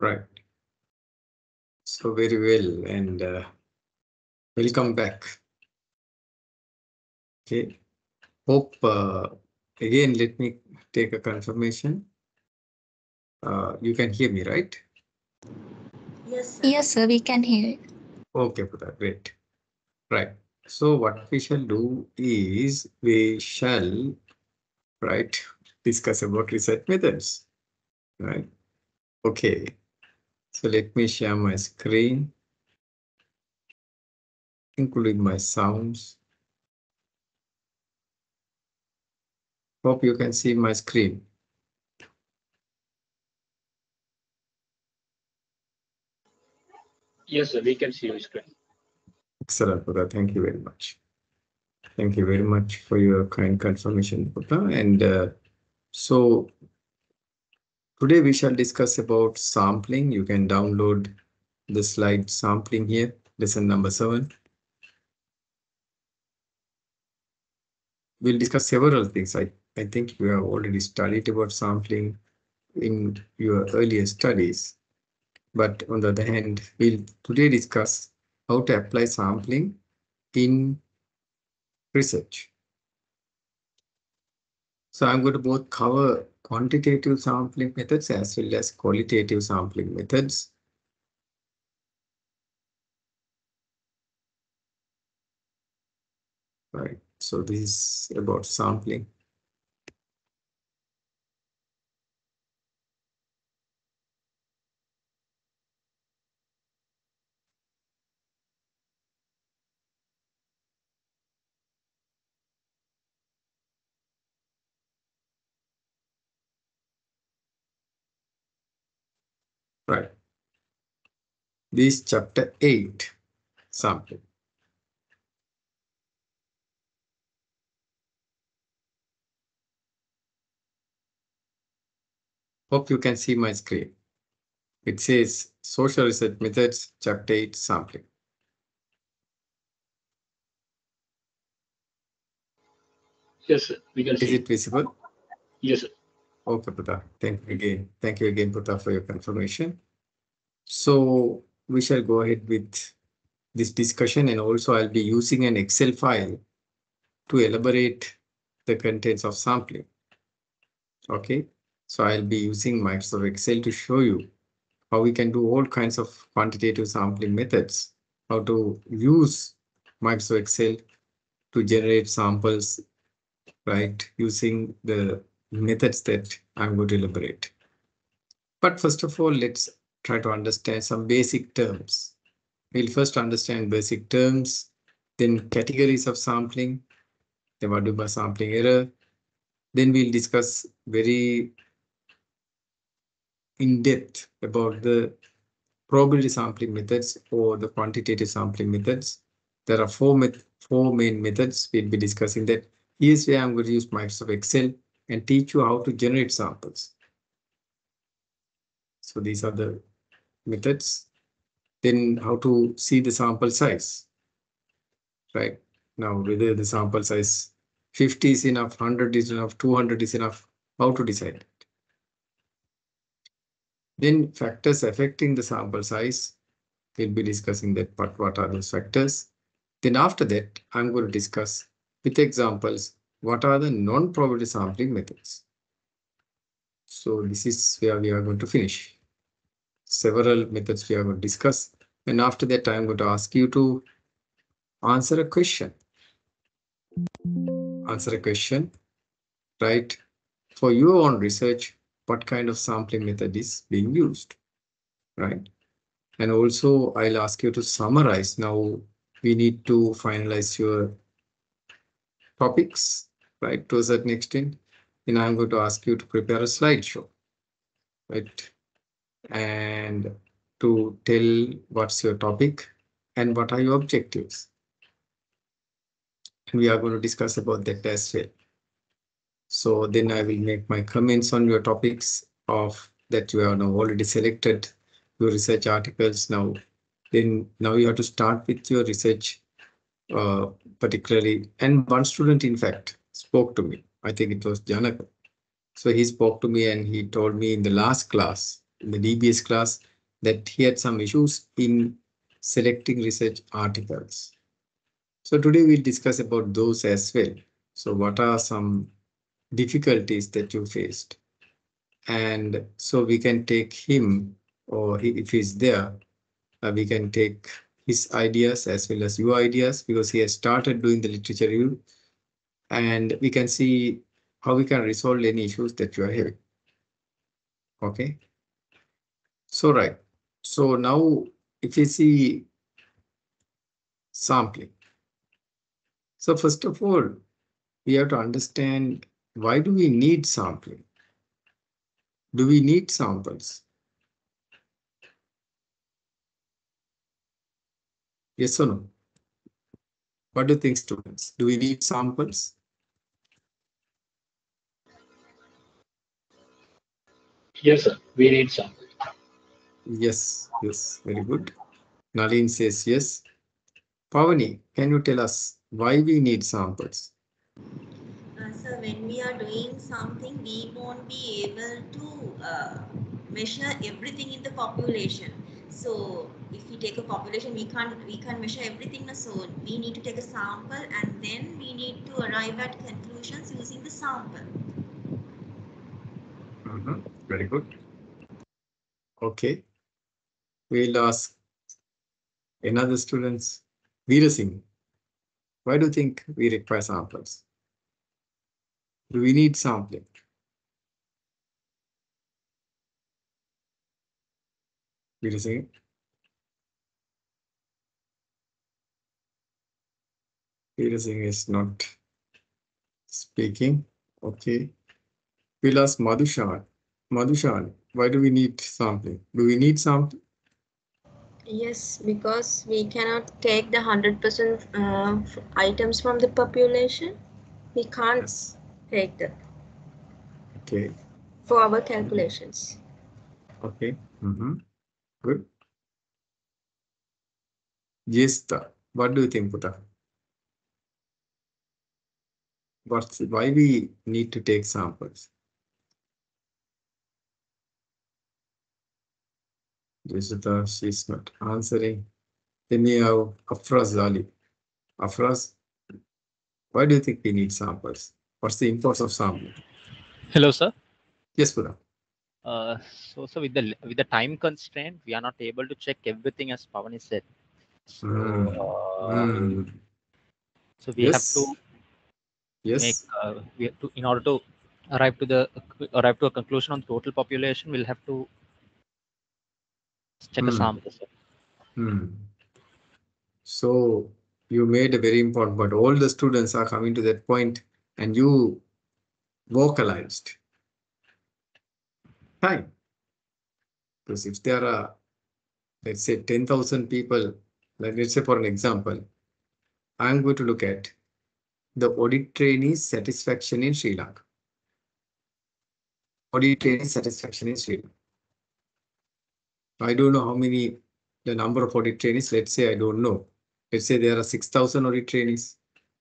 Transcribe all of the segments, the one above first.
Right. So very well, and welcome back. Okay. Hope again, let me take a confirmation. You can hear me, right? Yes, sir, we can hear it. Okay, Pudha, great. Right. So what we shall do is we shall, right, discuss about research methods. Right. Okay. So let me share my screen, including my sounds. Hope you can see my screen. Yes, sir, we can see your screen. Excellent, Pudha. Thank you very much. Thank you very much for your kind confirmation, Pudha. And so today we shall discuss about sampling. You can download the slide sampling here, lesson number 7. We'll discuss several things. I think you have already studied about sampling in your earlier studies. But on the other hand, we'll today discuss how to apply sampling in research. So I'm going to both cover quantitative sampling methods as well as qualitative sampling methods. Right. So this is about sampling. Right. This is chapter 8, sampling. Hope you can see my screen. It says social research methods, chapter 8, sampling. Yes, sir, we can see. Is it visible? Yes, sir. Okay, Putta. Thank you again. Thank you again, Putta, for your confirmation. So we shall go ahead with this discussion, and also I'll be using an Excel file to elaborate the contents of sampling. Okay, so I'll be using Microsoft Excel to show you how we can do all kinds of quantitative sampling methods, how to use Microsoft Excel to generate samples, right, using the methods that I'm going to elaborate. But first of all, let's try to understand some basic terms. We'll first understand basic terms, then categories of sampling, then what do by sampling error. Then we'll discuss very in depth about the probability sampling methods or the quantitative sampling methods. There are four main methods. We'll be discussing that. Here's where I'm going to use Microsoft Excel and teach you how to generate samples. So these are the methods. Then how to see the sample size, right? Now, whether the sample size 50 is enough, 100 is enough, 200 is enough, how to decide that. Then factors affecting the sample size, we'll be discussing that, but what are those factors? Then after that, I'm going to discuss with examples, what are the non-probability sampling methods. So this is where we are going to finish. Several methods we are going to discuss. And after that, I'm going to ask you to answer a question. Answer a question, right? For your own research, what kind of sampling method is being used, right? And also I'll ask you to summarize. Now we need to finalize your topics, right, to a certain extent. Then I'm going to ask you to prepare a slideshow, right? And to tell what's your topic and what are your objectives. And we are going to discuss about that as well. So then I will make my comments on your topics of that you have now already selected your research articles. Now you have to start with your research particularly. And one student, in fact, spoke to me. I think it was Janaka. So he spoke to me and he told me in the last class, in the DBS class, that he had some issues in selecting research articles. So today we'll discuss about those as well. So what are some difficulties that you faced? And so we can take him, or if he's there, we can take his ideas as well as your ideas, because he has started doing the literature review, and we can see how we can resolve any issues that you are having. Okay. So right. So now if you see sampling. So first of all, we have to understand, why do we need sampling? Do we need samples? Yes or no? What do you think, students? Do we need samples? Yes, sir. We need some. Yes, yes, very good. Nalin says yes. Pavani, can you tell us why we need samples? So when we are doing something, we won't be able to measure everything in the population. So if we take a population, we can't measure everything. So we need to take a sample, and then we need to arrive at conclusions using the sample. Very good. Okay. We'll ask another students. Veera Singh, why do you think we require samples? Do we need sampling? Veera Singh? Veera Singh is not speaking. Okay. We'll ask Madhushan. Madhushan, why do we need sampling? Do we need sampling? Yes, because we cannot take the 100% items from the population. We can't Yes. take that Okay. for our calculations. Okay. Good. Jesta, what do you think, Puta? Why we need to take samples? Jesta, she's not answering. Then we have Afraz Ali. Afraz, why do you think we need samples? What's the importance of sampling? Hello, sir. Yes, Puta. So with the time constraint, we are not able to check everything as Pavani said. So so we have to Yes. make Yes. we have to, in order to arrive to a conclusion on the total population, we'll have to check a sample, sir. So you made a very important point. All the students are coming to that point, and you vocalized time. Because if there are, let's say, 10,000 people, like let's say for an example, I'm going to look at the audit trainees' satisfaction in Sri Lanka. Audit trainees' satisfaction in Sri Lanka. I don't know how many, the number of audit trainees, let's say I don't know. Let's say there are 6,000 audit trainees.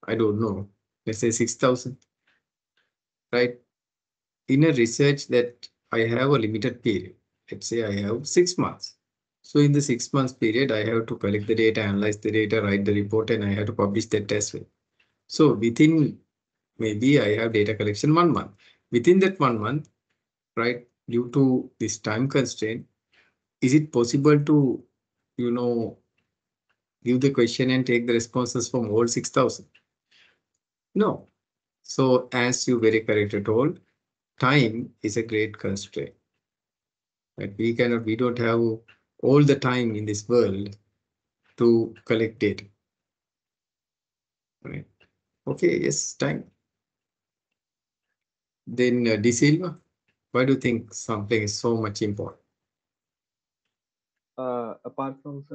I don't know. Let's say 6,000. Right? In a research that I have a limited period, let's say I have 6 months. So in the 6 months period, I have to collect the data, analyze the data, write the report, and I have to publish that as well. So within, maybe I have data collection 1 month. Within that 1 month, right, due to this time constraint, is it possible to, give the question and take the responses from all 6,000? No. So as you very correctly told, time is a great constraint. Right? We don't have all the time in this world to collect data. Right? Okay, yes, time. Then De Silva, why do you think sampling is so much important? Apart from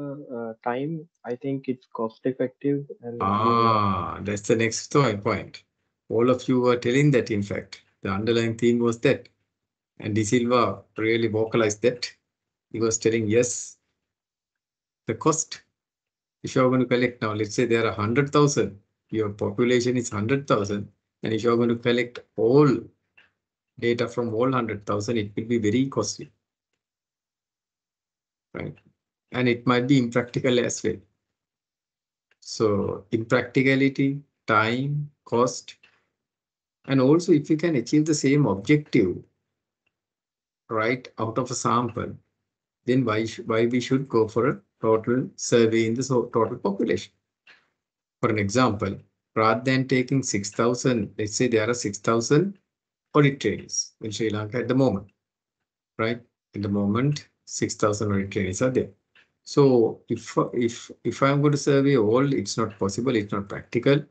time, I think it's cost effective and That's the next point. All of you were telling that, in fact, the underlying theme was that. And De Silva really vocalized that. He was telling, yes, the cost. If you're going to collect now, let's say there are 100,000, your population is 100,000, and if you're going to collect all data from all 100,000, it will be very costly. right? And it might be impractical as well. So impracticality, time, cost, and also if you can achieve the same objective, right, out of a sample, then why we should go for a total survey in the total population? For an example, rather than taking 6,000, let's say there are 6,000 audit trainees in Sri Lanka at the moment, right? At the moment, 6,000 audit trainees are there. So if I'm going to survey all, it's not possible, it's not practical,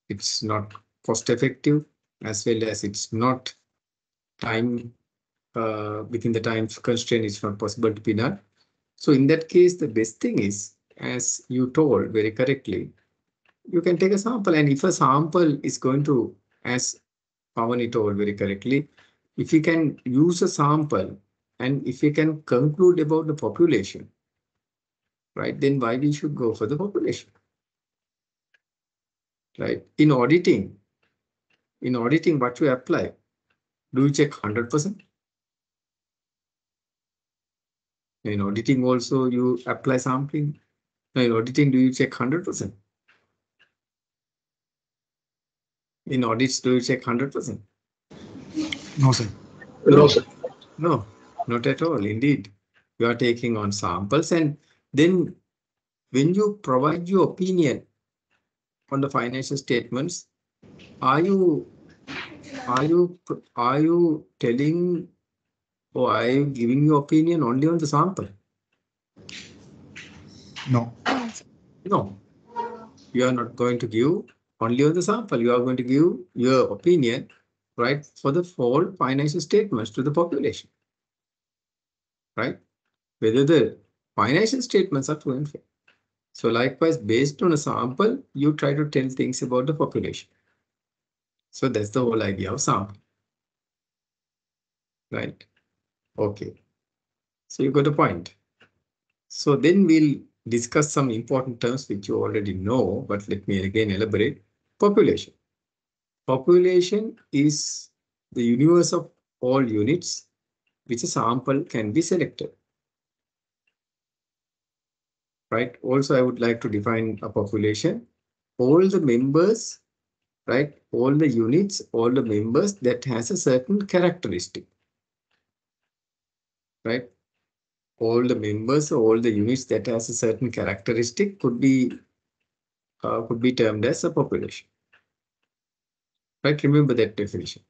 it's not cost effective, as well as it's not time within the time constraint, it's not possible to be done. So in that case, the best thing is, as you told very correctly, you can take a sample, and if a sample is going to, as Pavani told very correctly, if you can use a sample and if you can conclude about the population, right, then why we should go for the population, right? In auditing, what you apply, do you check 100%? In auditing also you apply sampling. In auditing, do you check 100%? In audits, do you check 100%? No, sir. No, sir. No, not at all. Indeed, you are taking on samples, and then when you provide your opinion on the financial statements, are you telling, or are you giving your opinion only on the sample? No. No, you are not going to give only on the sample. You are going to give your opinion, right, for the whole financial statements to the population, right? Whether the financial statements are true and fair. So likewise, based on a sample, you try to tell things about the population. So that's the whole idea of sample, right? Okay. So you got a point. So then we'll discuss some important terms which you already know, but let me again elaborate. Population. Population is the universe of all units which a sample can be selected, right? Also, I would like to define a population. All the members, right? All the units, all the members that has a certain characteristic, right? All the members, all the units that has a certain characteristic could be termed as a population, right? Remember that definition.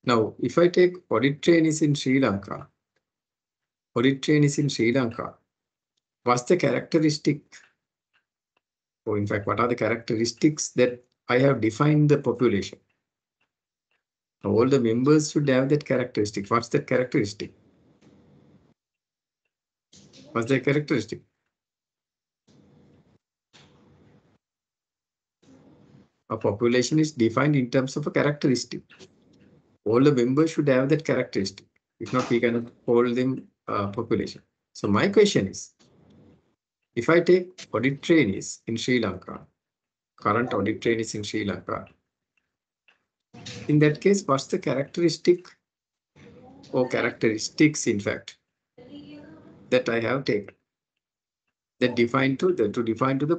Now, if I take audit trainees in Sri Lanka, what's the characteristic, or in fact, what are the characteristics that I have defined the population? All the members should have that characteristic. What's that characteristic? What's the characteristic? A population is defined in terms of a characteristic. All the members should have that characteristic. If not, we cannot call them population. So my question is, if I take audit trainees in Sri Lanka, current audit trainees in Sri Lanka, in that case, what's the characteristic or characteristics, in fact, that I have taken that define to define the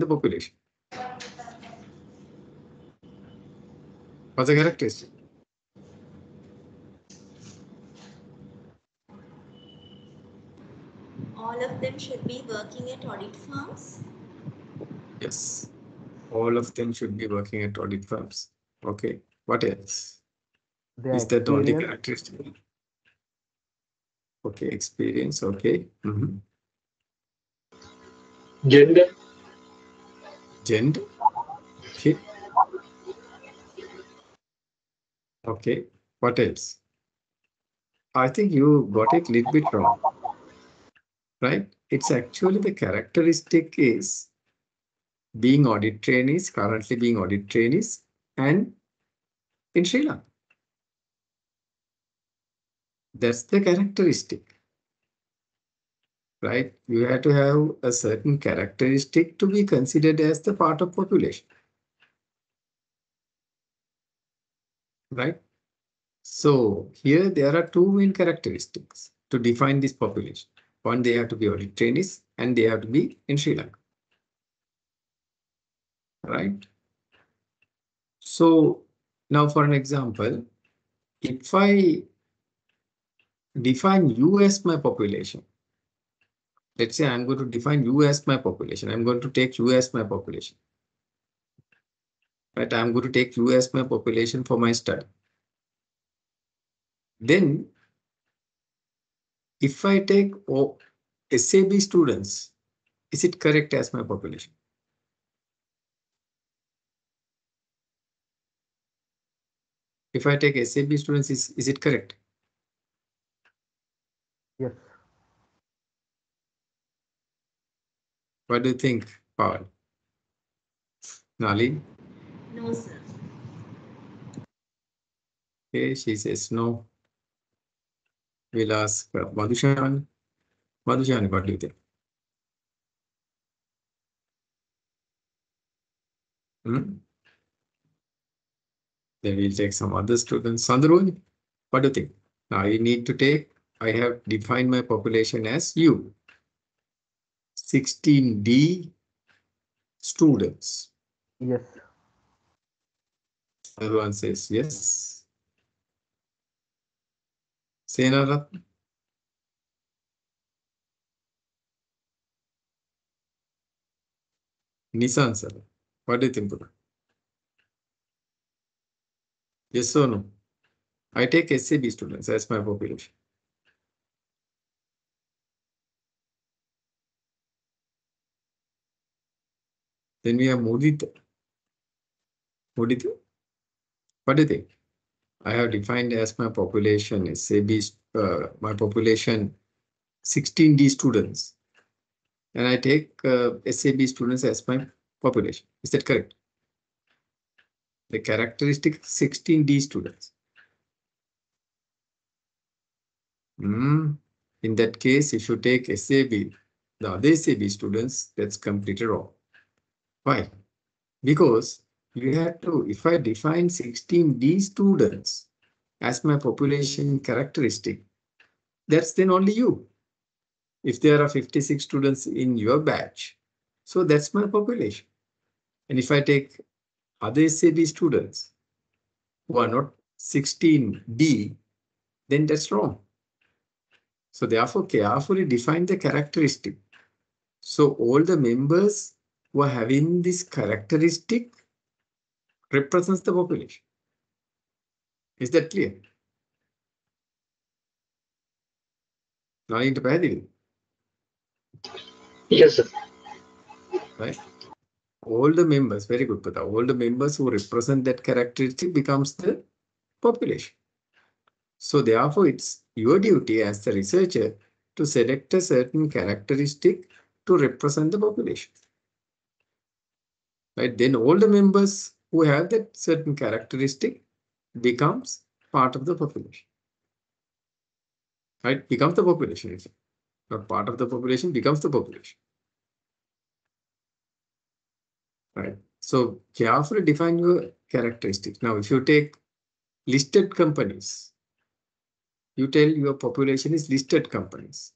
population? What's the characteristic? All of them should be working at audit firms. Yes, all of them should be working at audit firms. Okay, what else? Their Is that the only experience, characteristic? Okay, experience. Okay. Gender. Gender. Okay. Okay. What else? I think you got it a little bit wrong, right? It's actually the characteristic is being audit trainees, currently being audit trainees, and in Sri Lanka. That's the characteristic, right? You have to have a certain characteristic to be considered as the part of population, right? So here there are two main characteristics to define this population. One, they have to be audit trainees and they have to be in Sri Lanka. Right? So now for an example, if I define you as my population, let's say I'm going to define you as my population. I'm going to take you as my population. Right? I'm going to take you as my population for my study. Then if I take SAB students, is it correct as my population? If I take SAB students, is it correct? Yes. What do you think, Paul? Nali? No, sir. Okay, she says no. We'll ask Madhushan. Madhushan, what do you think? Then we'll take some other students. Sandrun, what do you think? Now you need to take, I have defined my population as you. 16D students. Yes. Everyone says yes. Senara. Nissan sir. What do you think? Yes or no? I take SAB students as my population. Then we have Mudita. Mudita, what do you think? I have defined as my population SAB, my population 16D students. And I take SAB students as my population. Is that correct? The characteristic 16D students. In that case, if you take SAB, the other SAB students, that's completely wrong. Why? Because you have to, if I define 16D students as my population characteristic, that's then only you. If there are 56 students in your batch, so that's my population. And if I take other SAB students who are not 16D, then that's wrong. So therefore, carefully define the characteristic. So all the members who are having this characteristic represents the population. Is that clear? Now into Paddy. Yes, sir. Right? All the members, very good, Pata. All the members who represent that characteristic becomes the population. So therefore, it's your duty as the researcher to select a certain characteristic to represent the population. Right? Then all the members who have that certain characteristic becomes part of the population. Right? Becomes the population. Not part of the population, becomes the population. Right? So carefully define your characteristics. Now, if you take listed companies, you tell your population is listed companies.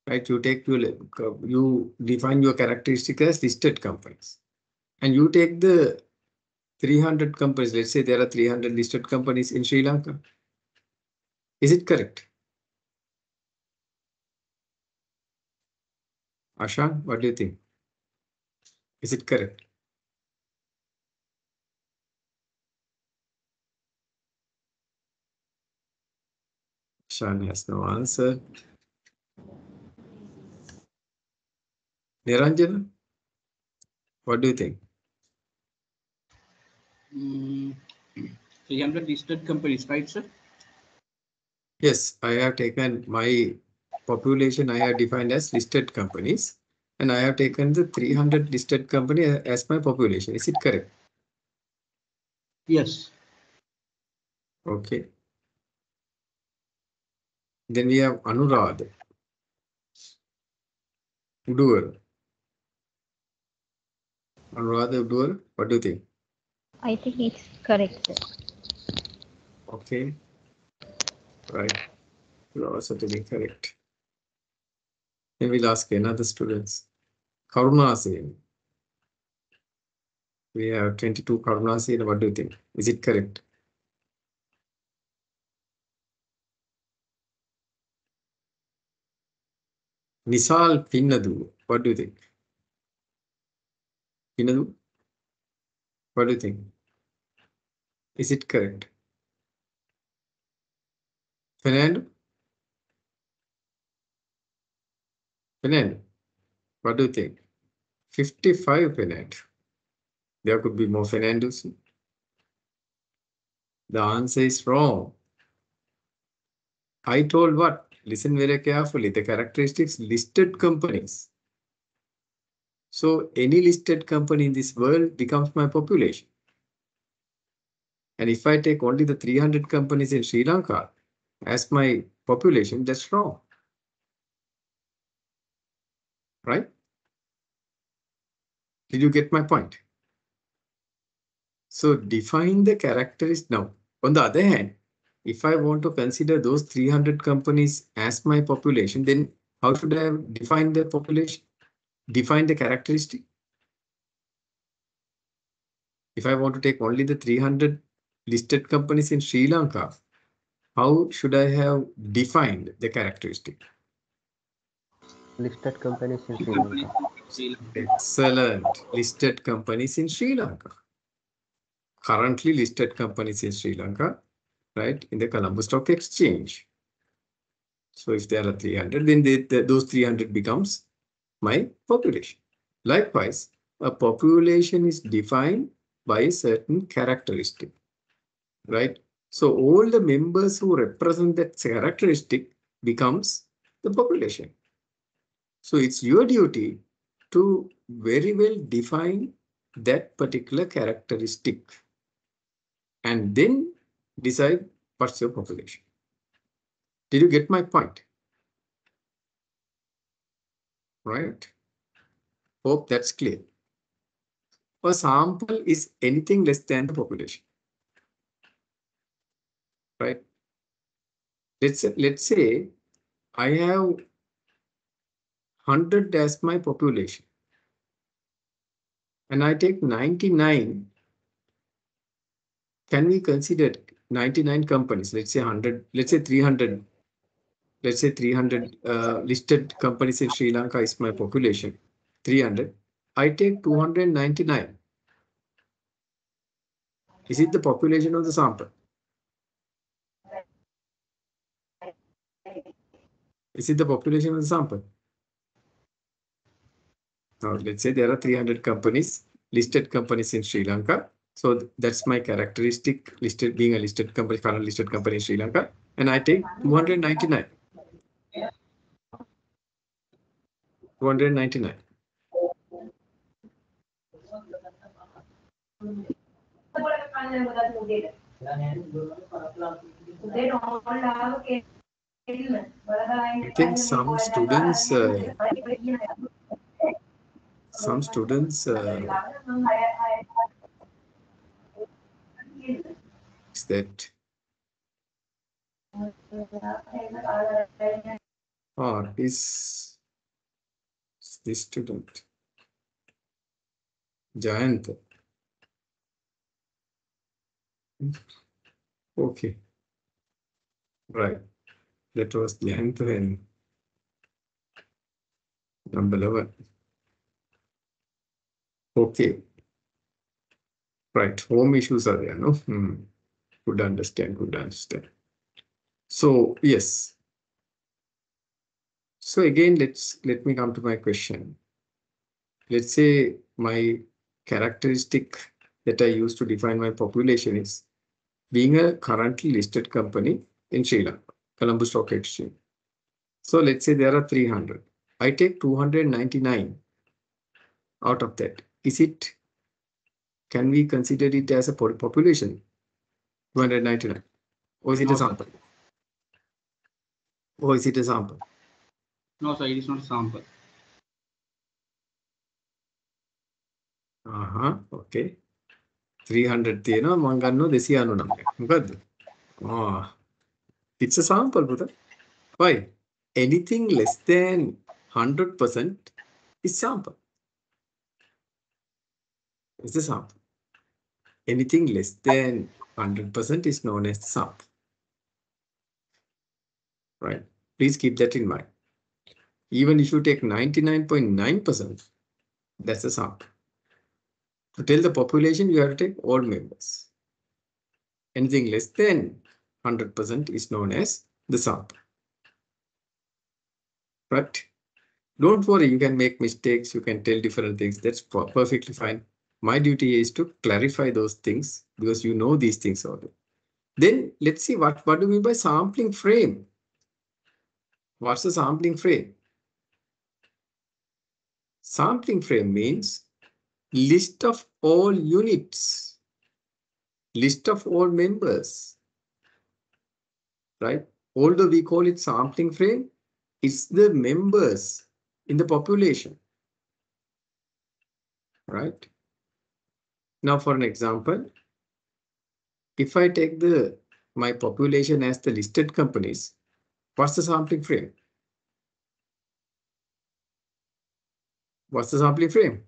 Right? You take you define your characteristic as listed companies. And you take the 300 companies. Let's say there are 300 listed companies in Sri Lanka. Is it correct? Ashan, what do you think? Is it correct? Ashan has no answer. Niranjana, what do you think? 300 listed companies, right, sir? Yes, I have taken my population, I have defined as listed companies, and I have taken the 300 listed company as my population. Is it correct? Yes. Okay. Then we have Anurad. Udur. Anurad Udur, what do you think? I think it's correct, sir. Okay. Right. You are certainly correct. Then we'll ask another students. Karuna Sen. We have 22 Karuna Sen. What do you think? Is it correct? Nisal Pinnadu. What do you think? Pinnadu? What do you think? Is it correct? Fernando? Fernando? What do you think? 55 Fernando. There could be more Fernandos. The answer is wrong. I told what? Listen very carefully. The characteristics listed companies. So any listed company in this world becomes my population. And if I take only the 300 companies in Sri Lanka as my population, that's wrong. Right? Did you get my point? So define the characteristics now. On the other hand, if I want to consider those 300 companies as my population, then how should I define the population? Define the characteristic. If I want to take only the 300 listed companies in Sri Lanka, how should I have defined the characteristic? Listed companies in Sri Lanka. Excellent. Listed companies in Sri Lanka. Currently listed companies in Sri Lanka, right, in the Colombo Stock Exchange. So if there are 300, then those 300 becomes my population. Likewise, a population is defined by a certain characteristic, right? So all the members who represent that characteristic becomes the population. So it's your duty to very well define that particular characteristic and then decide what's your population. Did you get my point? Right? Hope that's clear. A sample is anything less than the population. Right? Let's say I have 100 as my population and I take 99. Can we consider 99 companies? Let's say 100, let's say 300. Let's say 300 listed companies in Sri Lanka is my population. 300. I take 299. Is it the population of the sample? Is it the population of the sample? Now, let's say there are 300 companies, listed companies in Sri Lanka. So that's my characteristic, listed, being a listed company, current listed company in Sri Lanka. And I take 299. 299. I think some students is that or is this student Jayant? Okay, right. That was Jayant and number 11. Okay. Right. Home issues are there, no? Good understand. Good understand. So yes. So again, let me come to my question. Let's say my characteristic that I use to define my population is being a currently listed company in Sri Lanka, Colombo Stock Exchange. So let's say there are 300. I take 299 out of that. Can we consider it as a population? 299. Or is it a sample? Or is it a sample? No, sir, it is not a sample. Okay. 300 තියෙනවා මං ගන්නවා 299. මොකද්ද? It's a sample, brother. Why? Anything less than 100% is sample. It's the sample. Anything less than 100% is known as the sample. Right? Please keep that in mind. Even if you take 99.9%, that's the sample. To tell the population, you have to take all members. Anything less than 100% is known as the sample. Right? Don't worry, you can make mistakes, you can tell different things. That's perfectly fine. My duty is to clarify those things because you know these things already. Then let's see what do you mean by sampling frame? What's the sampling frame? Sampling frame means list of all units, list of all members, right? Although we call it sampling frame, it's the members in the population, right? Now, for an example, if I take my population as the listed companies, what's the sampling frame? What's the sampling frame?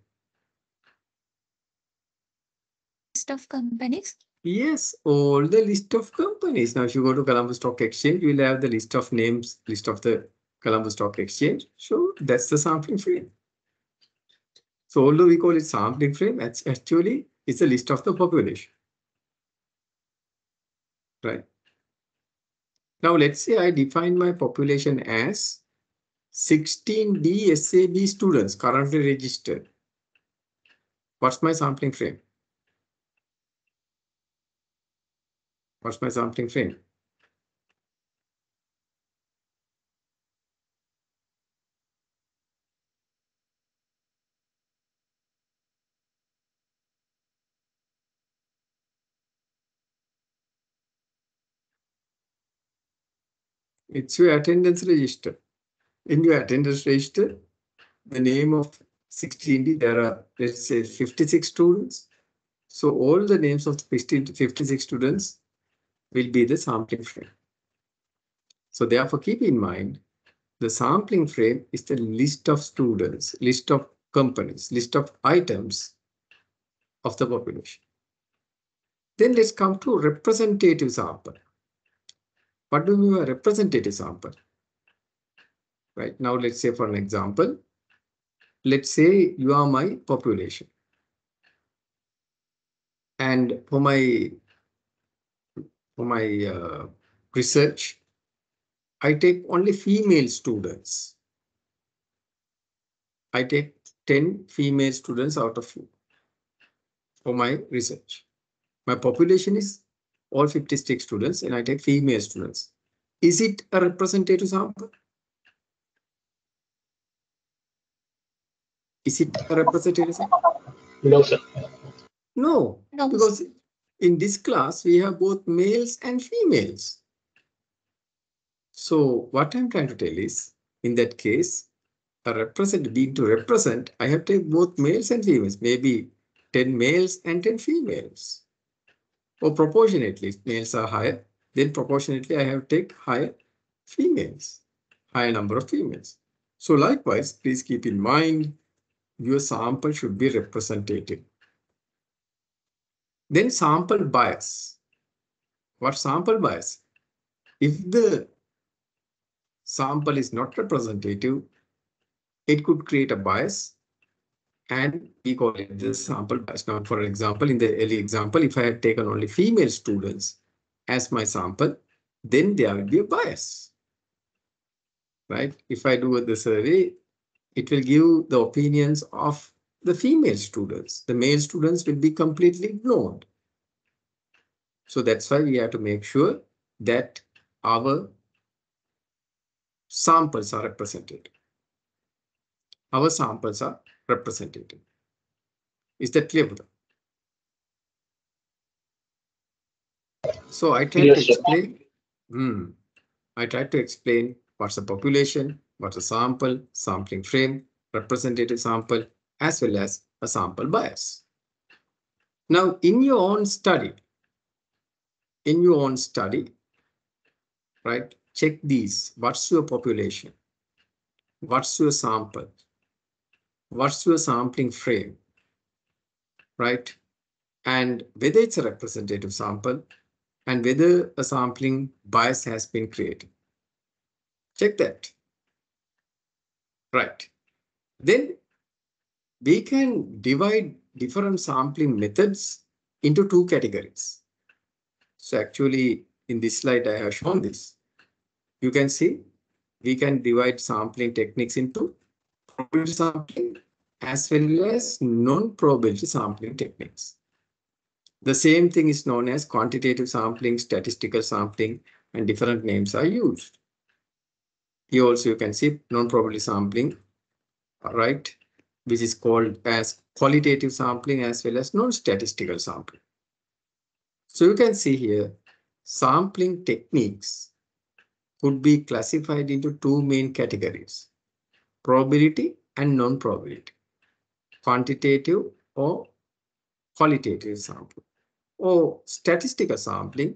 List of companies. Yes, all the list of companies. Now, if you go to Colombo Stock Exchange, you will have the list of names, list of the Colombo Stock Exchange. So that's the sampling frame. So although we call it sampling frame, actually it's a list of the population. Right. Now let's say I define my population as 16D SAB students currently registered. What's my sampling frame? What's my sampling frame? It's your attendance register. In your attendance register, the name of 16D, there are, let's say, 56 students. So all the names of the 56 students will be the sampling frame. So therefore, keep in mind, the sampling frame is the list of students, list of companies, list of items of the population. Then let's come to representative sample. What do we mean by representative sample? Right now, let's say for an example, let's say you are my population. And for my research, I take only female students. I take 10 female students out of you for my research. My population is all 56 students and I take female students. Is it a representative sample? Is it a representative sample? No, sir. No, No, because in this class, we have both males and females. So what I'm trying to tell is, in that case, being to represent, I have to take both males and females, maybe 10 males and 10 females. Or proportionately, if males are higher, then proportionately I have to take higher females, higher number of females. So likewise, please keep in mind, your sample should be representative. Then sample bias. What sample bias? If the sample is not representative, it could create a bias and we call it the sample bias. Now, for example, in the early example, if I had taken only female students as my sample, then there will be a bias, right? If I do the survey, it will give the opinions of the female students. The male students will be completely ignored. So that's why we have to make sure that our samples are representative. Our samples are representative. Is that clear? So I tried to explain. I tried to explain what's a population, what's a sample, sampling frame, representative sample, as well as a sample bias. Now, in your own study, right? check these. What's your population? What's your sample? What's your sampling frame? Right? And whether it's a representative sample and whether a sampling bias has been created. Check that. Right. Then we can divide different sampling methods into two categories. So actually, in this slide, I have shown this. You can see we can divide sampling techniques into probability sampling as well as non-probability sampling techniques. The same thing is known as quantitative sampling, statistical sampling, and different names are used. Here also you can see non-probability sampling, right, which is called as qualitative sampling as well as non-statistical sampling. So you can see here, sampling techniques could be classified into two main categories, probability and non-probability, quantitative or qualitative sampling, or statistical sampling,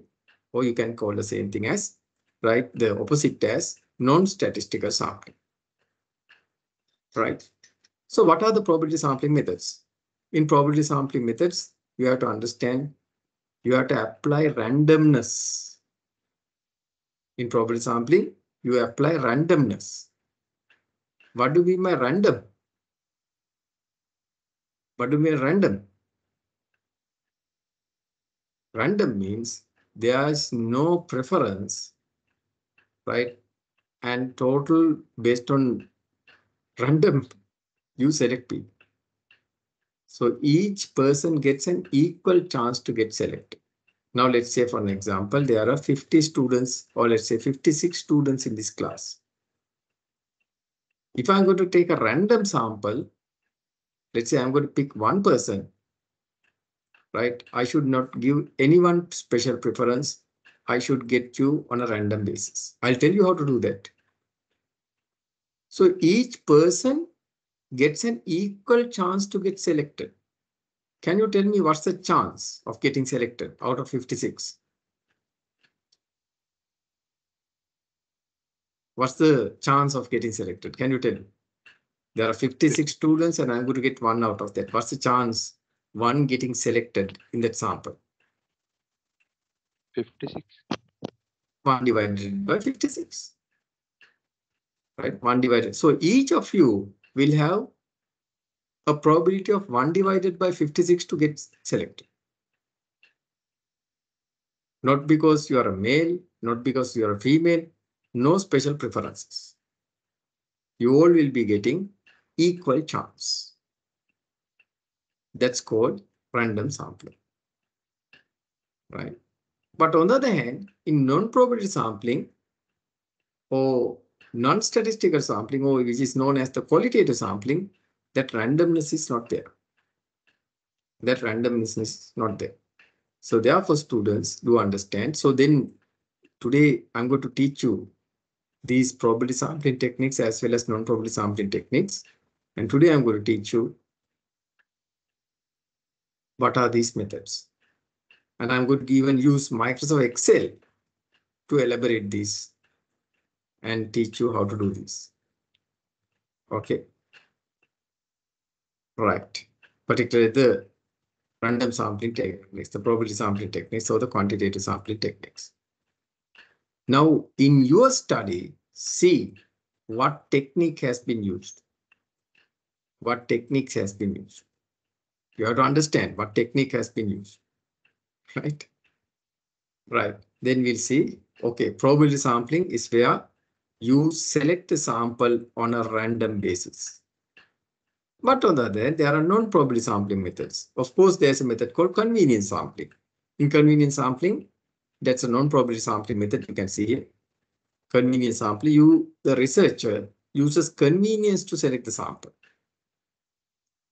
or you can call the same thing as, right, the opposite as non-statistical sampling, right? So what are the probability sampling methods? In probability sampling methods, you have to understand, you have to apply randomness. In probability sampling, you apply randomness. What do you mean by random? What do you mean random? Random means there is no preference, right? And total based on random, you select people. So each person gets an equal chance to get selected. Now let's say for an example, there are 50 students, or let's say 56 students in this class. If I'm going to take a random sample, let's say I'm going to pick one person, right? I should not give anyone special preference. I should get you on a random basis. I'll tell you how to do that. So each person gets an equal chance to get selected. Can you tell me what's the chance of getting selected out of 56? What's the chance of getting selected? Can you tell me? There are 56 students and I'm going to get one out of that. What's the chance one getting selected in that sample? 56. 1 divided by 56. Right? 1 divided. So each of you will have a probability of 1 divided by 56 to get selected. Not because you are a male, not because you are a female, no special preferences. You all will be getting equal chance. That's called random sampling. Right? But on the other hand, in non-probability sampling or non-statistical sampling, or which is known as the qualitative sampling, that randomness is not there. That randomness is not there. So therefore, students do understand. So then today I'm going to teach you these probability sampling techniques as well as non-probability sampling techniques. And today I'm going to teach you what are these methods. And I'm going to even use Microsoft Excel to elaborate these and teach you how to do this. Okay. Right. Particularly the random sampling techniques, the probability sampling techniques, or the quantitative sampling techniques. Now, in your study, see what technique has been used. What techniques has been used. You have to understand what technique has been used. Right? Right. Then we'll see, okay, probability sampling is where you select the sample on a random basis. But on the other hand, there are non-probability sampling methods. Of course, there's a method called convenience sampling. In convenience sampling, that's a non-probability sampling method you can see here. Convenience sampling, the researcher uses convenience to select the sample.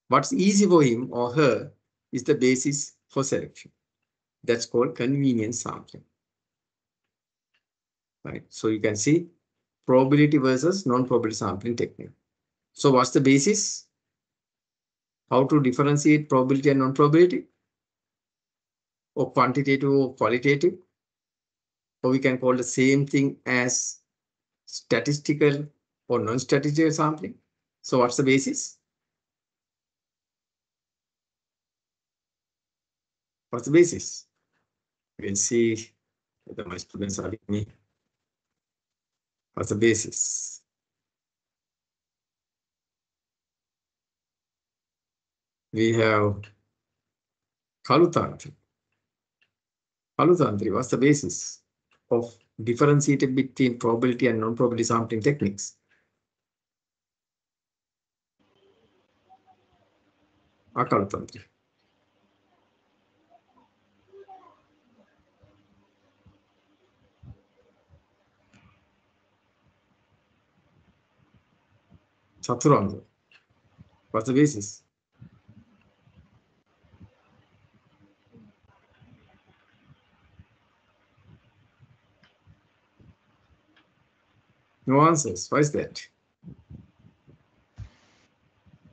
What's easy for him or her is the basis for selection. That's called convenience sampling. Right. So you can see probability versus non-probability sampling technique. So what's the basis? How to differentiate probability and non-probability? Or quantitative or qualitative? or we can call the same thing as statistical or non-statistical sampling. So what's the basis? What's the basis? We'll see whether my students are with me. What's the basis? We have Kalutantri. Kalutantri, what's the basis of differentiating between probability and non-probability sampling techniques? Kalutantri. Chaturanga. What's the basis? No answers. Why is that?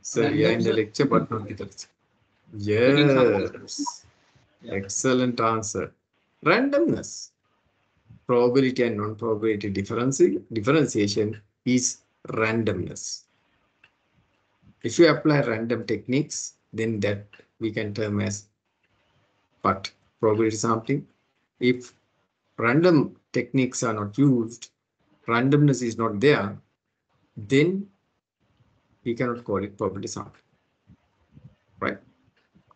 So we are in the lecture, but not the lecture. Yes. Excellent answer. Randomness. Probability and non-probability differentiation is randomness. If you apply random techniques, then that we can term as what? Probability sampling. If random techniques are not used, randomness is not there, then we cannot call it probability sampling. Right?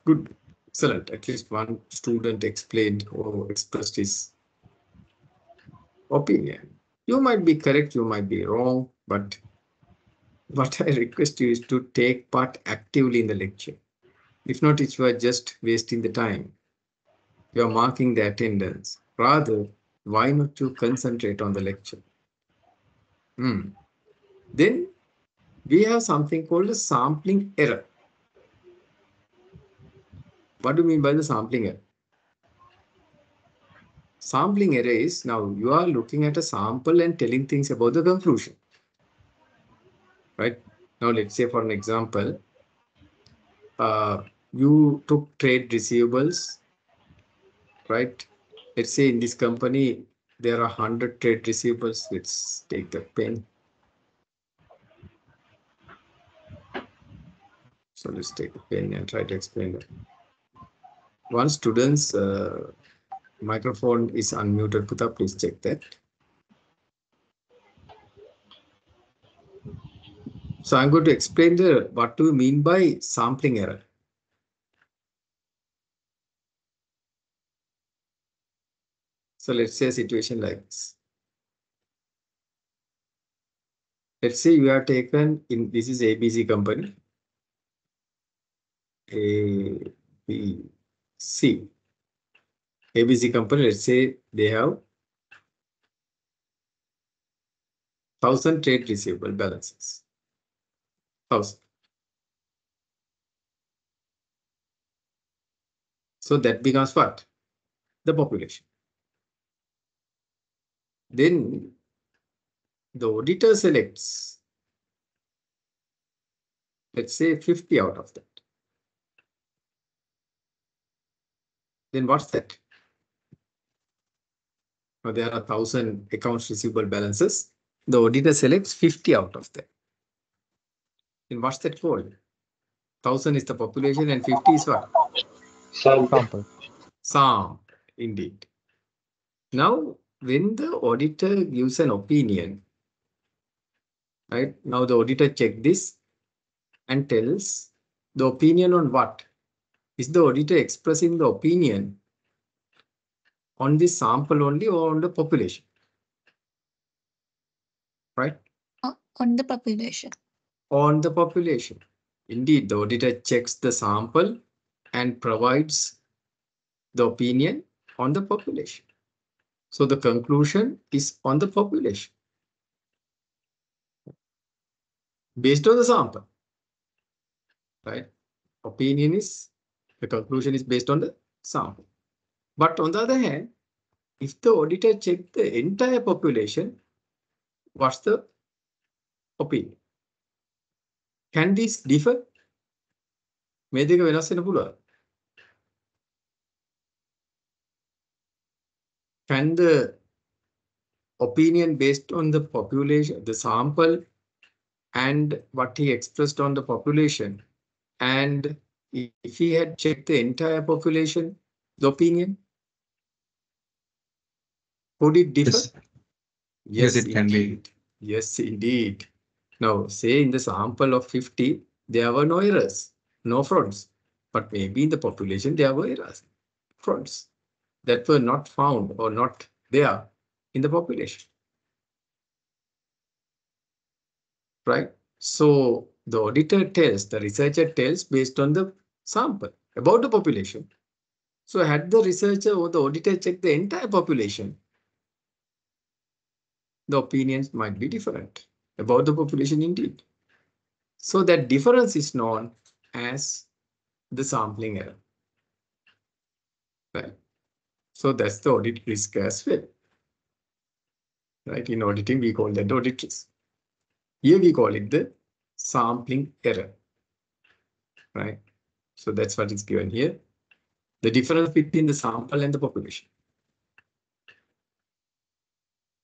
Good. Excellent. At least one student explained or expressed his opinion. You might be correct, you might be wrong, but what I request you is to take part actively in the lecture. If not, you are just wasting the time. You are marking the attendance. Rather, why not you concentrate on the lecture? Then we have something called a sampling error. What do you mean by the sampling error? Sampling error is now you are looking at a sample and telling things about the conclusion. Right? Now, let's say for an example, you took trade receivables, right? Let's say in this company, there are 100 trade receivables. Let's take the pen. So let's take the pen and try to explain that. One student's microphone is unmuted. Put up, please check that. So I'm going to explain what do we mean by sampling error. So let's say a situation like this. Let's say you have taken this is ABC company. ABC company, let's say they have 1,000 trade receivable balances. 1,000. So that becomes what? The population. Then the auditor selects, let's say 50 out of that. Then what's that? Now there are 1,000 accounts receivable balances. The auditor selects 50 out of that. Then what's that called? 1,000 is the population and 50 is what? Sample. Sample, indeed. Now, when the auditor gives an opinion, right? Now the auditor checks this and tells the opinion on what? Is the auditor expressing the opinion on the sample only or on the population? Right? On the population. On the population. Indeed, the auditor checks the sample and provides the opinion on the population. So the conclusion is on the population based on the sample. Right? Opinion is, the conclusion is based on the sample. But on the other hand, if the auditor checks the entire population, what's the opinion? Can this differ? මේ දෙක වෙනස් වෙන්න පුළුවන්. Can the opinion based on the population, the sample, and what he expressed on the population. And if he had checked the entire population, the opinion, would it differ? Yes. Yes, it can be. Indeed. Yes, indeed. Now, say in the sample of 50, there were no errors, no frauds. But maybe in the population, there were errors, frauds that were not found or not there in the population. Right? So the auditor tells, the researcher tells based on the sample about the population. So had the researcher or the auditor checked the entire population, the opinions might be different about the population indeed. So that difference is known as the sampling error. Right? So that's the audit risk as well. Right? In auditing, we call that audit risk. Here we call it the sampling error. Right? So that's what is given here. The difference between the sample and the population.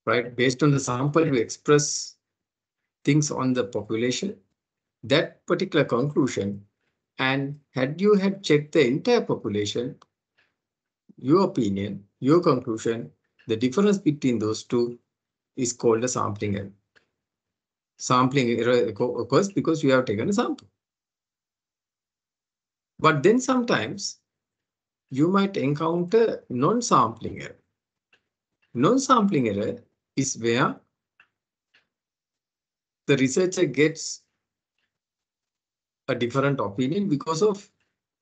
Right? Based on the sample, you express things on the population, that particular conclusion. And had you had checked the entire population, your opinion, your conclusion, the difference between those two is called a sampling error. Sampling error occurs because you have taken a sample. But then sometimes you might encounter non-sampling error. Non-sampling error is where the researcher gets a different opinion because of,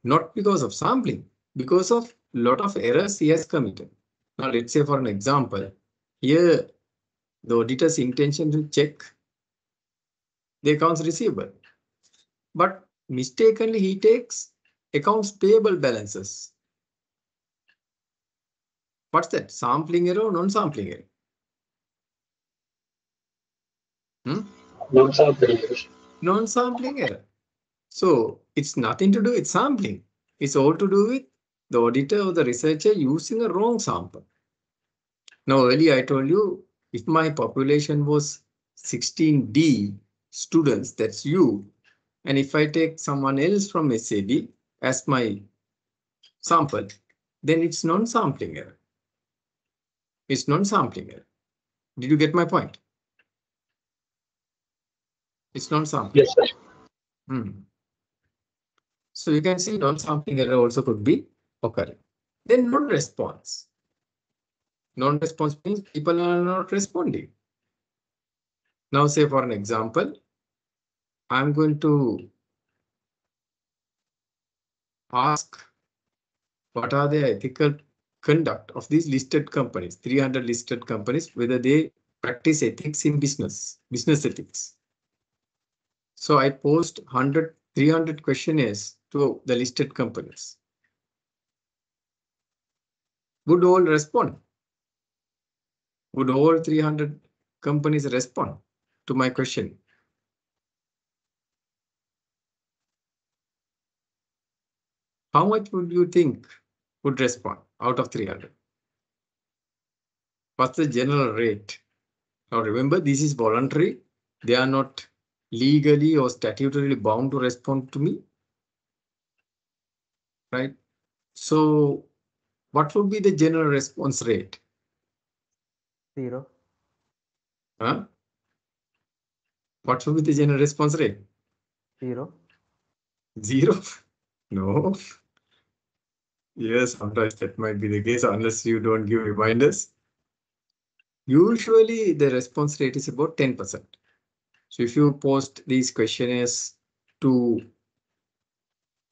not because of sampling, because of a lot of errors he has committed. Now, let's say for an example, here the auditor's intention to check the accounts receivable, but mistakenly he takes accounts payable balances. What's that? Sampling error or non-sampling error? Non-sampling. Non-sampling error. So it's nothing to do with sampling. It's all to do with the auditor or the researcher using a wrong sample. Now, earlier I told you, if my population was 16D students, that's you, and if I take someone else from SAB as my sample, then it's non-sampling error. It's non-sampling error. Did you get my point? It's non-sampling. Yes, sir. So you can see non-sampling error also could be occurring. Then non-response. Non-response means people are not responding. Now, say for an example, I'm going to ask what are the ethical conduct of these listed companies, 300 listed companies, whether they practice ethics in business ethics. So I post 300 questionnaires to the listed companies. Would all respond? Would all 300 companies respond to my question? How much would you think would respond out of 300? What's the general rate? Now remember, this is voluntary. They are not legally or statutorily bound to respond to me. Right? So what would be the general response rate? 0. Huh? What would be the general response rate? 0. 0? No. Yes, sometimes that might be the case unless you don't give reminders. Usually the response rate is about 10%. So if you post these questionnaires to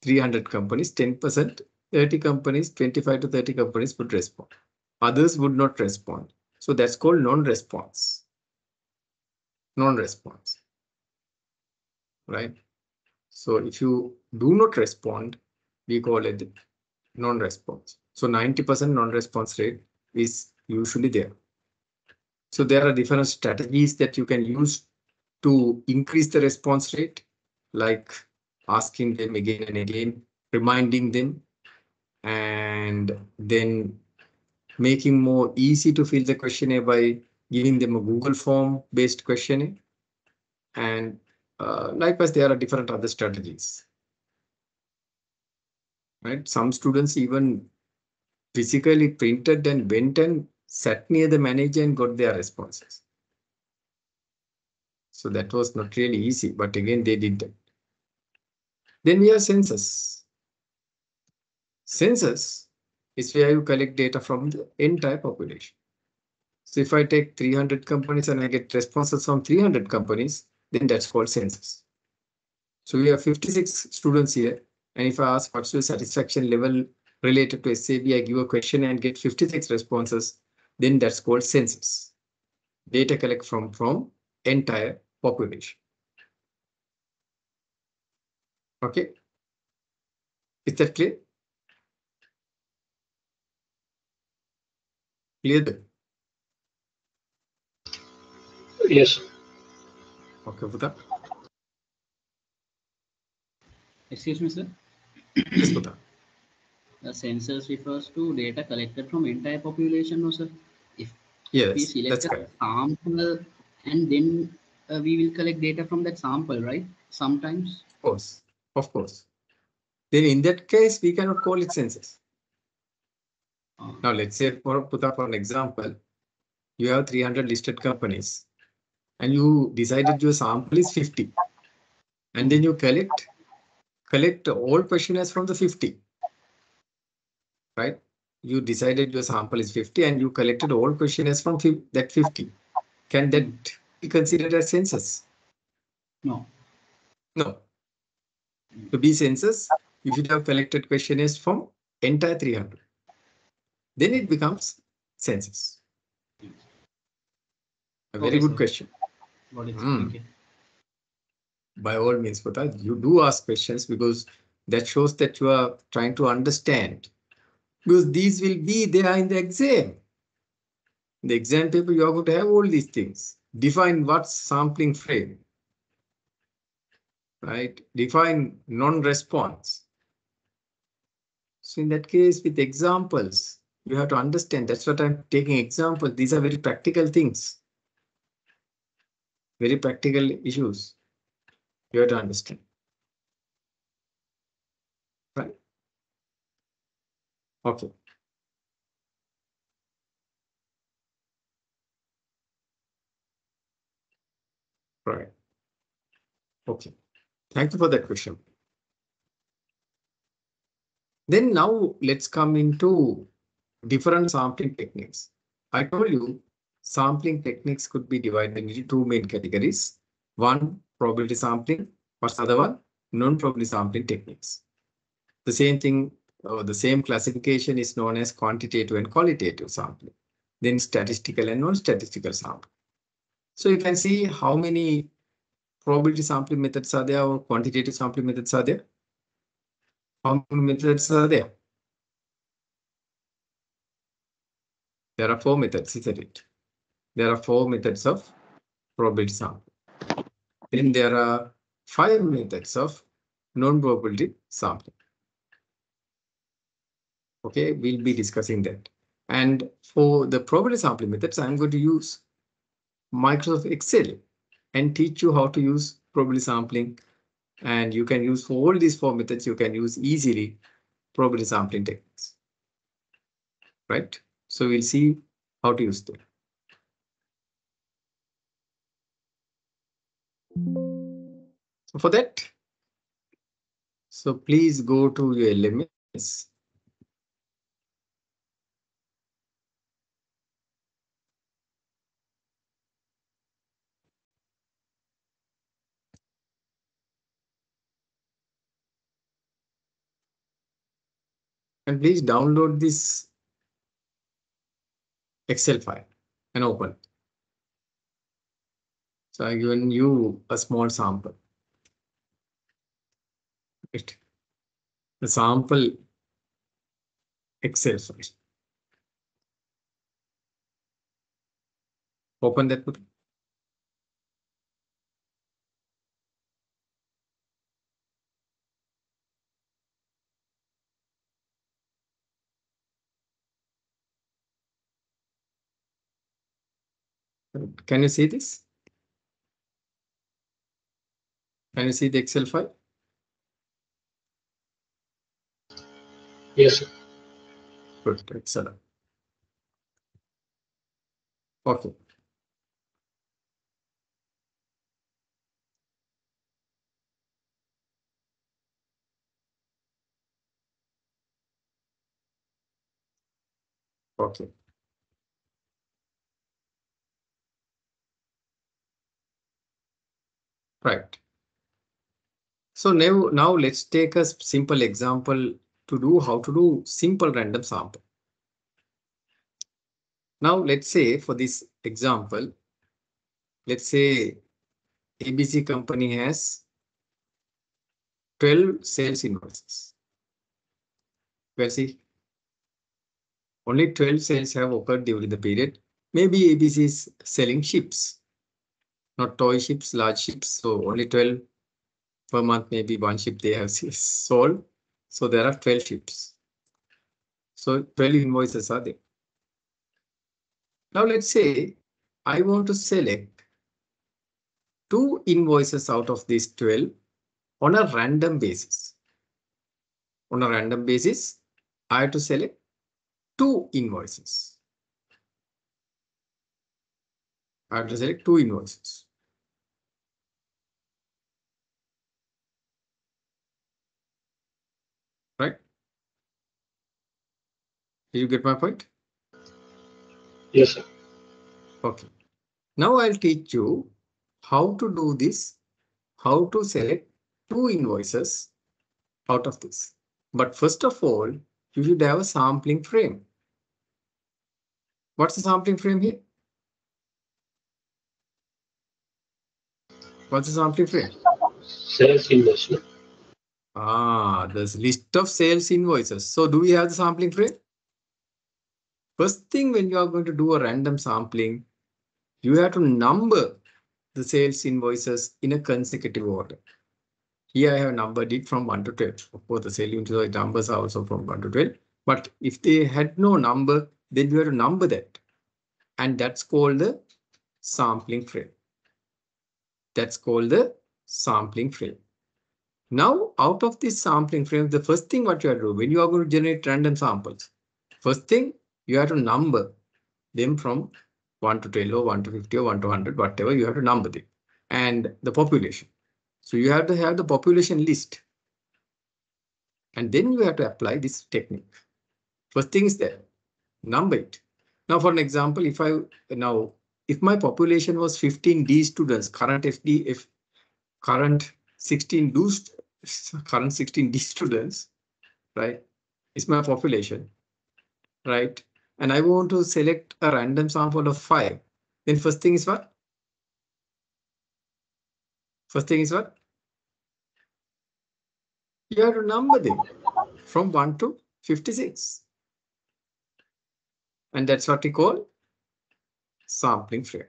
300 companies, 10%, 30 companies, 25 to 30 companies would respond. Others would not respond. So that's called non-response. Non-response. Right? So if you do not respond, we call it non-response. So 90% non-response rate is usually there. So there are different strategies that you can use to increase the response rate, like asking them again and again, reminding them, and then making more easy to fill the questionnaire by giving them a Google form based questioning. And likewise, there are different other strategies. Right? Some students even physically printed and went and sat near the manager and got their responses. So that was not really easy, but again, they did that. Then we have census. Census is where you collect data from the entire population. So if I take 300 companies and I get responses from 300 companies, then that's called census. So we have 56 students here. And if I ask what's your satisfaction level related to SAB, I give a question and get 56 responses, then that's called census. Data collect from entire population. Okay. Is that clear? Clear? Yes. Okay, Buddha. Excuse me, sir. Yes, Buddha. The census refers to data collected from entire population, no, sir? If we Yes, select that's a correct. sample and then we will collect data from that sample, right? Sometimes. Of course, of course. Then in that case, we cannot call it census. Now, let's say for an example, you have 300 listed companies and you decided your sample is 50. And then you collect all questionnaires from the 50. Right? You decided your sample is 50 and you collected all questionnaires from that 50. Can that be considered as census? No. No. To be census, you should have collected questionnaires from entire 300. Then it becomes census. A very good question. Got it. Thank you. By all means, Pata, you do ask questions because that shows that you are trying to understand. Because these will be there in the exam. In the exam paper, you are going to have all these things. Define what's sampling frame. Right? Define non-response. So in that case, with examples, you have to understand. That's what I'm taking examples. These are very practical things. Very practical issues. You have to understand. Right? Okay. Right. Okay. Thank you for that question. Then now let's come into different sampling techniques. I told you sampling techniques could be divided into two main categories. One, probability sampling. What's the other one? Non-probability sampling techniques. The same thing, the same classification is known as quantitative and qualitative sampling. Then statistical and non-statistical sampling. So you can see how many probability sampling methods are there or quantitative sampling methods are there. How many methods are there? There are 4 methods, isn't it? There are 4 methods of probability sampling. Then there are 5 methods of non-probability sampling. Okay, we'll be discussing that. And for the probability sampling methods, I'm going to use Microsoft Excel and teach you how to use probability sampling. And you can use for all these 4 methods, you can use easily probability sampling techniques. Right? So we'll see how to use them. So for that, so please go to your LMS. And please download this Excel file and open it. So I've given you a small sample. The sample Excel file. Open that. Can you see this? Can you see the Excel file? Yes, sir. Good, excellent. Okay. Okay. Right. So now let's take a simple example to do how to do simple random sample. Now let's say for this example, let's say ABC company has 12 sales invoices. Well, see, only 12 sales have occurred during the period. Maybe ABC is selling ships, not toy ships, large ships. So only 12 per month, maybe one ship they have sold. So there are 12 ships. So 12 invoices are there. Now let's say I want to select 2 invoices out of these 12 on a random basis. On a random basis, I have to select 2 invoices. I have to select 2 invoices. Right? Did you get my point? Yes, sir. Okay. Now I'll teach you how to do this, how to select 2 invoices out of this. But first of all, you should have a sampling frame. What's the sampling frame here? What's the sampling frame? Sales invoice. There's list of sales invoices. So do we have the sampling frame? First thing when you are going to do a random sampling, you have to number the sales invoices in a consecutive order. Here I have numbered it from 1 to 12. Of course, the sales invoice numbers are also from 1 to 12. But if they had no number, then you have to number that. And that's called the sampling frame. That's called the sampling frame. Now, out of this sampling frame, the first thing what you have to do when you are going to generate random samples, first thing you have to number them from 1 to 12 or 1 to 50 or 1 to 100, whatever you have to number them, and the population. So you have to have the population list. And then you have to apply this technique. First thing is that number it. Now, for an example, if my population was 15D students, current 16D students, right, is my population, right? And I want to select a random sample of 5. Then first thing is what? First thing is what? You have to number them from 1 to 56. And that's what we call sampling frame.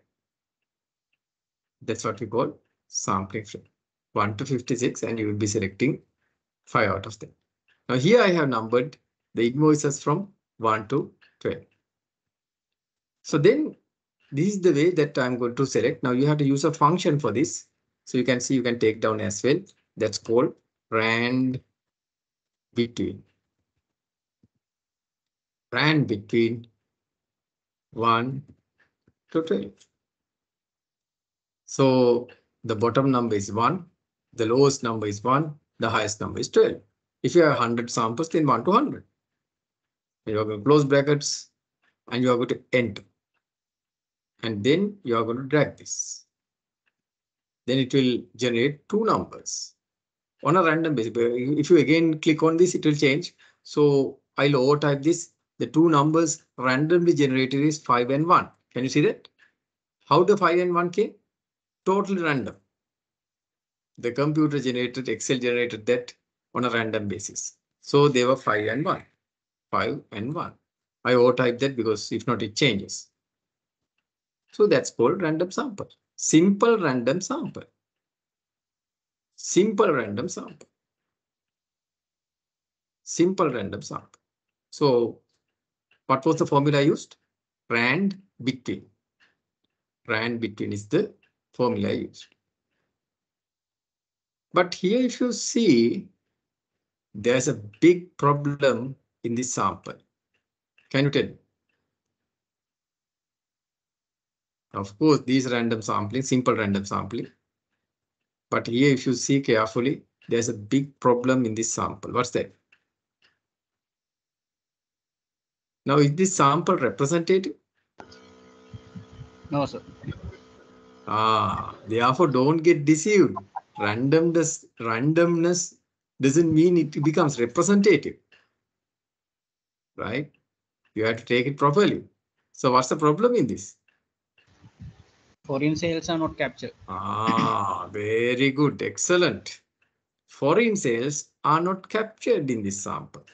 That's what we call sampling frame. 1 to 56, and you will be selecting 5 out of them. Now here I have numbered the invoices from 1 to 12. So then this is the way that I'm going to select. Now you have to use a function for this. So you can see you can take down as well. That's called rand between. Rand between 1 to 12. So the bottom number is 1, the lowest number is 1, the highest number is 12. If you have 100 samples, then 1 to 100. You are going to close brackets and you are going to enter. And then you are going to drag this. Then it will generate 2 numbers on a random basis. If you again click on this, it will change. So I'll overtype this. The 2 numbers randomly generated is 5 and 1. Can you see that? How the 5 and 1 came? Totally random. The computer generated, Excel generated that on a random basis. So they were 5 and 1. 5 and 1. I overtype that because if not, it changes. So that's called random sample. Simple random sample. Simple random sample. Simple random sample. So what was the formula I used? Rand between. Rand between is the formula used. But here if you see, there's a big problem in this sample. Can you tell me? Of course, these random sampling, simple random sampling. But here if you see carefully, there's a big problem in this sample. What's that? Now, is this sample representative? No, sir. Therefore, don't get deceived. Randomness doesn't mean it becomes representative, right? You have to take it properly. So what's the problem in this? Foreign sales are not captured. Very good. Excellent. Foreign sales are not captured in this sample.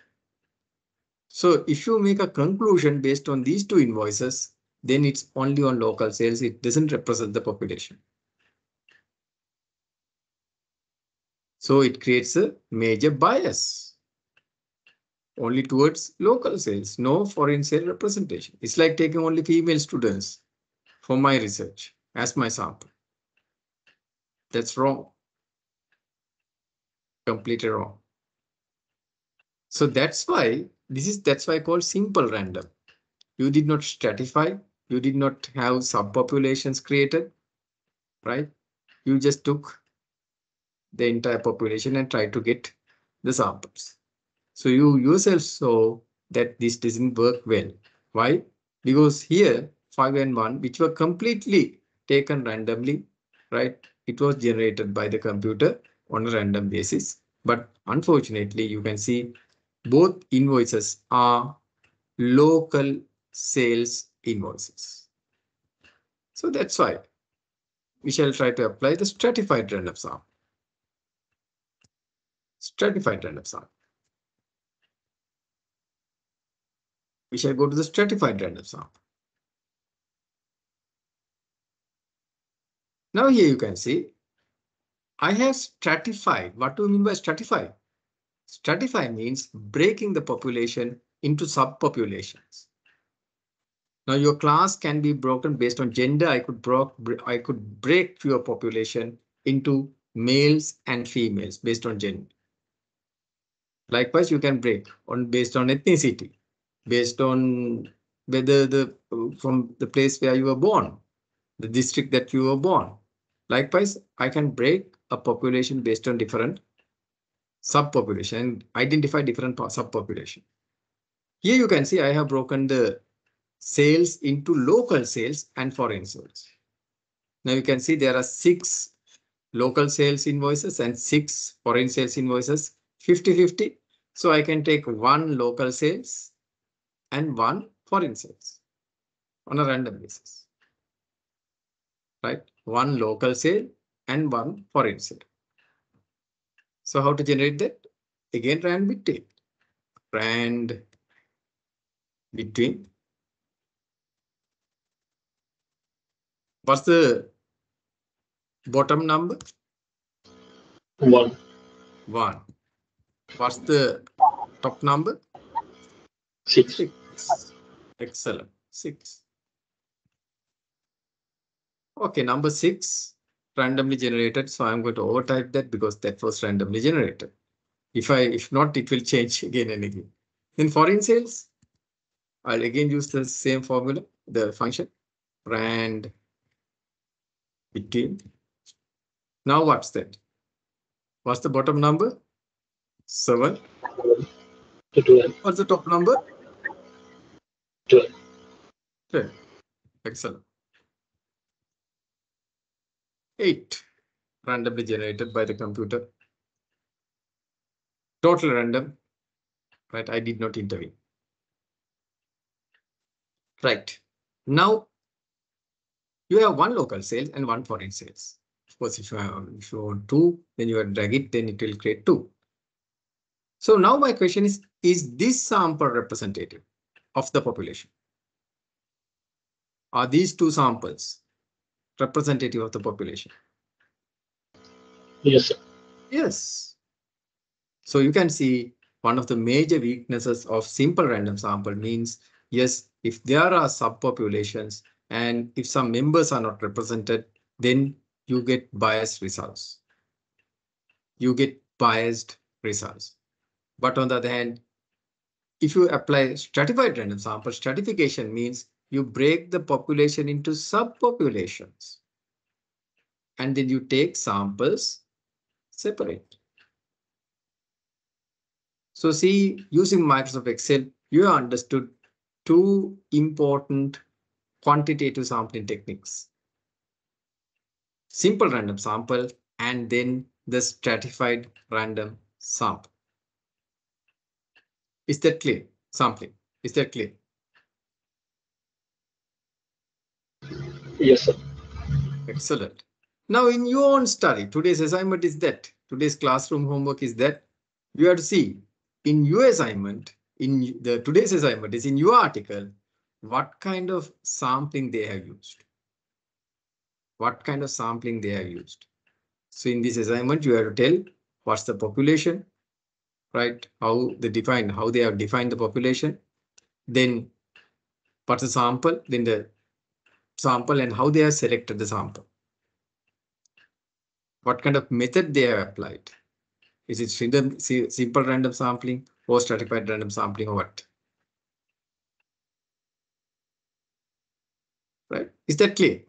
So if you make a conclusion based on these two invoices, then it's only on local sales. It doesn't represent the population. So it creates a major bias only towards local sales, no foreign sale representation. It's like taking only female students for my research as my sample. That's wrong. Completely wrong. So that's why called simple random. You did not stratify. You did not have subpopulations created, right? You just took the entire population and tried to get the samples. So you yourself saw that this doesn't work well. Why? Because here 5 and 1, which were completely taken randomly, right? It was generated by the computer on a random basis. But unfortunately, you can see both invoices are local sales invoices. So that's why we shall try to apply the stratified random sample. Stratified random sample. We shall go to the stratified random sample. Now here you can see, I have stratified. What do you mean by stratify? Stratify means breaking the population into subpopulations. Now your class can be broken based on gender. I could break your population into males and females based on gender. Likewise, you can break based on ethnicity, based on whether from the place where you were born, the district that you were born. Likewise, I can break a population based on different subpopulation and identify different subpopulation. Here you can see I have broken the sales into local sales and foreign sales. Now you can see there are 6 local sales invoices and 6 foreign sales invoices, 50-50. So I can take 1 local sales and 1 foreign sales on a random basis. Right? 1 local sale and 1 foreign sale. So how to generate that? Again, rand between. Rand between. What's the bottom number? 1. 1. What's the top number? 6. 6. Excellent. 6. Okay, number 6 randomly generated. So I'm going to overtype that because that was randomly generated. If not, it will change again and again. In foreign sales, I'll again use the same formula, the function rand between. Now what's that? What's the bottom number? 7. To 12. What's the top number? 12. 12. Excellent. 8 randomly generated by the computer. Total random, right? I did not intervene. Right. Now you have 1 local sales and 1 foreign sales. Of course, if you want 2, then you drag it, then it will create 2. So now my question is this sample representative of the population? Are these 2 samples representative of the population? Yes, sir. Yes. So you can see one of the major weaknesses of simple random sample means, yes, if there are subpopulations, And if some members are not represented, then you get biased results. You get biased results. But on the other hand, if you apply stratified random sample, stratification means you break the population into subpopulations. And then you take samples separate. So see, using Microsoft Excel, you have understood two important quantitative sampling techniques. Simple random sample and then the stratified random sample. Is that clear? Sampling. Is that clear? Yes, sir. Excellent. Now in your own study, today's assignment is that. Today's classroom homework is that you have to see in your assignment, in the today's assignment is in your article, what kind of sampling they have used. What kind of sampling they have used. So in this assignment, you have to tell what's the population, right? How they have defined the population. Then what's the sample, then the sample and how they have selected the sample. What kind of method they have applied. Is it simple random sampling or stratified random sampling or what? Right? Is that clear?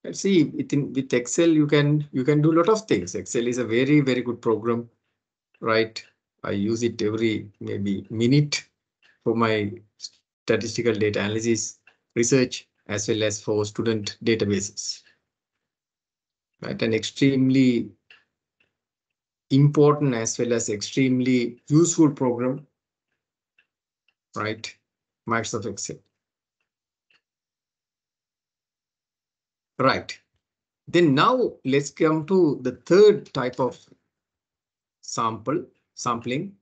Let's see, with Excel, you can do a lot of things. Excel is a very, very good program, right? I use it every maybe minute for my statistical data analysis research as well as for student databases. Right? An extremely important as well as extremely useful program, right? Microsoft Excel. Right. Then now let's come to the third type of sampling.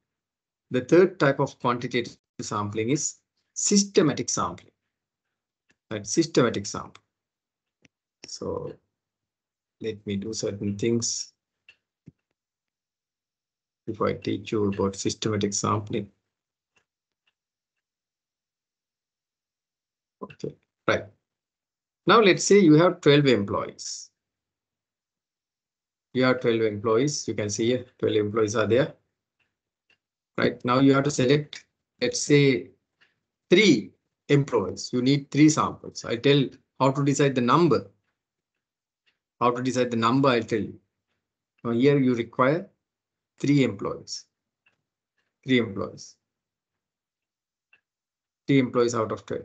The third type of quantitative sampling is systematic sampling. Right? Systematic sampling. So let me do certain things before I teach you about systematic sampling. Okay, right. Now let's say you have 12 employees. You have 12 employees. You can see here 12 employees are there. Right now you have to select, let's say, 3 employees. You need 3 samples. I tell how to decide the number. How to decide the number, I'll tell you. Now here you require 3 employees. 3 employees. 3 employees out of 12.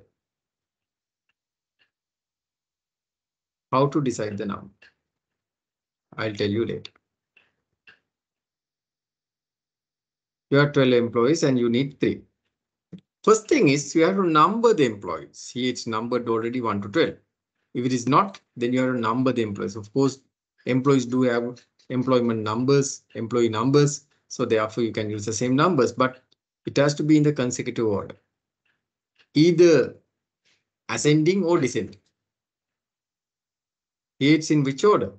How to decide the number? I'll tell you later. You have 12 employees and you need 3. First thing is you have to number the employees. Here it's numbered already 1 to 12. If it is not, then you have to number the employees. Of course, employees do have employment numbers, employee numbers. So therefore you can use the same numbers, but it has to be in the consecutive order. Either ascending or descending. Here it's in which order?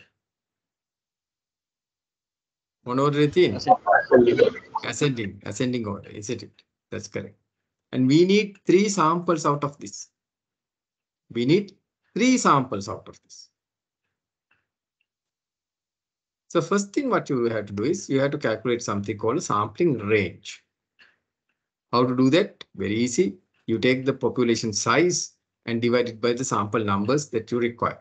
One order, within. Ascending order, isn't it? That's correct. And we need 3 samples out of this. We need 3 samples out of this. So first thing what you have to do is you have to calculate something called a sampling range. How to do that? Very easy. You take the population size and divide it by the sample numbers that you require.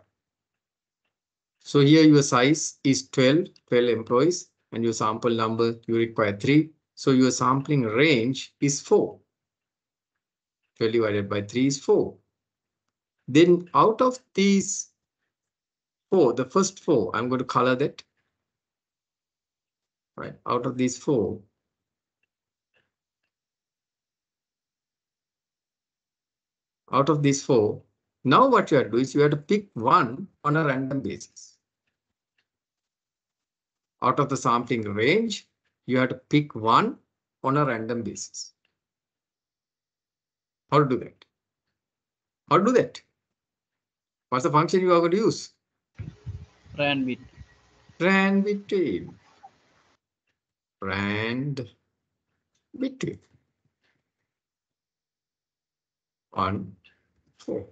So here your size is 12 employees, and your sample number you require 3. So your sampling range is 4. 12 divided by 3 is 4. Then out of these 4, the first 4, I'm going to color that. Right, out of these 4, now what you have to do is you have to pick one on a random basis. Out of the sampling range, you have to pick one on a random basis. How to do that? How to do that? What's the function you are going to use? Rand bit. Rand between. Rand between. 1 4.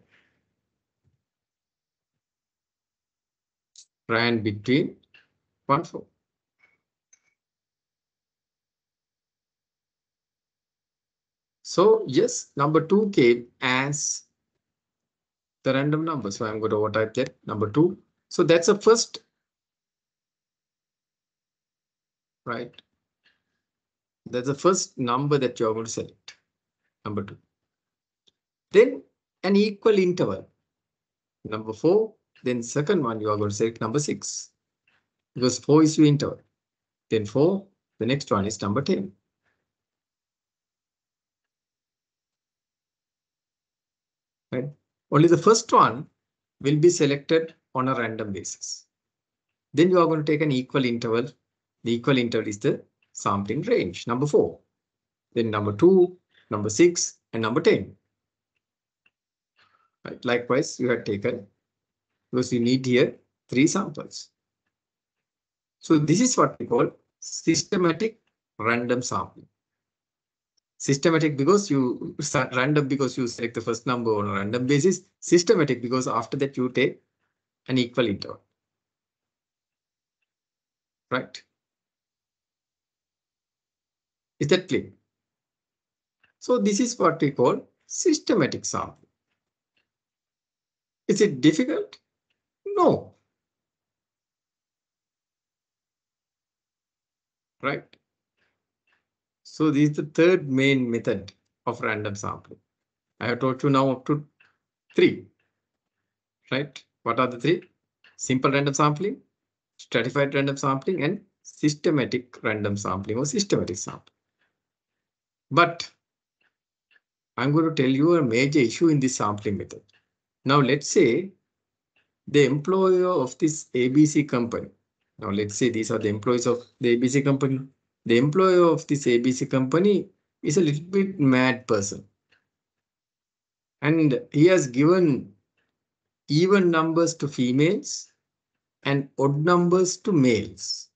Ran between 1, 4. So yes, number 2 came as the random number. So I'm going to overtype that number 2. So that's the first, right? That's the first number that you're going to select, number 2. Then an equal interval, number 4. Then second one, you are going to select number 6, because 4 is your interval. Then 4, the next one is number 10. Right? Only the first one will be selected on a random basis. Then you are going to take an equal interval. The equal interval is the sampling range, number 4. Then number 2, number 6, and number 10. Right? Likewise, you have taken, because you need here 3 samples. So this is what we call systematic random sampling. Systematic because you start random because you select the first number on a random basis. Systematic because after that you take an equal interval. Right? Is that clear? So this is what we call systematic sampling. Is it difficult? No. Right? So this is the third main method of random sampling. I have told you now up to 3. Right? What are the 3? Simple random sampling, stratified random sampling, and systematic random sampling or systematic sampling. But I'm going to tell you a major issue in this sampling method. Now let's say the employer of this ABC company. Now let's say these are the employees of the ABC company. The employer of this ABC company is a little bit mad person. And he has given even numbers to females and odd numbers to males.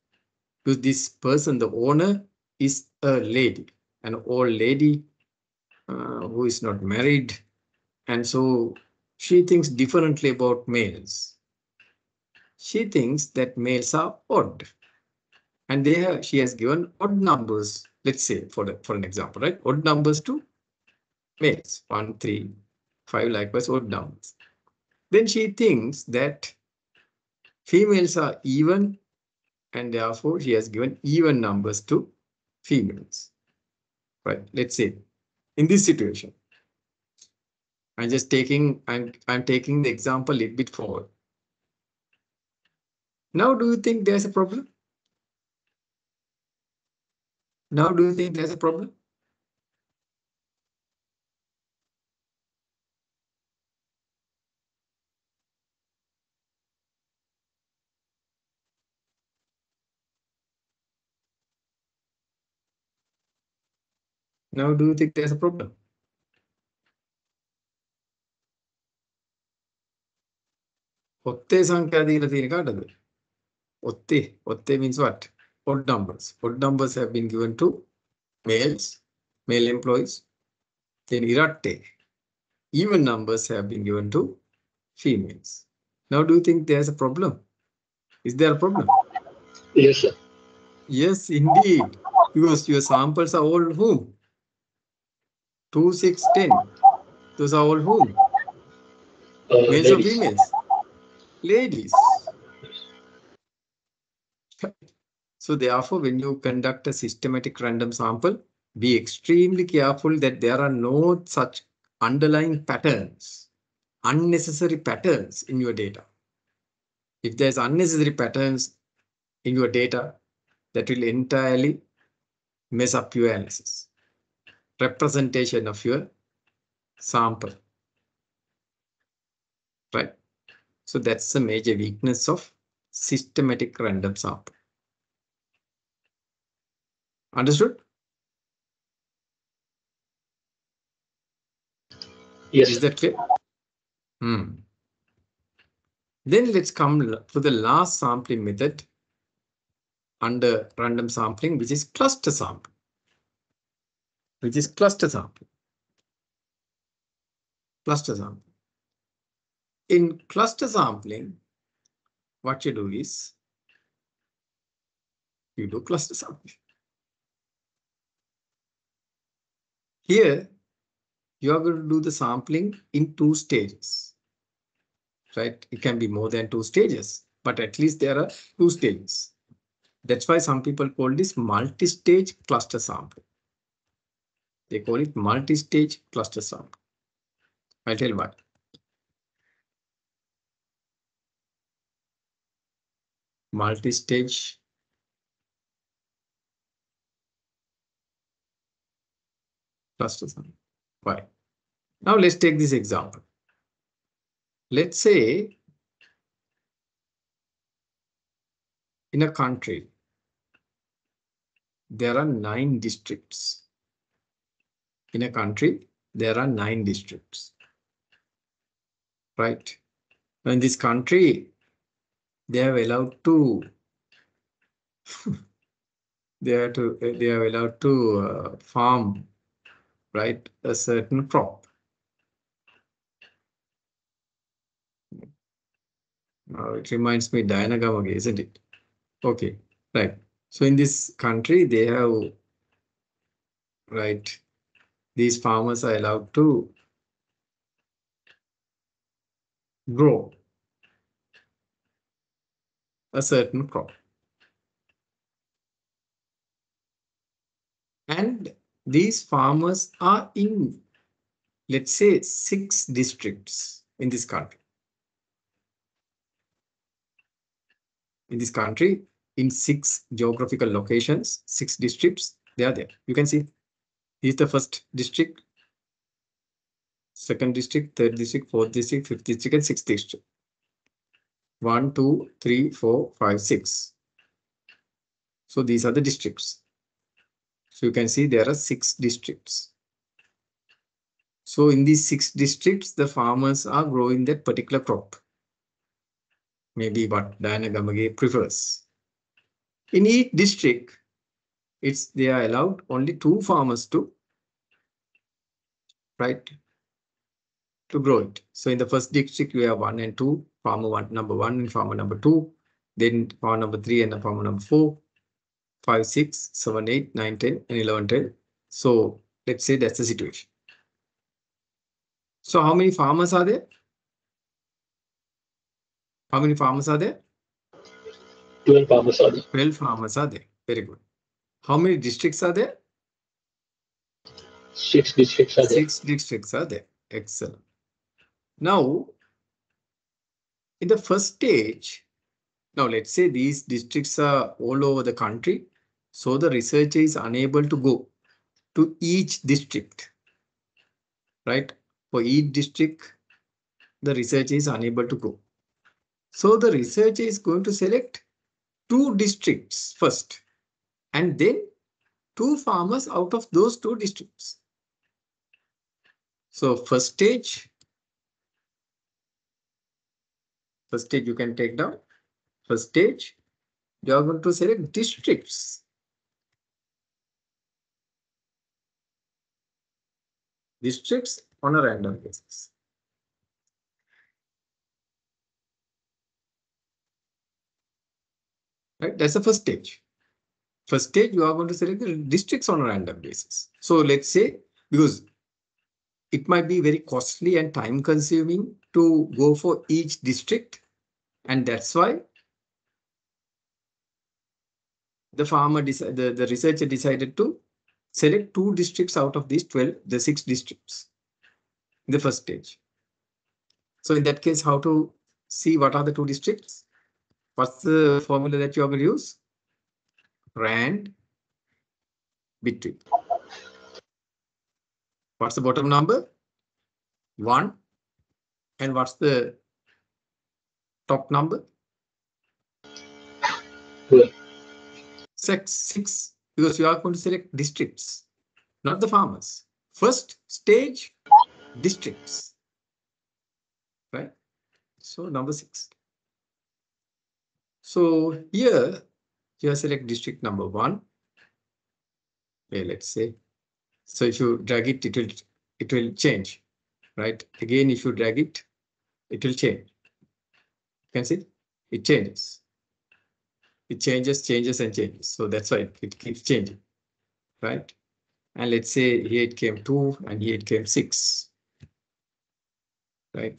Because this person, the owner, is a lady, an old lady who is not married. And so she thinks differently about males. She thinks that males are odd. And she has given odd numbers, let's say, for an example, right? Odd numbers to males, 1, 3, 5, likewise odd numbers. Then she thinks that females are even, and therefore she has given even numbers to females. Right? Let's say in this situation, I'm taking the example a little bit forward. Now, do you think there's a problem? Now, do you think there's a problem? Now, do you think there's a problem? ඔත්තේ සංඛ්‍යා දීලා තියෙන කාටද? ඔත්තේ means what? Odd numbers. Odd numbers have been given to males, male employees. Then iratte, even numbers have been given to females. Now, do you think there's a problem? Is there a problem? Yes, sir. Yes, indeed. Because your samples are all whom? 2, 6, 10. Those are all whom? Males or Ladies. females? Ladies. So therefore, when you conduct a systematic random sample, be extremely careful that there are no such underlying patterns, unnecessary patterns in your data. If there's unnecessary patterns in your data, that will entirely mess up your analysis, representation of your sample. Right? So that's a major weakness of systematic random sample. Understood? Yes, Is sir. that clear? Then let's come to the last sampling method under random sampling, which is cluster sampling. Cluster sampling. in cluster sampling, what you do is you do cluster sampling. Here, you are going to do the sampling in 2 stages, right? It can be more than 2 stages, but at least there are 2 stages. That's why some people call this multi-stage cluster sampling. They call it multi-stage cluster sampling. I'll tell you what. Multi-stage cluster sampling. Why? Now let's take this example. Let's say in a country, there are 9 districts. In a country, there are 9 districts. Right? In this country, they are allowed to they are allowed to farm, right, a certain crop. It reminds me Dyanagamaga, isn't it? Okay, right. So in this country, they have, right, these farmers are allowed to grow a certain crop. And these farmers are in, let's say, 6 districts in this country. In this country, in 6 geographical locations, 6 districts, they are there. You can see, this is the first district, second district, third district, fourth district, fifth district, and 6th district. 1, 2, 3, 4, 5, 6. So these are the districts. So you can see there are 6 districts. So in these 6 districts, the farmers are growing that particular crop. Maybe what Dyanagamaga prefers. In each district, they are allowed only 2 farmers to, right, to grow it. So in the first district, we have 1 and 2, farmer number 1 and farmer number 2, then farmer number 3 and farmer number 4, 5, 6, 7, 8, 9, 10, and 11, 12. So let's say that's the situation. So how many farmers are there? How many farmers are there? 12 farmers are there. 12 farmers are there. Very good. How many districts are there? 6 districts are there. 6 districts are there. Excellent. Now, in the first stage, now let's say these districts are all over the country. So the researcher is unable to go to each district, right? For each district, the researcher is unable to go. So the researcher is going to select 2 districts first, and then 2 farmers out of those 2 districts. So first stage you can take down. First stage, you are going to select districts. Districts on a random basis. Right, that's the first stage. First stage, you are going to select the districts on a random basis. So let's say, because it might be very costly and time consuming to go for each district. And that's why the researcher decided to select 2 districts out of these 12, the 6 districts in the first stage. So in that case, how to see what are the 2 districts? What's the formula that you are going to use? Rand between. What's the bottom number? 1. And what's the top number? 12. 6. Because you are going to select districts, not the farmers. First stage, districts. Right? So number 6. So here you select district number 1. Okay, let's say. So if you drag it, it will change. Right? Again, if you drag it, it will change. You can see it changes. It changes and changes. So that's why it keeps changing, right? And let's say here it came 2 and here it came 6, right?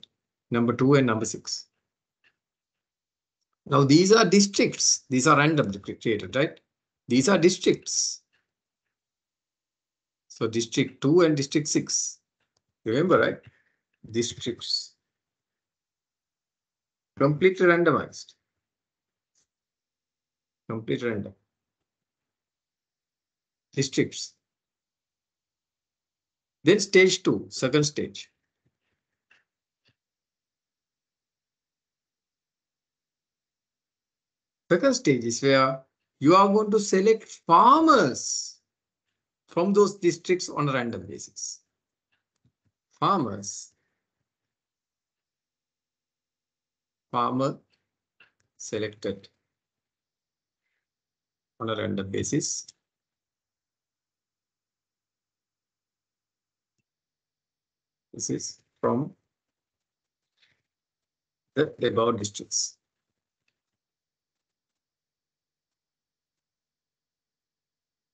Number 2 and number 6. Now these are districts. These are randomly created, right? These are districts. So district 2 and district 6. Remember, right? Districts. Completely randomized. Complete random. Districts. Then stage 2, second stage. Second stage is where you are going to select farmers from those districts on a random basis. Farmer selected on a random basis. This is from the above districts.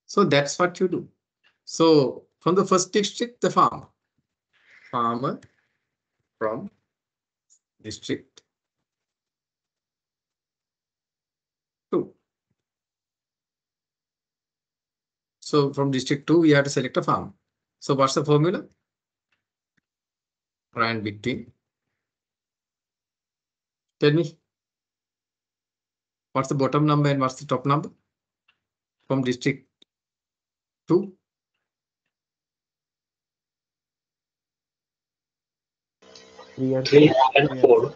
So that's what you do. So from the first district, the farmer from district 2. So from district 2, we have to select a farm. So what's the formula? Rand between. Tell me, what's the bottom number and what's the top number from district 2? 3 and 3 4. and 4.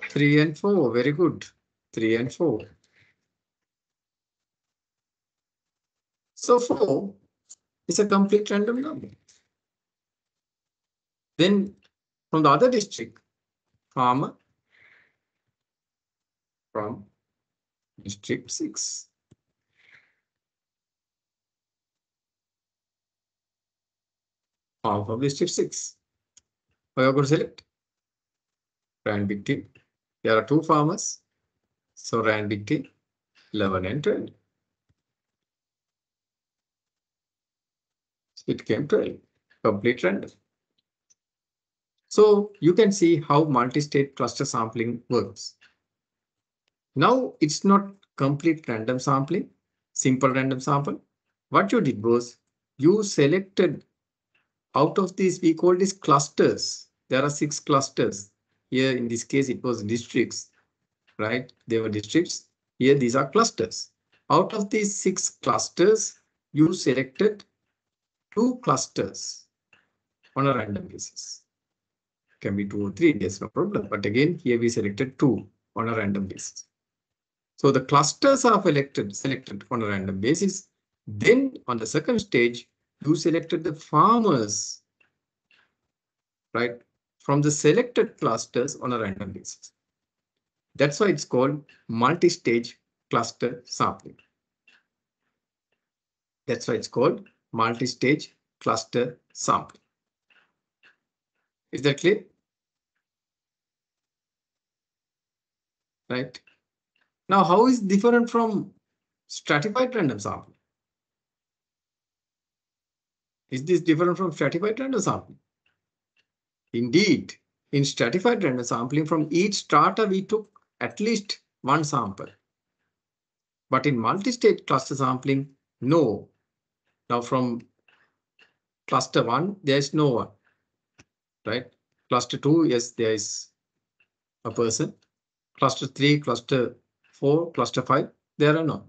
3 and 4. Very good. 3 and 4. So 4 is a complete random number. Then from the other district, farmer from district 6. Farmer from district 6. What are you going to select? Rand between. There are 2 farmers. So rand between 11 and 12. It came 12. Complete random. So you can see how multi-state cluster sampling works. Now it's not complete random sampling, simple random sample. What you did was you selected out of these, we call these clusters. There are 6 clusters. Here in this case, it was districts, right? They were districts. Here, these are clusters. Out of these 6 clusters, you selected 2 clusters on a random basis. Can be 2 or 3, there's no problem. But again, here we selected 2 on a random basis. So the clusters are selected on a random basis. Then on the second stage, you selected the farmers, right, from the selected clusters on a random basis. That's why it's called multi-stage cluster sampling. That's why it's called multi-stage cluster sampling. Is that clear? Right. Now, how is it different from stratified random sampling? Is this different from stratified random sampling? Indeed, in stratified random sampling, from each strata, we took at least 1 sample. But in multi-stage cluster sampling, no. Now from cluster 1, there is no one, right? Cluster 2, yes, there is a person. Cluster 3, cluster 4, cluster 5, there are none.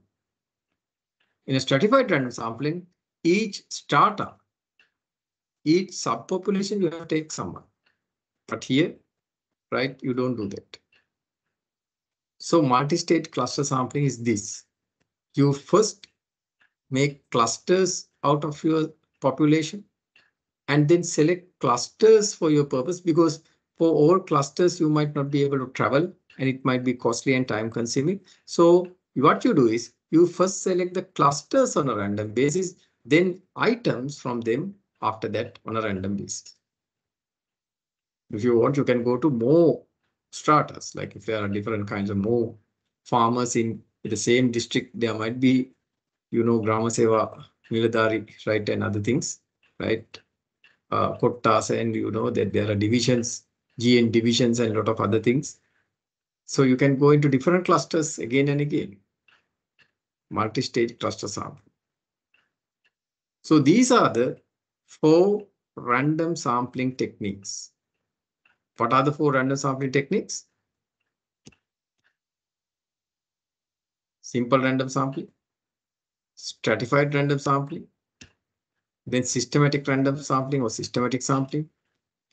In a stratified random sampling, each strata, each subpopulation, you have to take someone. But here, right, you don't do that. So multi-state cluster sampling is this. You first make clusters out of your population and then select clusters for your purpose, because for all clusters, you might not be able to travel and it might be costly and time consuming. So what you do is you first select the clusters on a random basis, then items from them after that on a random basis. If you want, you can go to more stratas. Like if there are different kinds of more farmers in the same district, there might be, Grama Seva, Niladari, right, and other things, right? Kottas, and that there are divisions, GN divisions, and a lot of other things. So you can go into different clusters again and again. Multi-stage cluster sample. So these are the 4 random sampling techniques. What are the 4 random sampling techniques? Simple random sampling, stratified random sampling, then systematic random sampling or systematic sampling,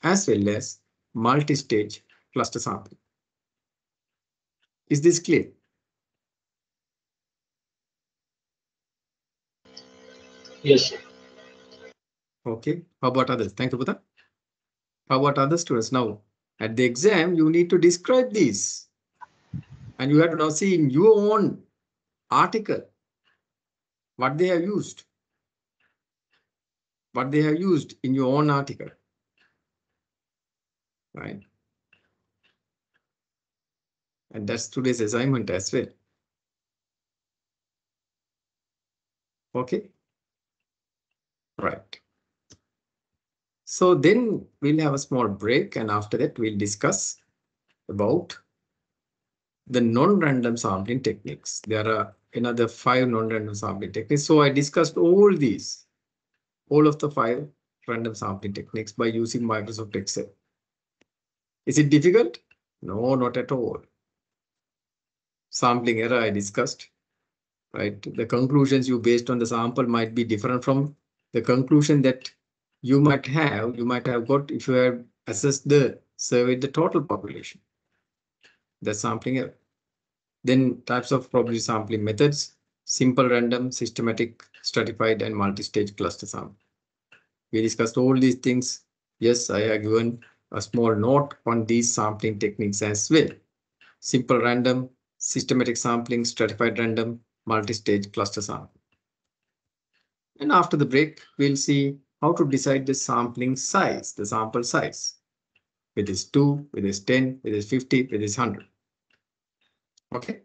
as well as multi-stage cluster sampling. Is this clear? Yes. Okay. How about others? Thank you, Buddha. How about other students? Now, at the exam, you need to describe these. And you have to now see in your own article what they have used. What they have used in your own article. Right? And that's today's assignment as well. Okay. Right. So then we'll have a small break, and after that we'll discuss about the non-random sampling techniques. There are another 5 non-random sampling techniques. So I discussed all of the 5 random sampling techniques by using Microsoft Excel. Is it difficult? No, not at all. Sampling error I discussed, right? The conclusions you based on the sample might be different from the conclusion that you might have got if you have assessed surveyed the total population. That's sampling error. Then types of probability sampling methods: simple random, systematic, stratified, and multi-stage cluster sample. We discussed all these things. Yes, I have given a small note on these sampling techniques as well. Simple random, systematic sampling, stratified random, multi-stage cluster sample. And after the break, we'll see how to decide the sampling size, the sample size. Whether it's 2, whether it's 10, whether it's 50, whether it's 100. Okay.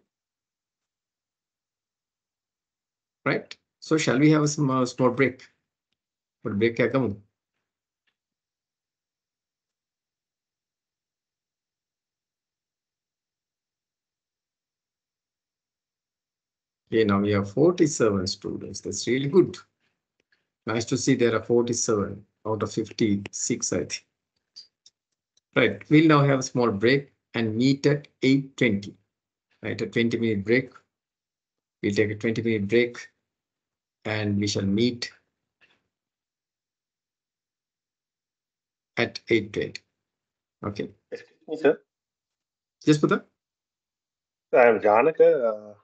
Right. So shall we have a small break? What break क्या करूं? Okay, now we have 47 students. That's really good. Nice to see there are 47 out of 56, I think. Right, we'll now have a small break and meet at 8:20. Right, a 20-minute break. We'll take a 20-minute break and we shall meet at 8:20. Okay. Excuse me, sir. Yes, Puta? I am Janaka.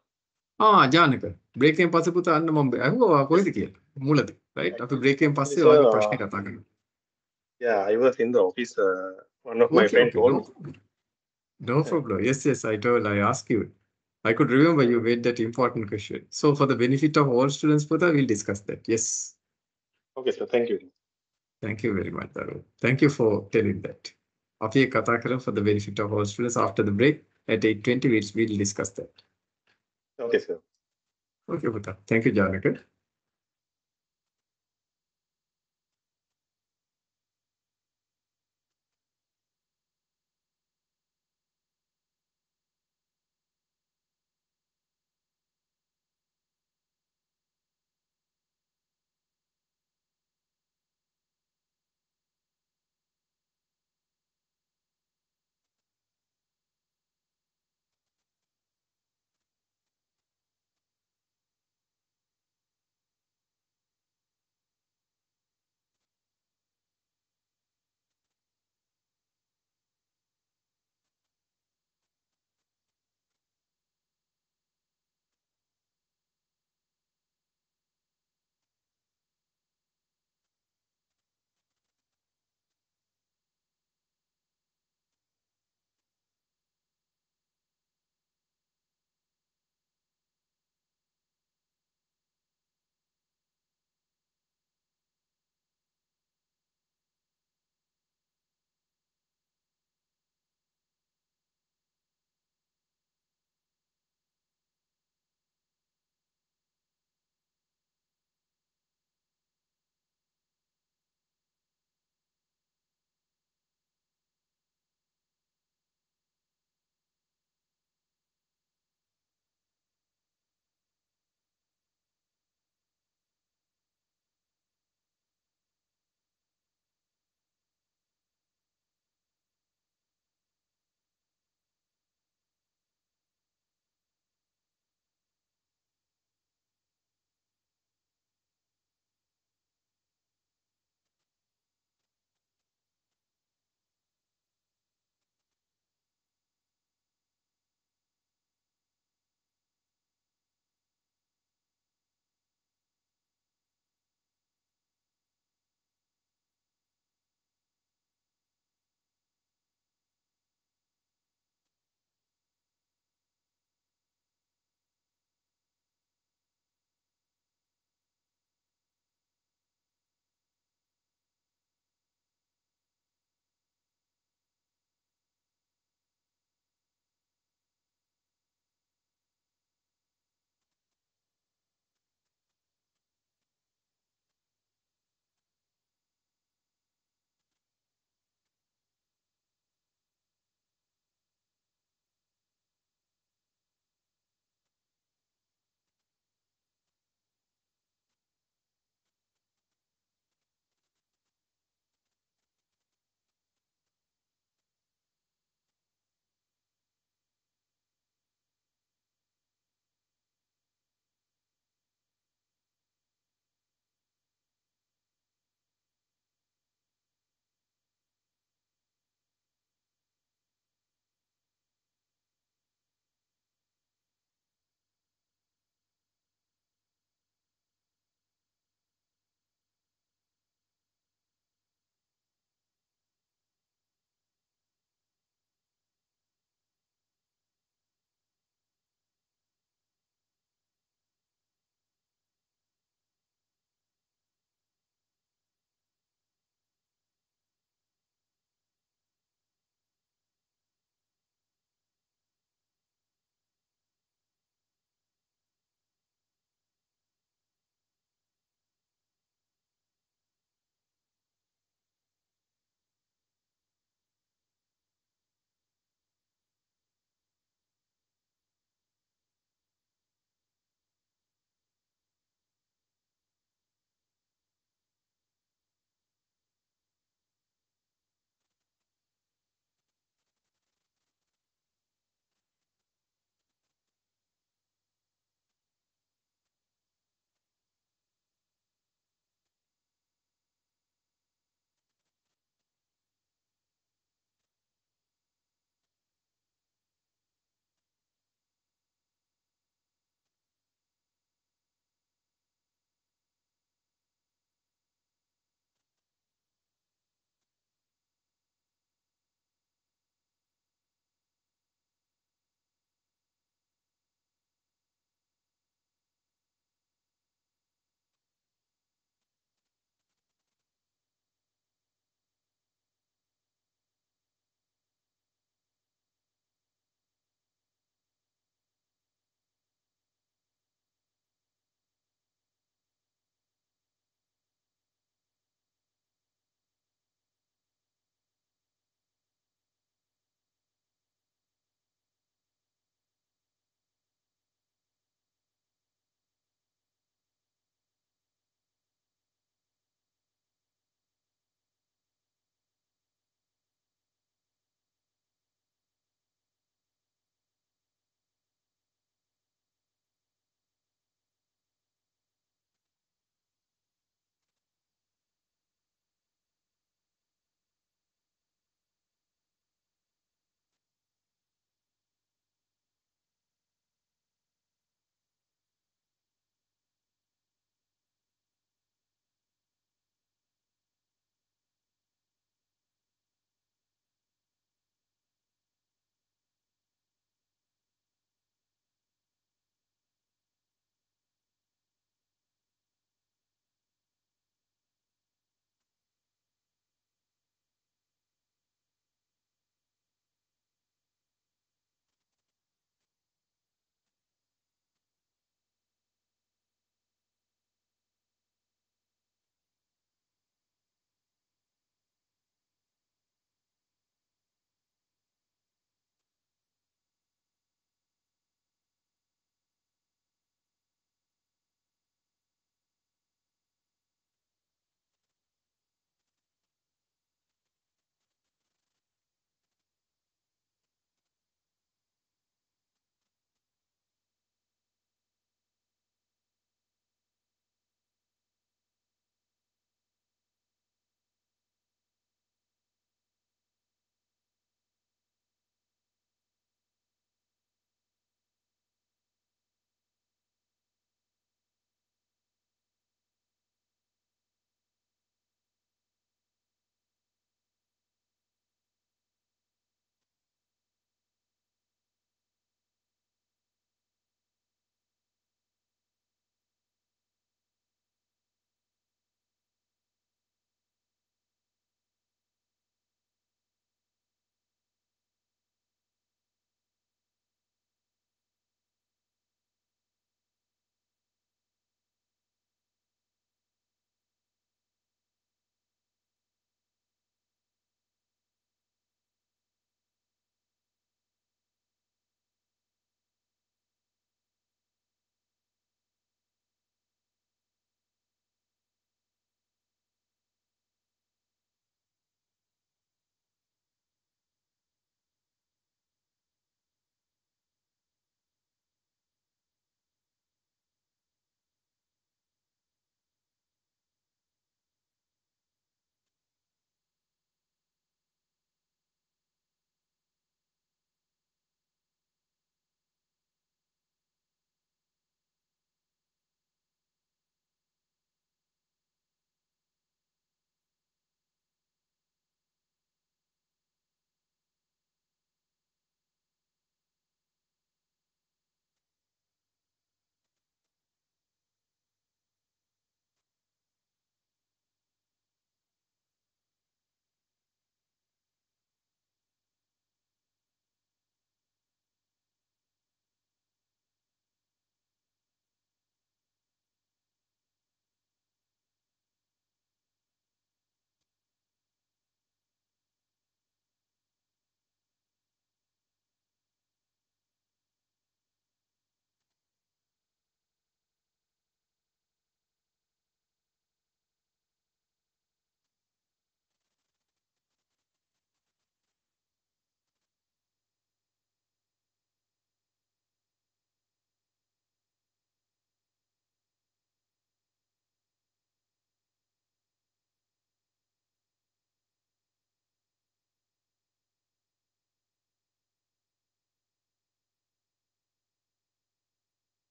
Janaka. Break එකෙන් පස්සේ පුතා අන්න මම අහුවා කොහෙද කියලා. මුලද. Right? අපි break එකෙන් පස්සේ Sir, ඔයාගේ ප්‍රශ්නේ කතා කරමු. Yeah, I was in the office. One of my Okay, friends okay. told me. No problem. Yes, I asked you. I could remember you made that important question. So for the benefit of all students, Puta, we'll discuss that. Yes. Okay, sir. Thank you. Thank you very much, Daru. Thank you for telling that. අපි කතා කරමු for the benefit of all students after the break at 8:20, we'll discuss that. Okay, sir. Okay, Puta. Thank you, Janaka.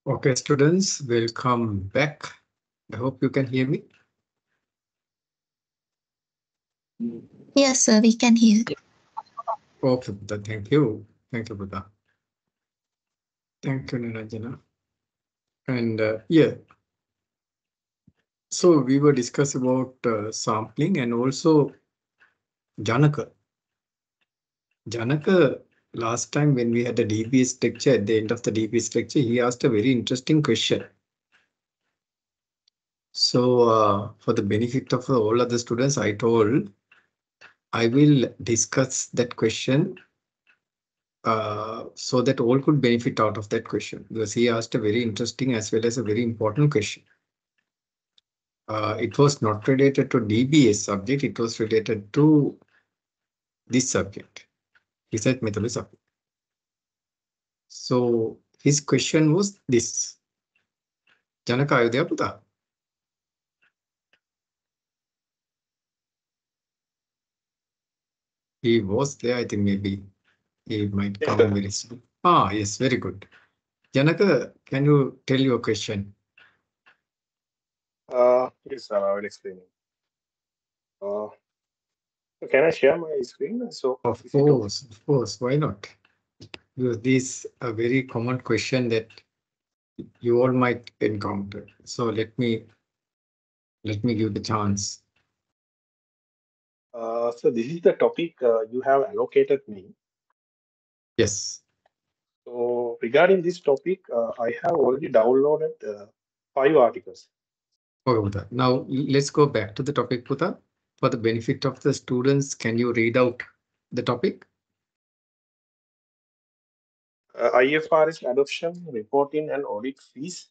Okay, students, welcome back. I hope you can hear me. Yes, sir, we can hear. Okay, Buddha, thank you. Thank you, Buddha. Thank you, Niranjana. And yeah, so we were discussing about sampling and also Janaka. Janaka, last time when we had a DBS lecture, at the end of the DBS lecture, he asked a very interesting question. So for the benefit of all other students, I told I will discuss that question so that all could benefit out of that question, because he asked a very interesting as well as a very important question. It was not related to DBS subject, it was related to this subject, research methodology subject. So his question was this. Janaka, are you there, Puta? He was there, I think maybe he might Yes, come sir. very soon. Ah, yes, very good. Janaka, can you tell your question? Yes, sir, I will explain it. Can I share my screen? So, Of is it okay? course, why not? Because this is a very common question that you all might encounter. So let me give the chance. So this is the topic you have allocated me. Yes. So regarding this topic, I have already downloaded 5 articles. Okay, Puta. Now let's go back to the topic, Puta. For the benefit of the students, can you read out the topic? IFRS adoption, reporting and audit fees,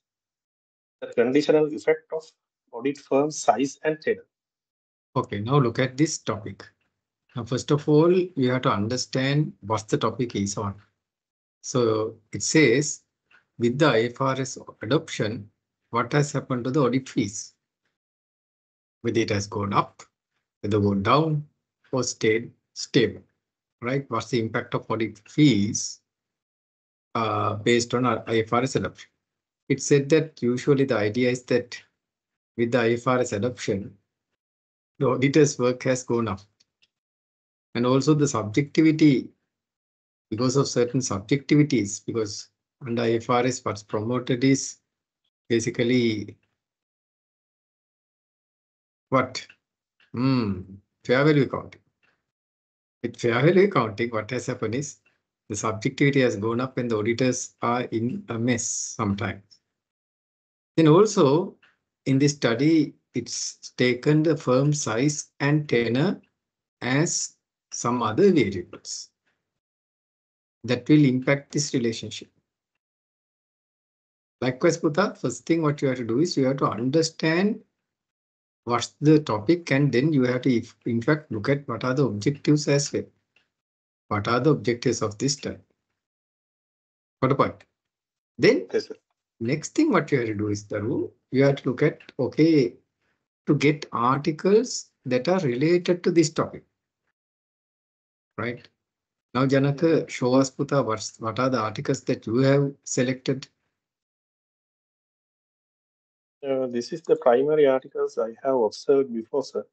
the conditional effect of audit firm size and tenure. Okay, now look at this topic. Now, first of all, you have to understand what the topic is on. So it says, with the IFRS adoption, what has happened to the audit fees? Whether it has gone up, whether gone down, or stayed stable, right? What's the impact of audit fees based on our IFRS adoption? It said that usually the idea is that with the IFRS adoption, the auditor's work has gone up. And also the subjectivity, because of certain subjectivities, because under IFRS, what's promoted is basically what? Fair value accounting. With fair value accounting, what has happened is the subjectivity has gone up and the auditors are in a mess sometimes. Then also in this study, it's taken the firm size and tenure as some other variables that will impact this relationship. Likewise, Putha, first thing what you have to do is you have to understand what's the topic, and then you have to, in fact, look at what are the objectives as well. What are the objectives of this study? Got a point? Then Yes, sir. next thing what you have to do is, Daru, you have to look at, okay, to get articles that are related to this topic, right? Now, Janaka, show us, Putha, what are the articles that you have selected? This is the primary articles I have observed before, sir.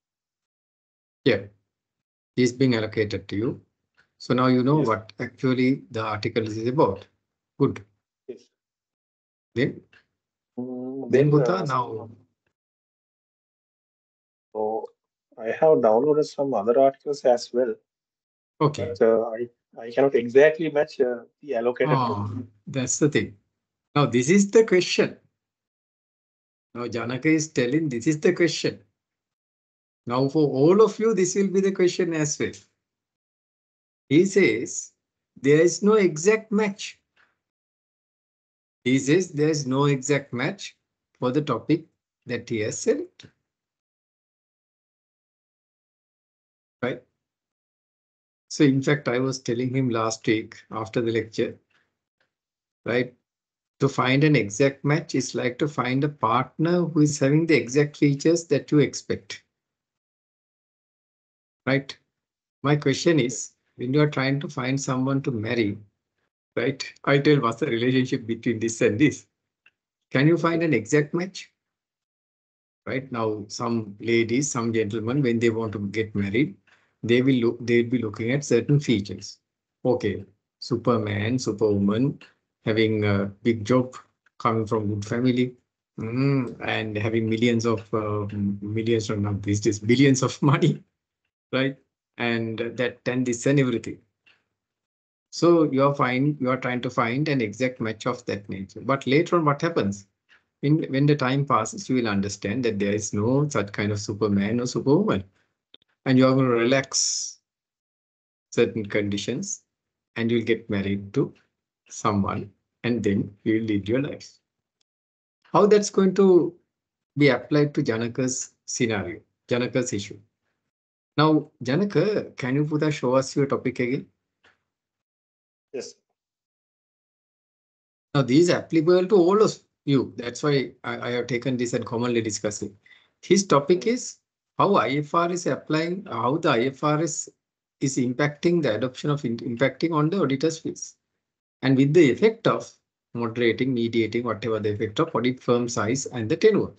Yeah, is being allocated to you. So now you know Yes. what actually the article is about. Good. Yes. Then Then Putha, now. So I have downloaded some other articles as well. Okay. But I cannot exactly match the allocated topic. That's the thing. Now this is the question. Now Janaka is telling this is the question. Now for all of you, this will be the question as well. He says there is no exact match. He says there is no exact match for the topic that he has selected. Right? So in fact, I was telling him last week after the lecture, right? To find an exact match is like to find a partner who is having the exact features that you expect. Right? My question is, when you are trying to find someone to marry, right? I tell what's the relationship between this and this. Can you find an exact match? Right now, some ladies, some gentlemen, when they want to get married, they'll be looking at certain features. Okay, Superman, Superwoman, having a big job, coming from good family, and having millions of millions, or not these days, billions of money, right? And that and this and everything. So you are trying to find an exact match of that nature. But later on, what happens? When the time passes, you will understand that there is no such kind of Superman or Superwoman. And you are going to relax certain conditions and you'll get married to someone and then you'll lead your life. How that's going to be applied to Janaka's scenario, Janaka's issue. Now, Janaka, can you show us your topic again? Yes. Now, this is applicable to all of you. That's why I have taken this and commonly discussing. His topic is how IFR is applying, how the IFRS is impacting the adoption of impacting on the auditor's fees. And with the effect of moderating, mediating, whatever the effect of audit firm size and the tenure.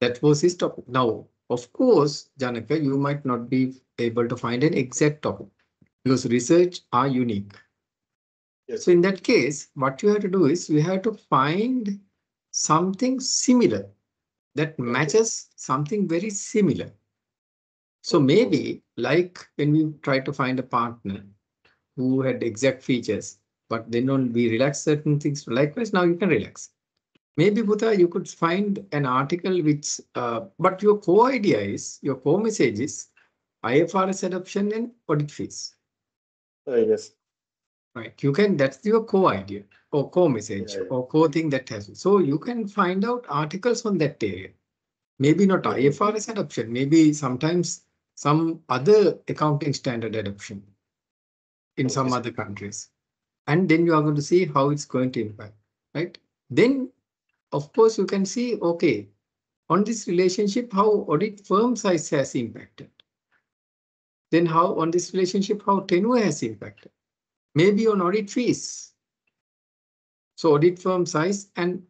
That was his topic. Now, of course, Janaka, you might not be able to find an exact topic because research are unique. Yes. So in that case, what you have to do is you have to find something similar that matches something very similar. So maybe like when we try to find a partner who had exact features, but then on we relax certain things. Likewise, now you can relax. Maybe Buddha, you could find an article which, but your core idea is, your core message is IFRS adoption and audit fees. Yes. Right. You can, that's your core idea or core message or core thing that has. So you can find out articles on that area. Maybe not IFRS adoption, maybe sometimes some other accounting standard adoption in some other countries. And then you are going to see how it's going to impact, right? Then, of course, you can see, okay, on this relationship, how audit firm size has impacted. Then how on this relationship, how tenure has impacted. Maybe on audit fees. So audit firm size and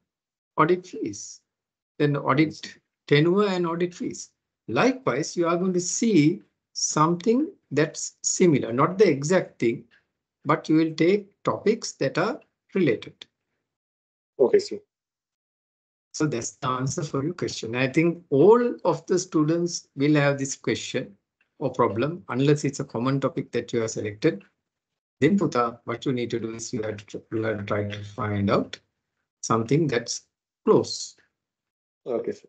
audit fees. Then audit tenure and audit fees. Likewise, you are going to see something that's similar, not the exact thing, but you will take topics that are related. Okay, sir. So that's the answer for your question. I think all of the students will have this question or problem unless it's a common topic that you have selected. Then Puta, what you need to do is you have to try to find out something that's close. Okay, sir.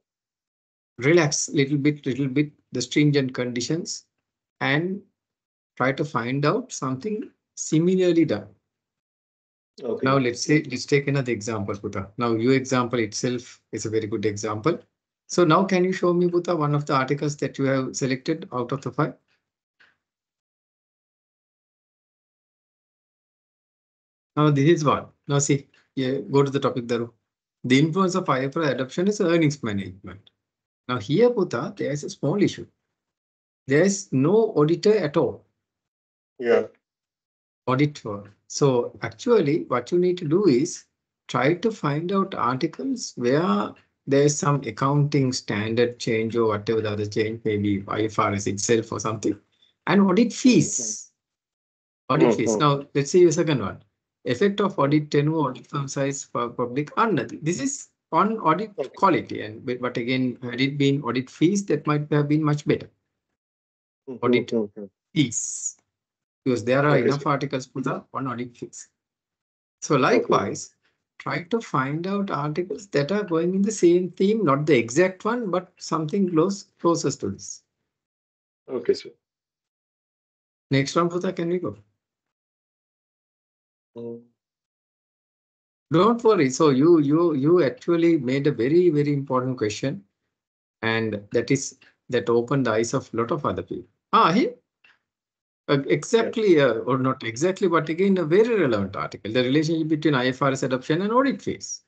Relax little bit the stringent conditions and try to find out something similarly done. Okay. Now let's take another example, Puta. Now your example itself is a very good example. So now can you show me, Puta, one of the articles that you have selected out of the 5? Now this is one. Now see, yeah, go to the topic, Daru. The influence of IFRS adoption is earnings management. Now here, Puta, there is a small issue. There is no auditor at all. Yeah. Auditor. So actually what you need to do is try to find out articles where there is some accounting standard change or whatever the other change, maybe IFRS itself or something, and audit fees. Audit fees. Now let's see your second one. Effect of audit tenure, audit firm size for public or nothing. This is on audit quality, and but again, had it been audit fees, that might have been much better. Audit fees. Because there are enough articles put up on audit fees. So likewise, try to find out articles that are going in the same theme, not the exact one, but something closest to this. Okay, sir. Next one, Puta, can we go? Don't worry. So you actually made a very, very important question, and that opened the eyes of a lot of other people. Here. Exactly, or not exactly, but again, a very relevant article, the relationship between IFRS adoption and audit fees.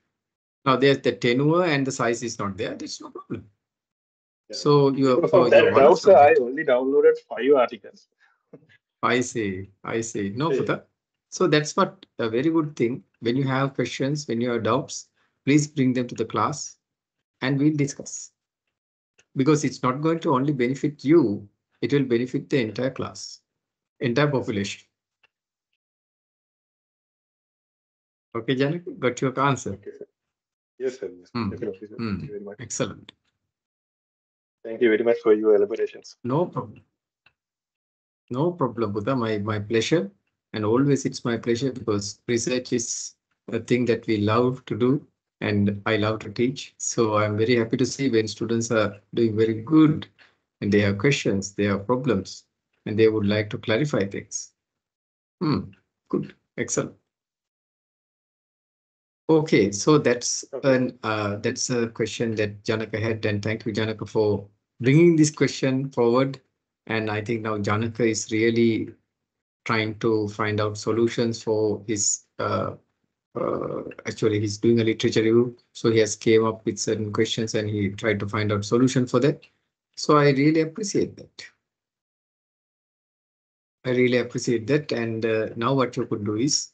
Now, there's the tenure and the size is not there. That's no problem. Yeah. So for that doubt, sir, I only downloaded 5 articles. I see. No, Puta. So that's what a very good thing. When you have questions, when you have doubts, please bring them to the class and we'll discuss. Because it's not going to only benefit you, it will benefit the entire class, entire population. Okay, Janak, got your answer? Okay, sir. Yes, sir. Yes, definitely, sir. Thank you very much. Excellent. Thank you very much for your elaborations. No problem. No problem, Buddha. My pleasure. And always it's my pleasure because research is a thing that we love to do and I love to teach. So I'm very happy to see when students are doing very good and they have questions, they have problems, and they would like to clarify things. Good. Excellent. Okay, so that's a question that Janaka had, and thank you, Janaka, for bringing this question forward. And I think now Janaka is really trying to find out solutions for his. Actually, he's doing a literature review, so he has came up with certain questions and he tried to find out solution for that. So I really appreciate that. I really appreciate that. And now what you could do is,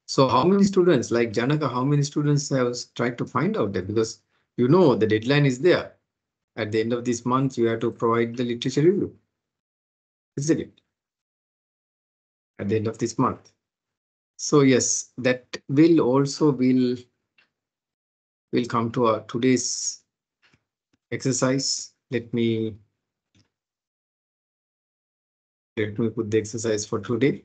so how many students, like Janaka, how many students have tried to find out that? Because you know the deadline is there. At the end of this month, you have to provide the literature review. Isn't it? At the end of this month. So yes, that will also will come to our today's exercise. Let me put the exercise for today.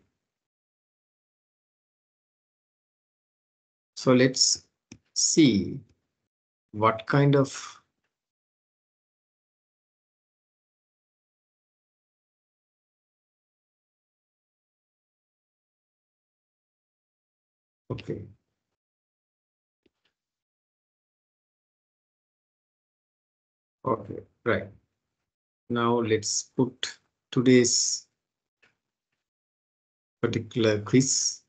So let's see what kind of okay. Okay, right. Now let's put today's particular quiz.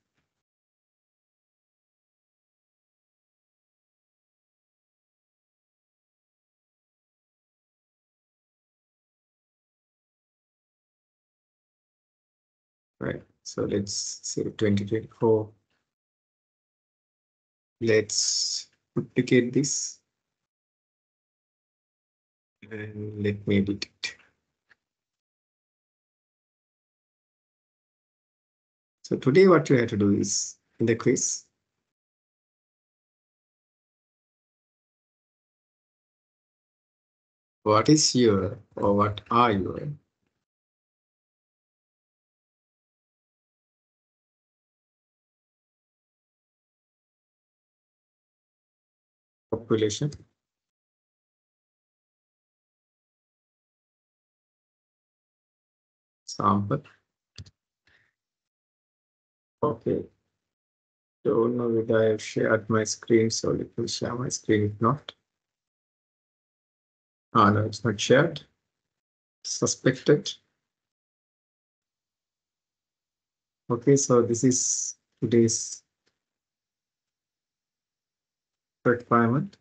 Right, so let's say 2024. Let's duplicate this and let me edit it. So today what you have to do is in the quiz, what is your or what are your population sample? Okay, don't know whether I have shared my screen, so let me share my screen if not. No, it's not shared. Suspected. Okay, so this is today's requirement.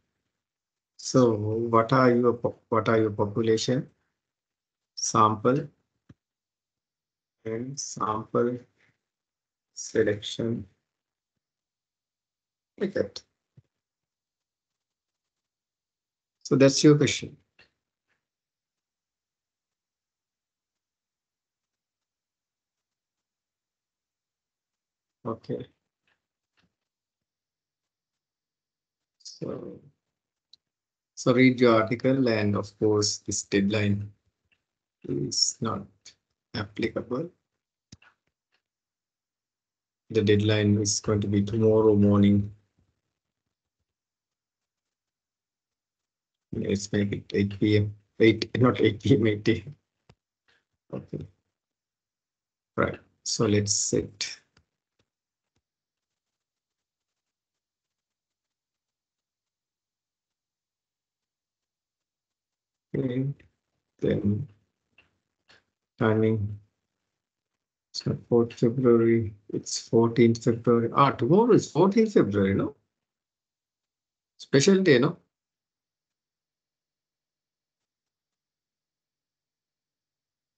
So what are your population sample and sample selection like that? So that's your question. Okay. So read your article, and of course this deadline is not applicable. The deadline is going to be tomorrow morning. Let's make it 8 p.m. 8, not 8 p.m. 8 a.m. Okay. Right. So let's set. Okay. Then timing. It's not 4th February. It's 14th February. Ah, tomorrow is 14th February, no? Special day, no?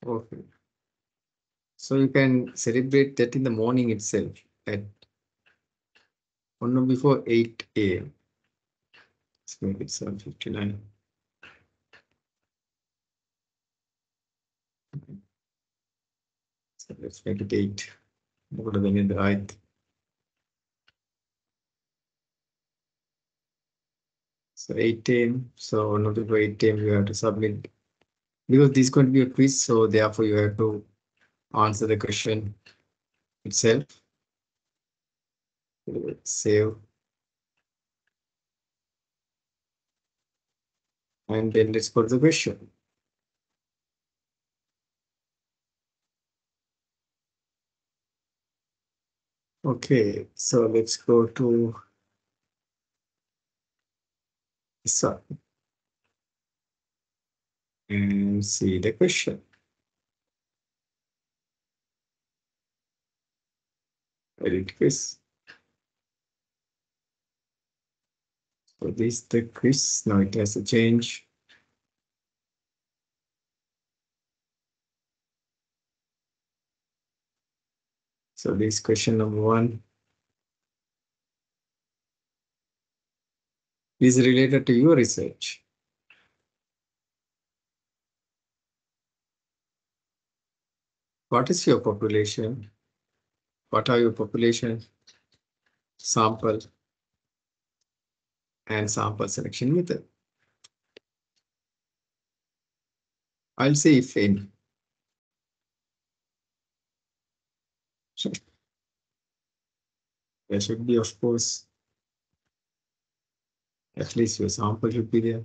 Okay. So you can celebrate that in the morning itself at or no before 8 a.m. Let's make it 759. So let's make it 8. What do we need the height? So 18. So not for 18, you have to submit because this is going to be a quiz. So therefore, you have to answer the question itself. Save. And then let's go to the question. Okay, so let's go to this one and see the question. Edit quiz. So this is the quiz. Now it has a change. So this question number 1 is related to your research. What is your population? What are your population, sample, and sample selection method? I'll say if any. There should be, of course, at least your sample should be there.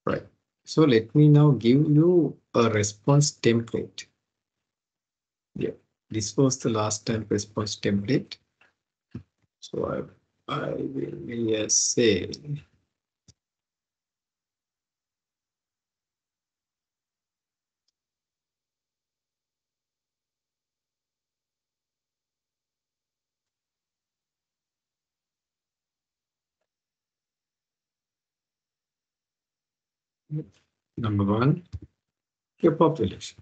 Right. So let me now give you a response template. Yeah, this was the last time response template. So I will say number 1, your population.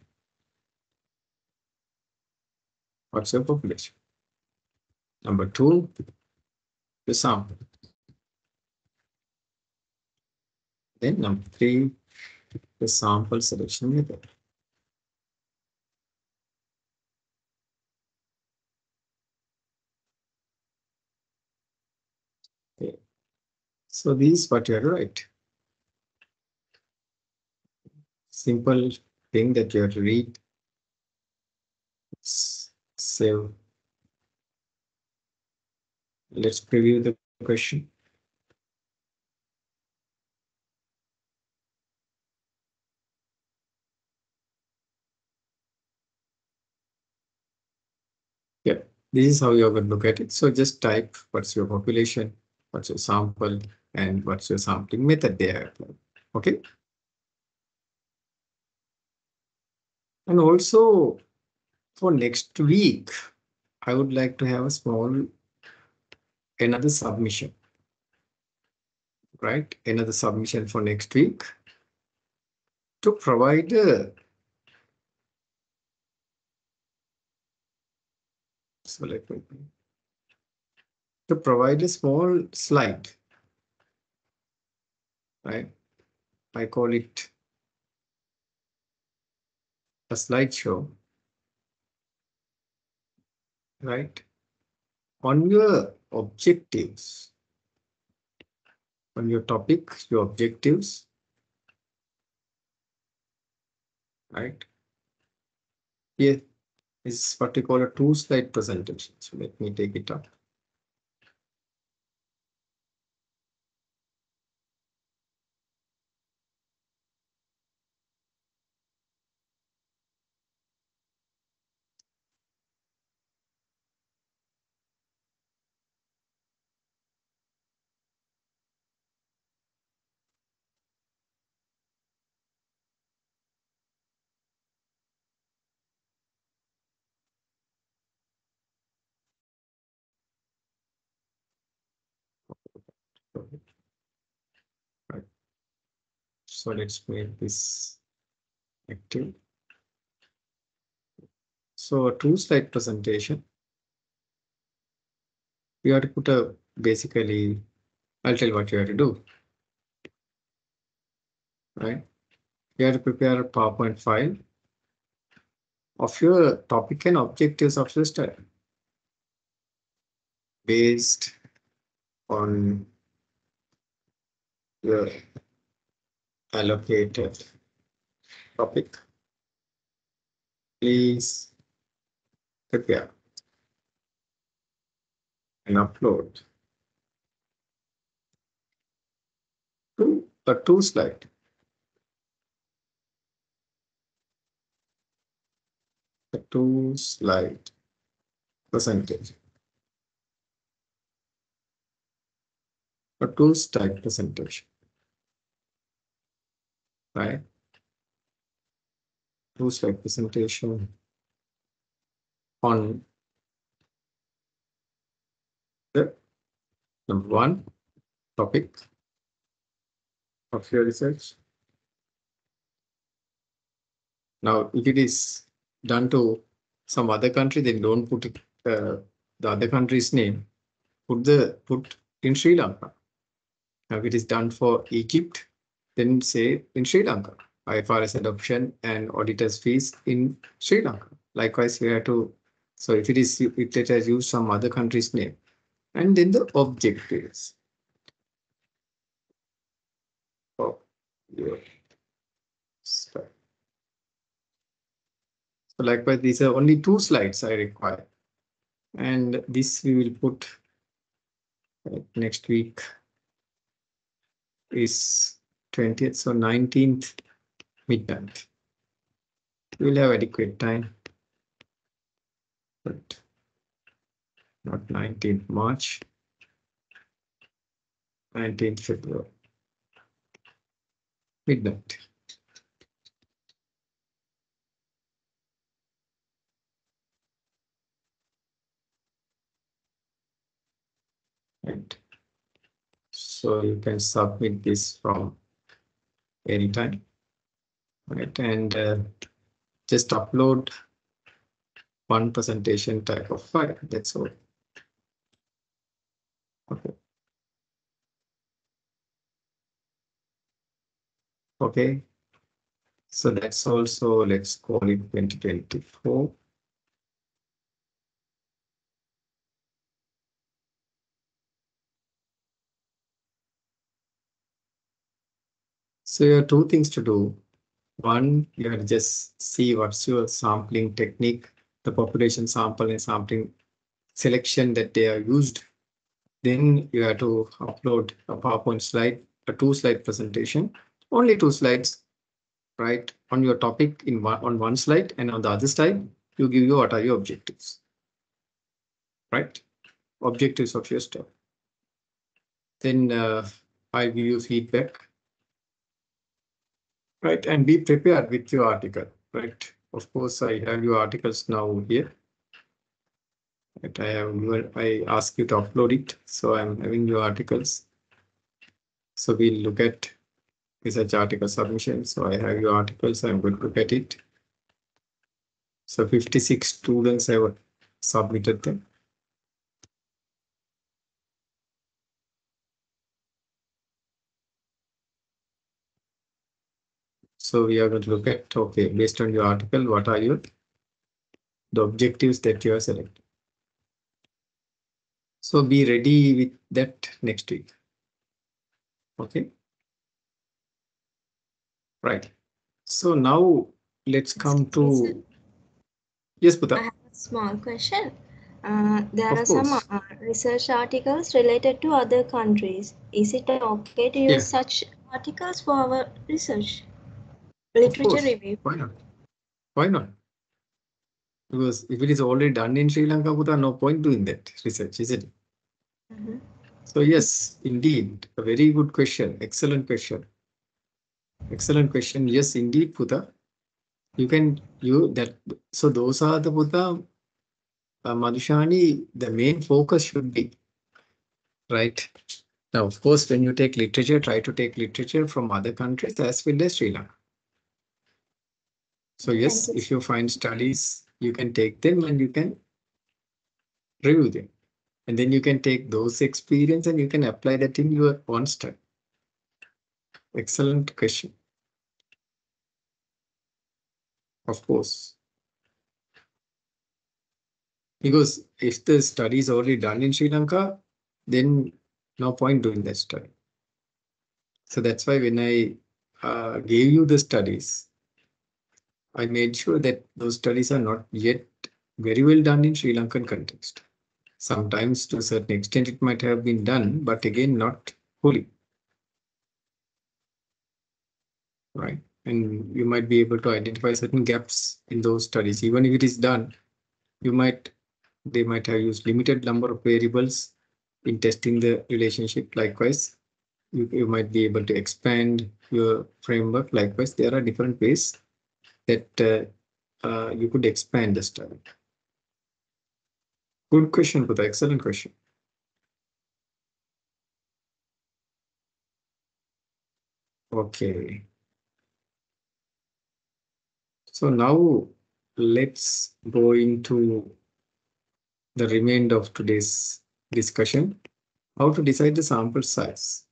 What's your population? Number 2, the sample. Then number 3, the sample selection method. Okay. So this is what you have to write. Simple thing that you have to read. Save. Let's preview the question. Yeah, this is how you're going to look at it. So just type what's your population, what's your sample, and what's your sampling method there. Okay. And also for next week, I would like to have a small another submission. Right? Another submission for next week to provide so let me to provide a small slide. Right? I call it a slideshow. Right? On your objectives, on your topic, your objectives. Right? Here is what we call a 2-slide presentation. So let me take it up. Right. So let's make this active. So a 2-slide presentation. You have to put a basically, I'll tell you what you have to do. right? You have to prepare a PowerPoint file of your topic and objectives of your study based on your allocated topic. Please prepare and upload to a 2-slide. A 2-slide presentation. A 2-slide presentation. Right? 2-slide presentation on the number 1 topic of your research. Now, if it is done to some other country, then don't put it, the other country's name. Put in Sri Lanka. Now, if it is done for Egypt, then say in Sri Lanka. IFRS adoption and auditors fees in Sri Lanka. Likewise, we have to. So if it has used some other country's name, and then the objectives of your study. So likewise, these are only 2 slides I require, and this we will put next week is 20th, so 19th midnight. We will have adequate time, but not 19th March, 19th February, midnight. Right. So you can submit this from anytime, right? And just upload one presentation type of file. That's all. Okay. Okay. So that's also, let's call it 2024. So you have 2 things to do. One, you have to just see what's your sampling technique, the population sample and sampling selection that they are used. Then you have to upload a PowerPoint slide, a 2-slide presentation, only 2 slides, right? On your topic on one slide, and on the other slide, you give you what are your objectives, right? Objectives of your study. Then I give you feedback. Right, and be prepared with your article, right? Of course, I have your articles now here. Right, I ask you to upload it, so I'm having your articles. So we'll look at research article submission. So I have your articles, I'm going to look at it. So 56 students have submitted them. So we are going to look at, okay, based on your article, what are the objectives that you are selecting? So be ready with that next week. Okay. Right. So now let's come to. Yes, Puta. I have a small question. There Of are some course. research articles related to other countries. Is it okay to use such articles for our research? Literature review. Why not? Why not? Because if it is already done in Sri Lanka, Puta, no point doing that research, isn't it? Mm-hmm. So yes, indeed, a very good question. Excellent question. Excellent question. Yes, indeed, Puta. You can that. So those are the Puta. Madhushani, the main focus should be, right? Now, of course, when you take literature, try to take literature from other countries as well as Sri Lanka. So yes, if you find studies, you can take them and you can review them. And then you can take those experience and you can apply that in your own study. Excellent question. of course. Because if the study is already done in Sri Lanka, then no point doing that study. So that's why when I gave you the studies, I made sure that those studies are not yet very well done in Sri Lankan context. Sometimes to a certain extent it might have been done, but again, not fully. Right? And you might be able to identify certain gaps in those studies. Even if it is done, they might have used limited number of variables in testing the relationship. Likewise, you might be able to expand your framework. Likewise, there are different ways that you could expand the study. Good question, Putha. Excellent question. Okay. So now let's go into the remainder of today's discussion. How to decide the sample size.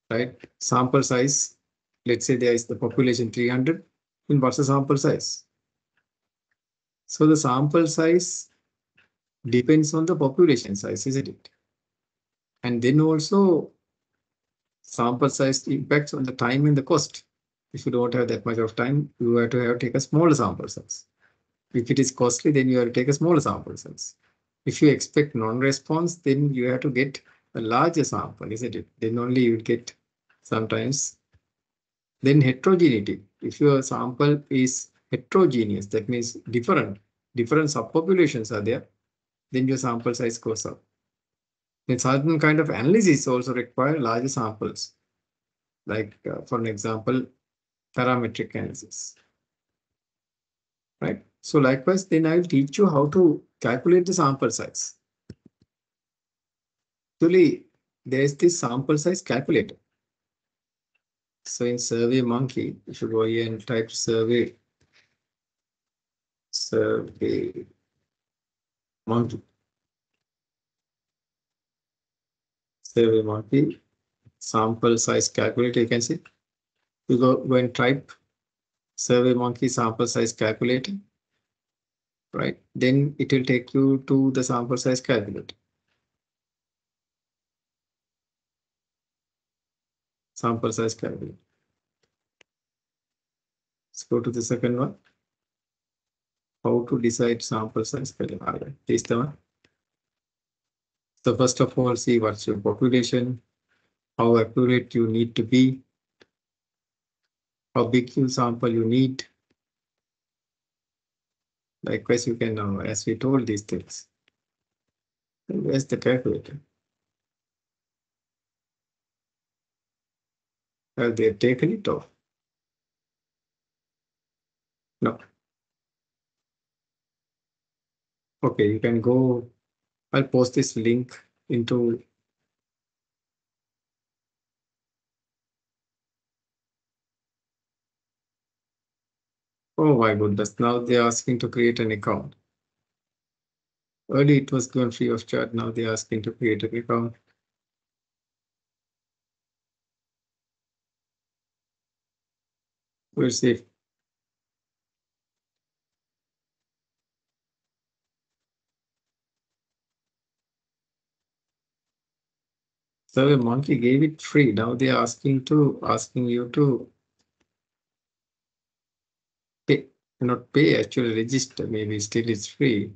Right? Sample size. Let's say there is the population 300. And what's the sample size? So the sample size depends on the population size, isn't it? And then also sample size impacts on the time and the cost. If you don't have that much of time, you have to take a smaller sample size. If it is costly, then you have to take a smaller sample size. If you expect non-response, then you have to get a larger sample, isn't it? Then only you get sometimes. Then heterogeneity. If your sample is heterogeneous, that means different subpopulations are there, then your sample size goes up. Then certain kind of analysis also require larger samples. Like for an example, parametric analysis. Right? So likewise, then I will teach you how to calculate the sample size. Actually, there is this sample size calculator. So in Survey Monkey, if you go here and type Survey Monkey, Survey Monkey, sample size calculator, you can see. You go and type Survey Monkey sample size calculator, right? Then it will take you to the sample size calculator. Sample size calculator. Let's go to the second one. How to decide sample size calculator. This is the one. So first of all, see what's your population, how accurate you need to be, how big your sample you need. Likewise, you can now, as we told these things. Where's the calculator? Have they taken it off? No. Okay, you can go. I'll post this link into. Oh my goodness, now they're asking to create an account. Earlier it was given free of charge, now they're asking to create an account. We'll see. Survey Monkey gave it free. Now they're asking you to pay, not pay, actually register. Maybe still it's free.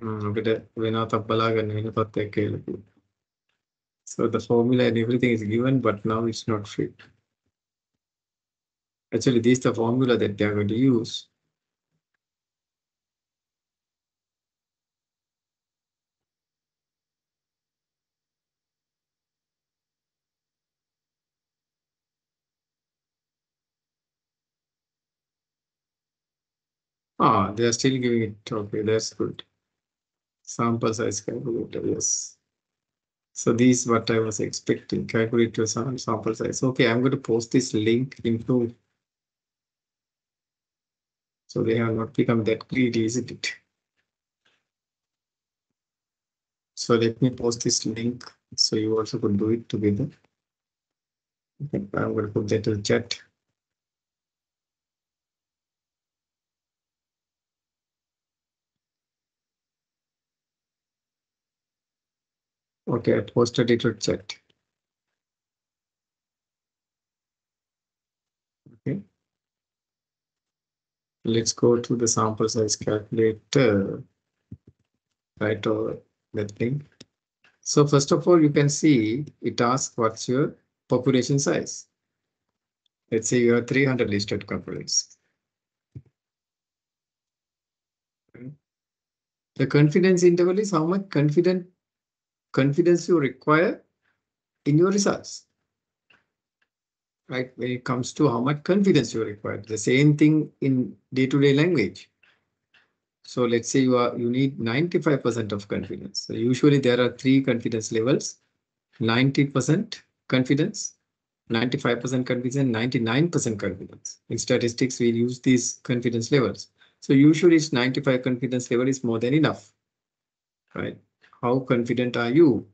So the formula and everything is given, but now it's not free. Actually, this is the formula that they are going to use. Ah, they are still giving it. Okay, that's good. Sample size calculator, yes. So this is what I was expecting. Calculate your sample size. Okay, I'm going to post this link into. So they have not become that greedy, isn't it? So let me post this link so you also could do it together. Okay, I'm going to put that in the chat. Okay, I posted it to chat. Okay. Let's go to the sample size calculator. Right over that link. So first of all, you can see it asks what's your population size. Let's say you have 300 listed companies. The confidence interval is how much confidence you require in your results. Right? When it comes to how much confidence you require, the same thing in day-to-day language. So let's say you need 95% of confidence. So usually there are 3 confidence levels: 90% confidence, 95% confidence, 99% confidence. In statistics, we use these confidence levels. So usually it's 95 confidence level is more than enough, right? How confident are you?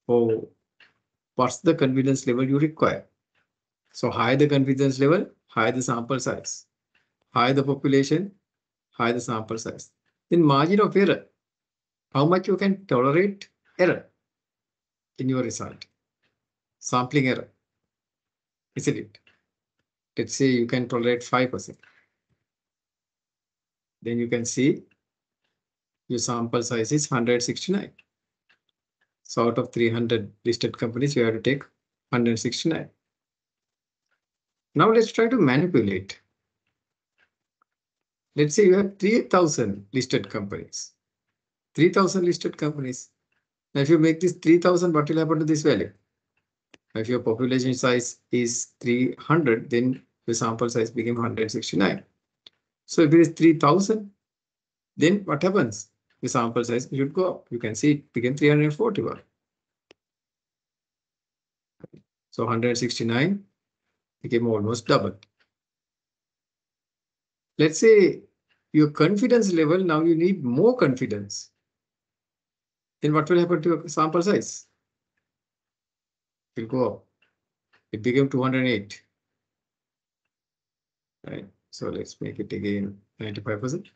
Or what's the confidence level you require? So high the confidence level, high the sample size. High the population, high the sample size. Then margin of error, how much you can tolerate error in your result. Sampling error, isn't it? Let's say you can tolerate 5%. Then you can see your sample size is 169. So out of 300 listed companies, you have to take 169. Now let's try to manipulate. Let's say you have 3,000 listed companies. 3,000 listed companies. Now if you make this 3,000, what will happen to this value? If your population size is 300, then the sample size became 169. So if it is 3,000, then what happens? The sample size should go up. You can see it became 341. So 169 became almost double. Let's say your confidence level, now you need more confidence. Then what will happen to your sample size? It will go up. It became 208. Right. So let's make it again 95%.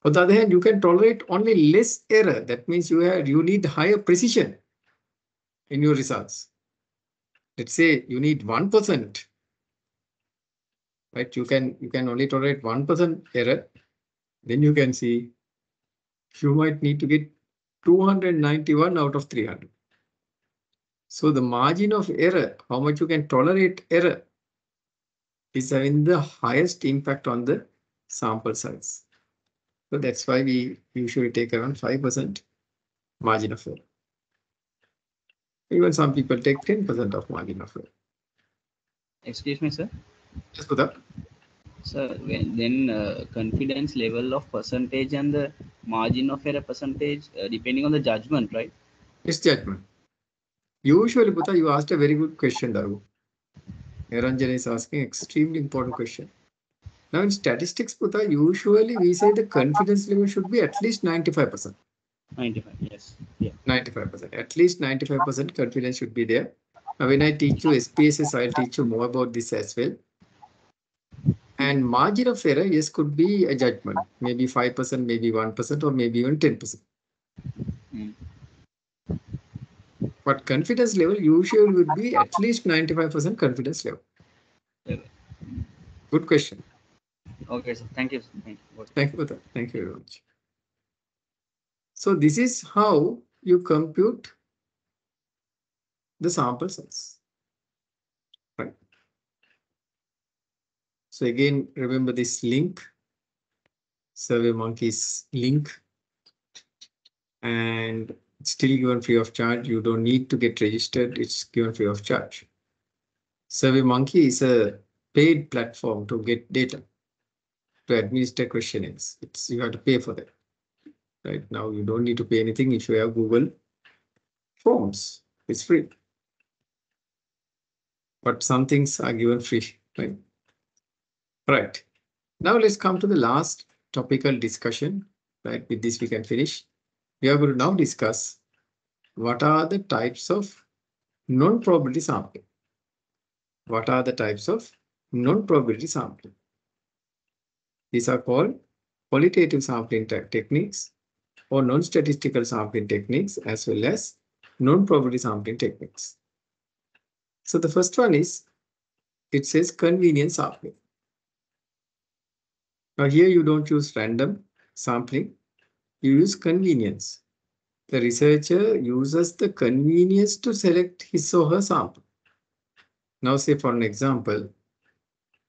On the other hand, you can tolerate only less error. That means you need higher precision in your results. Let's say you need 1%. Right? You can only tolerate 1% error. Then you can see you might need to get 291 out of 300. So the margin of error, how much you can tolerate error, is having the highest impact on the sample size. So that's why we usually take around 5% margin of error. Even some people take 10% of margin of error. Excuse me, sir. Just put up. So then confidence level of percentage and the margin of error percentage depending on the judgment, right? It's judgment. Usually, Putta, you asked a very good question, Daru. Niranjan is asking extremely important question. Now in statistics, Putta, usually we say the confidence level should be at least 95%. 95, yes. Yeah. 95%. At least 95% confidence should be there. Now when I teach you SPSS, I'll teach you more about this as well. And margin of error, yes, could be a judgment. Maybe 5%, maybe 1%, or maybe even 10%. But confidence level usually would be at least 95% confidence level. Good question. Okay, sir. Thank you. Thank you. Thank you for that. Thank you very much. So this is how you compute the sample size. Right. So again, remember this link, SurveyMonkey's link, and it's still given free of charge. You don't need to get registered. It's given free of charge. SurveyMonkey is a paid platform to get data, to administer questionnaires. You have to pay for that. Right now, you don't need to pay anything if you have Google Forms. It's free. But some things are given free, right? Right. Now let's come to the last topical discussion. Right, with this we can finish. we are going to now discuss what are the types of non-probability sampling. What are the types of non-probability sampling? These are called qualitative sampling techniques or non-statistical sampling techniques as well as non-probability sampling techniques. So the first one is, it says convenience sampling. Now here you don't use random sampling, you use convenience. The researcher uses the convenience to select his or her sample. Now say for an example,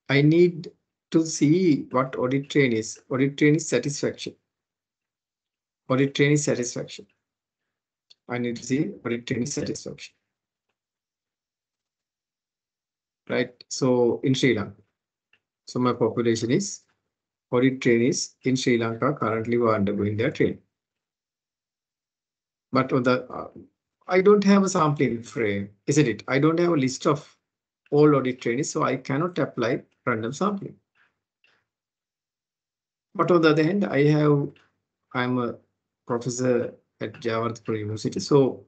I need to see what audit train is. Audit train is satisfaction. Audit train is satisfaction. I need to see audit train is satisfaction. Right. So in Sri Lanka. So my population is audit trainees in Sri Lanka currently were undergoing their training. But on the I don't have a sampling frame, isn't it? I don't have a list of all audit trainees, so I cannot apply random sampling. But on the other hand, I'm a professor at Jawaharlal University, so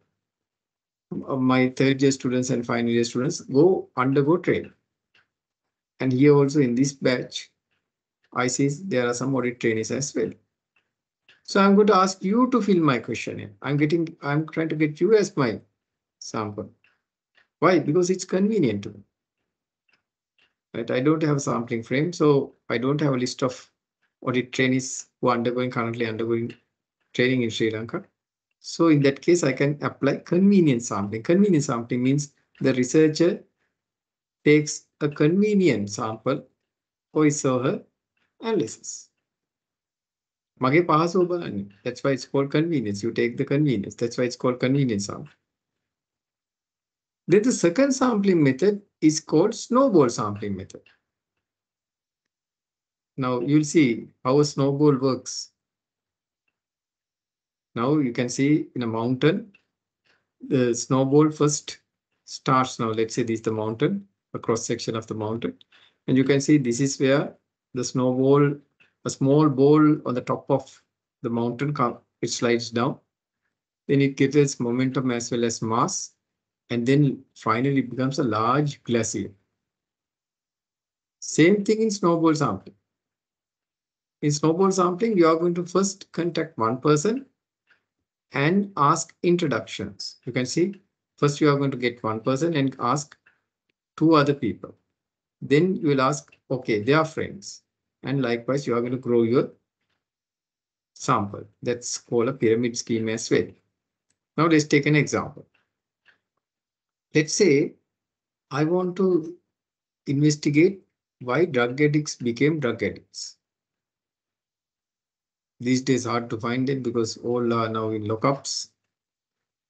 my third year students and final year students undergo training. And here also in this batch, I see there are some audit trainees as well. So I'm going to ask you to fill my questionnaire. I'm trying to get you as my sample. Why? Because it's convenient to me. Right? I don't have a sampling frame, so I don't have a list of audit trainees who are currently undergoing training in Sri Lanka. So in that case, I can apply convenient sampling. Convenient sampling means the researcher takes a convenient sample for his or her analysis. That's why it's called convenience. You take the convenience. That's why it's called convenience sample. Then the second sampling method is called snowball sampling method. Now you'll see how a snowball works. Now you can see in a mountain, the snowball first starts. Now let's say this is the mountain, a cross section of the mountain. And you can see this is where the snowball, a small ball on the top of the mountain, it slides down. Then it gets momentum as well as mass. And then finally it becomes a large glacier. Same thing in snowball sampling. In snowball sampling, you are going to first contact one person and ask introductions. You can see first you are going to get one person and ask two other people. Then you will ask, okay, they are friends. And likewise, you are going to grow your sample. That's called a pyramid scheme as well. Now let's take an example. Let's say I want to investigate why drug addicts became drug addicts. These days hard to find it because all are now in lockups,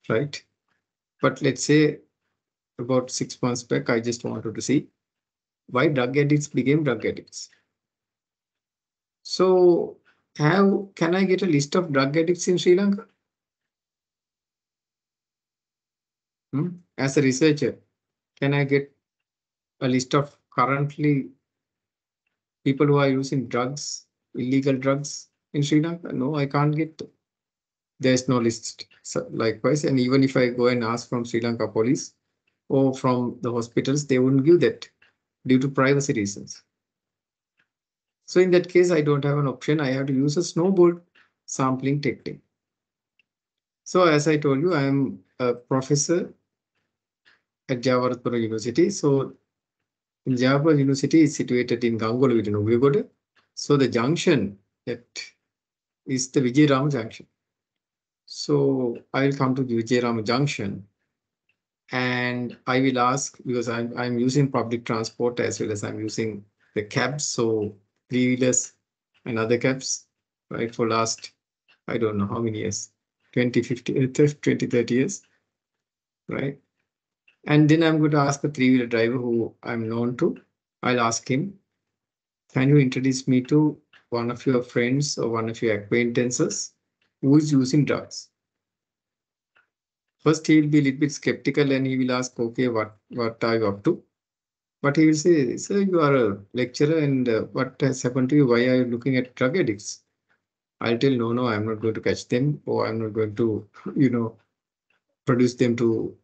right? But let's say about 6 months back, I just wanted to see why drug addicts became drug addicts. So can I get a list of drug addicts in Sri Lanka? As a researcher, can I get a list of currently people who are using drugs, illegal drugs in Sri Lanka? No, I can't get. There's no list. So likewise, and even if I go and ask from Sri Lanka police or from the hospitals, they wouldn't give that due to privacy reasons. So in that case, I don't have an option. I have to use a snowball sampling technique. So as I told you, I am a professor at Jawaharlal University. So Jawaharlal University is situated in Galle. So the junction that is the Vijayarama junction. So I will come to the Vijayarama junction and I will ask, because I'm using public transport as well as I'm using the cabs. So three-wheelers and other cabs, right, for last, I don't know how many years, 20, 30 years, right? And then I'm going to ask a three-wheeler driver who I'm known to. I'll ask him, can you introduce me to one of your friends or one of your acquaintances who is using drugs? First, he will be a little bit skeptical and he will ask, okay, what are you up to? But he will say, sir, you are a lecturer and what has happened to you? Why are you looking at drug addicts? I'll tell no, I'm not going to catch them, or I'm not going to, produce them to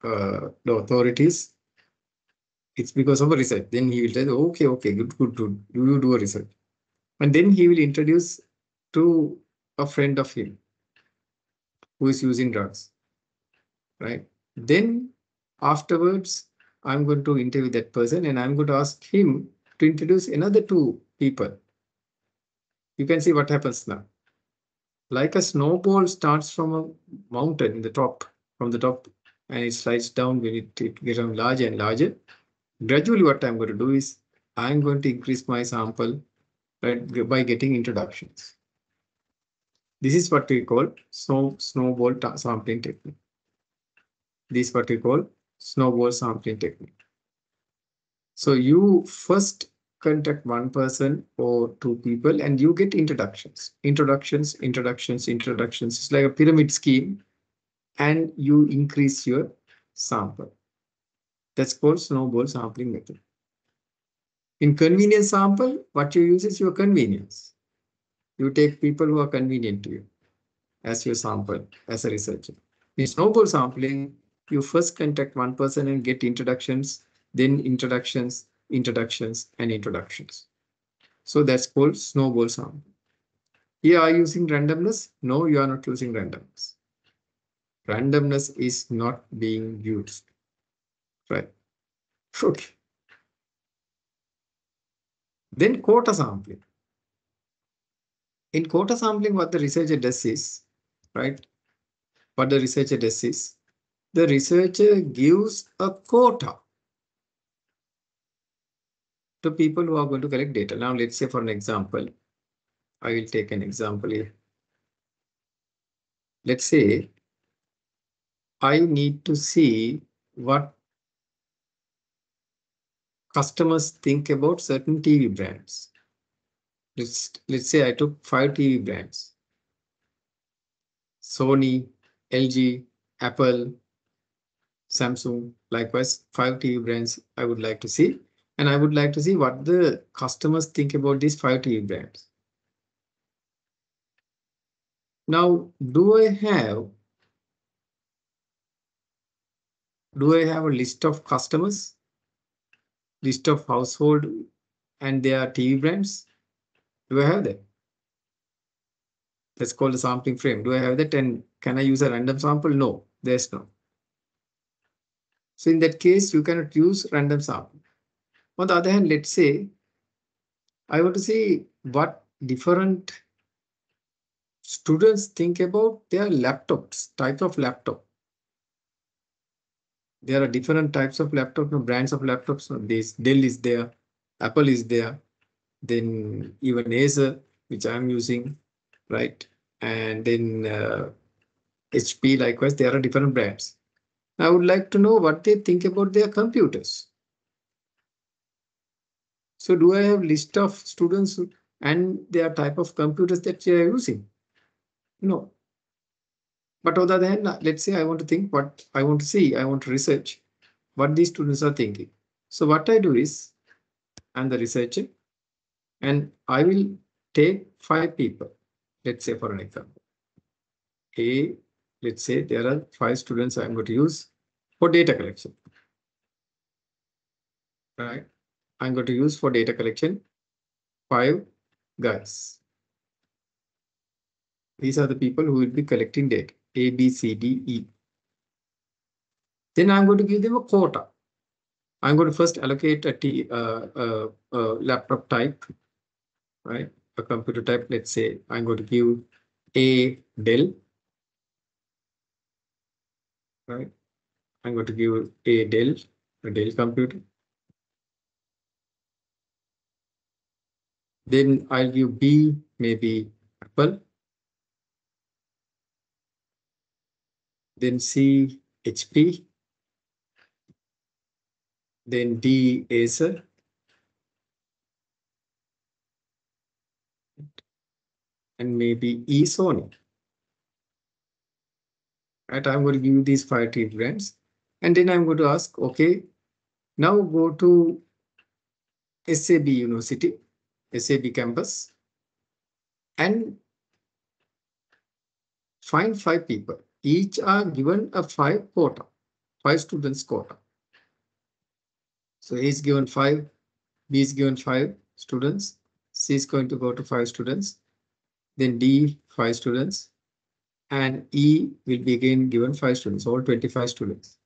the authorities. It's because of a research. Then he will tell, okay, good. You do a research. And then he will introduce to a friend of him who is using drugs, right? Then afterwards, I'm going to interview that person and I'm going to ask him to introduce another two people. You can see what happens now. Like a snowball starts from a mountain in the top, from the top, and it slides down when it becomes larger and larger. Gradually, what I'm going to do is I'm going to increase my sample, right, by getting introductions. This is what we call snowball sampling technique. This is what we call snowball sampling technique. So you first contact one person or two people and you get introductions. It's like a pyramid scheme, and you increase your sample. That's called snowball sampling method. In convenience sample, what you use is your convenience. You take people who are convenient to you as your sample, as a researcher. In snowball sampling, you first contact one person and get introductions, then introductions. So that's called snowball sampling. Here, are you using randomness? No, you are not using randomness. Randomness is not being used, right? Okay. Then quota sampling. In quota sampling, what the researcher does is, right? What the researcher does is, the researcher gives a quota to people who are going to collect data. Now, let's say for an example, I will take an example here. Let's say I need to see what customers think about certain TV brands. Let's say I took 5 TV brands: Sony, LG, Apple, Samsung. Likewise, 5 TV brands I would like to see. And I would like to see what the customers think about these 5 TV brands. Now, do I have a list of customers, list of household and their TV brands? Do I have that? That's called a sampling frame. Do I have that? And can I use a random sample? No, there's no. So in that case, you cannot use random sample. On the other hand, let's say I want to see what different students think about their laptops, type of laptop. There are different types of laptop, brands of laptops. This Dell is there, Apple is there, then even Acer, which I'm using, right? And then HP, likewise, there are different brands. I would like to know what they think about their computers. So do I have list of students and their type of computers that they are using? No. But on the other hand, let's say I want to think what I want to see, I want to research what these students are thinking. So what I do is, I'm the researcher and I will take 5 people. Let's say for an example, let's say there are 5 students I'm going to use for data collection. Right? I'm going to use for data collection 5 guys. These are the people who will be collecting data, A, B, C, D, E. Then I'm going to give them a quota. I'm going to first allocate a laptop type, right? A computer type. Let's say I'm going to give a Dell, right? I'm going to give a Dell computer. Then I'll give B, maybe Apple. Then C, HP. Then D, Acer. And maybe E, Sony. Right, I'm going to give you these 5 T brands. And then I'm going to ask, okay, now go to SAB University, SAB campus, and find 5 people. Each are given a 5 quota, 5 students quota. So A is given 5, B is given 5 students, C is going to go to 5 students, then D 5 students, and E will be again given 5 students, all 25 students.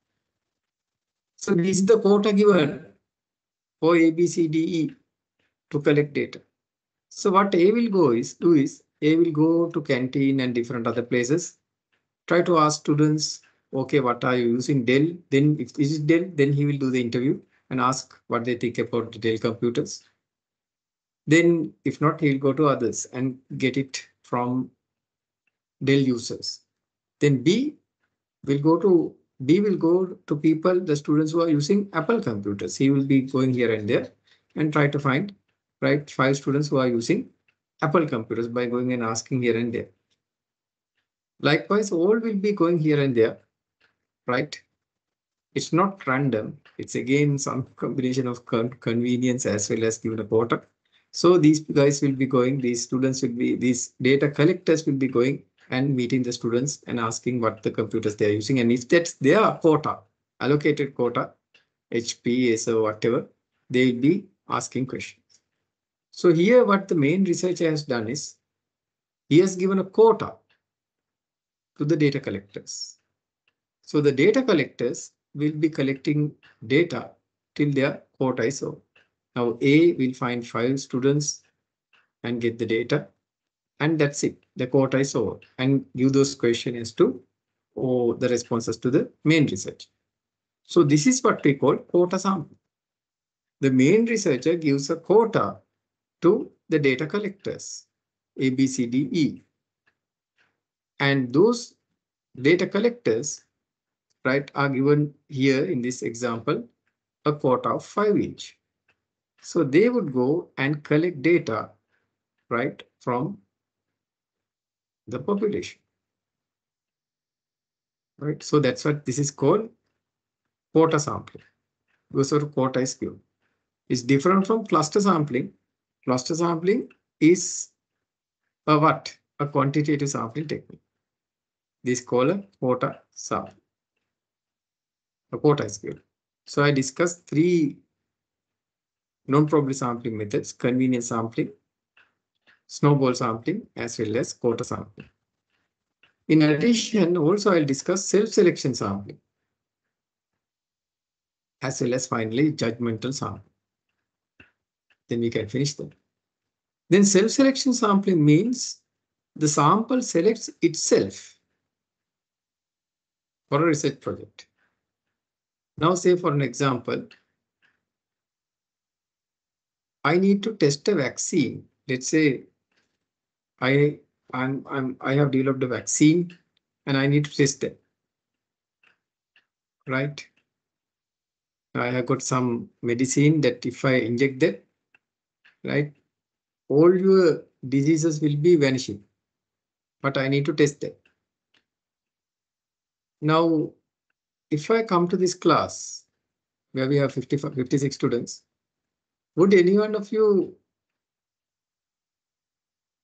So this is the quota given for A, B, C, D, E to collect data. So what A will do is A will go to canteen and different other places, try to ask students, okay, what are you using Dell? Then if this is Dell, then he will do the interview and ask what they think about the Dell computers. Then if not, he will go to others and get it from Dell users. Then B will go to people, the students who are using Apple computers. He will be going here and there and try to find 5 students who are using Apple computers by going and asking here and there. Likewise, all will be going here and there, right? It's not random. It's again some combination of convenience as well as given a quota. So these guys will be going, these data collectors will be going and meeting the students and asking what the computers they are using. And if that's their quota, allocated quota, HP, ASO, whatever, they will be asking questions. So here what the main researcher has done is, he has given a quota to the data collectors. So the data collectors will be collecting data till their quota is over. Now A will find 5 students and get the data, and that's it. The quota is over, and give those questions to the responses to the main research. So this is what we call quota sampling. The main researcher gives a quota to the data collectors, A, B, C, D, E. And those data collectors, are given here in this example, a quota of 5 each. So they would go and collect data, from the population. Right. So that's what this is called quota sampling. Those are quota is given. It's different from cluster sampling. Cluster sampling is a what? A quantitative sampling technique. This is called a quota sampling. A quota is given. So I discussed 3 non-probability sampling methods: convenience sampling, snowball sampling, as well as quota sampling. In addition, also I'll discuss self-selection sampling, as well as finally judgmental sampling. Then we can finish that. Then self-selection sampling means the sample selects itself for a research project. Now say for an example, I need to test a vaccine. Let's say I have developed a vaccine and I need to test it. Right? I have got some medicine that if I inject that, all your diseases will be vanishing. But I need to test that. Now, if I come to this class where we have 56 students, would any one of you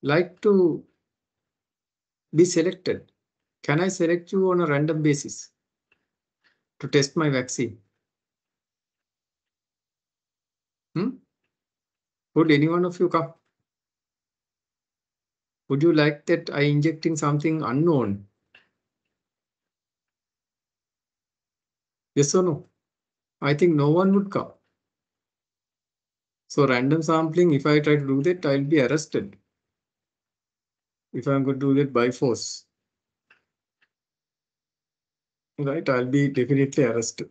like to be selected? Can I select you on a random basis to test my vaccine? Would any one of you come? Would you like that I injecting something unknown? Yes or no? I think no one would come. So random sampling, if I try to do that, I'll be arrested. If I'm going to do that by force. Right, I'll be definitely arrested.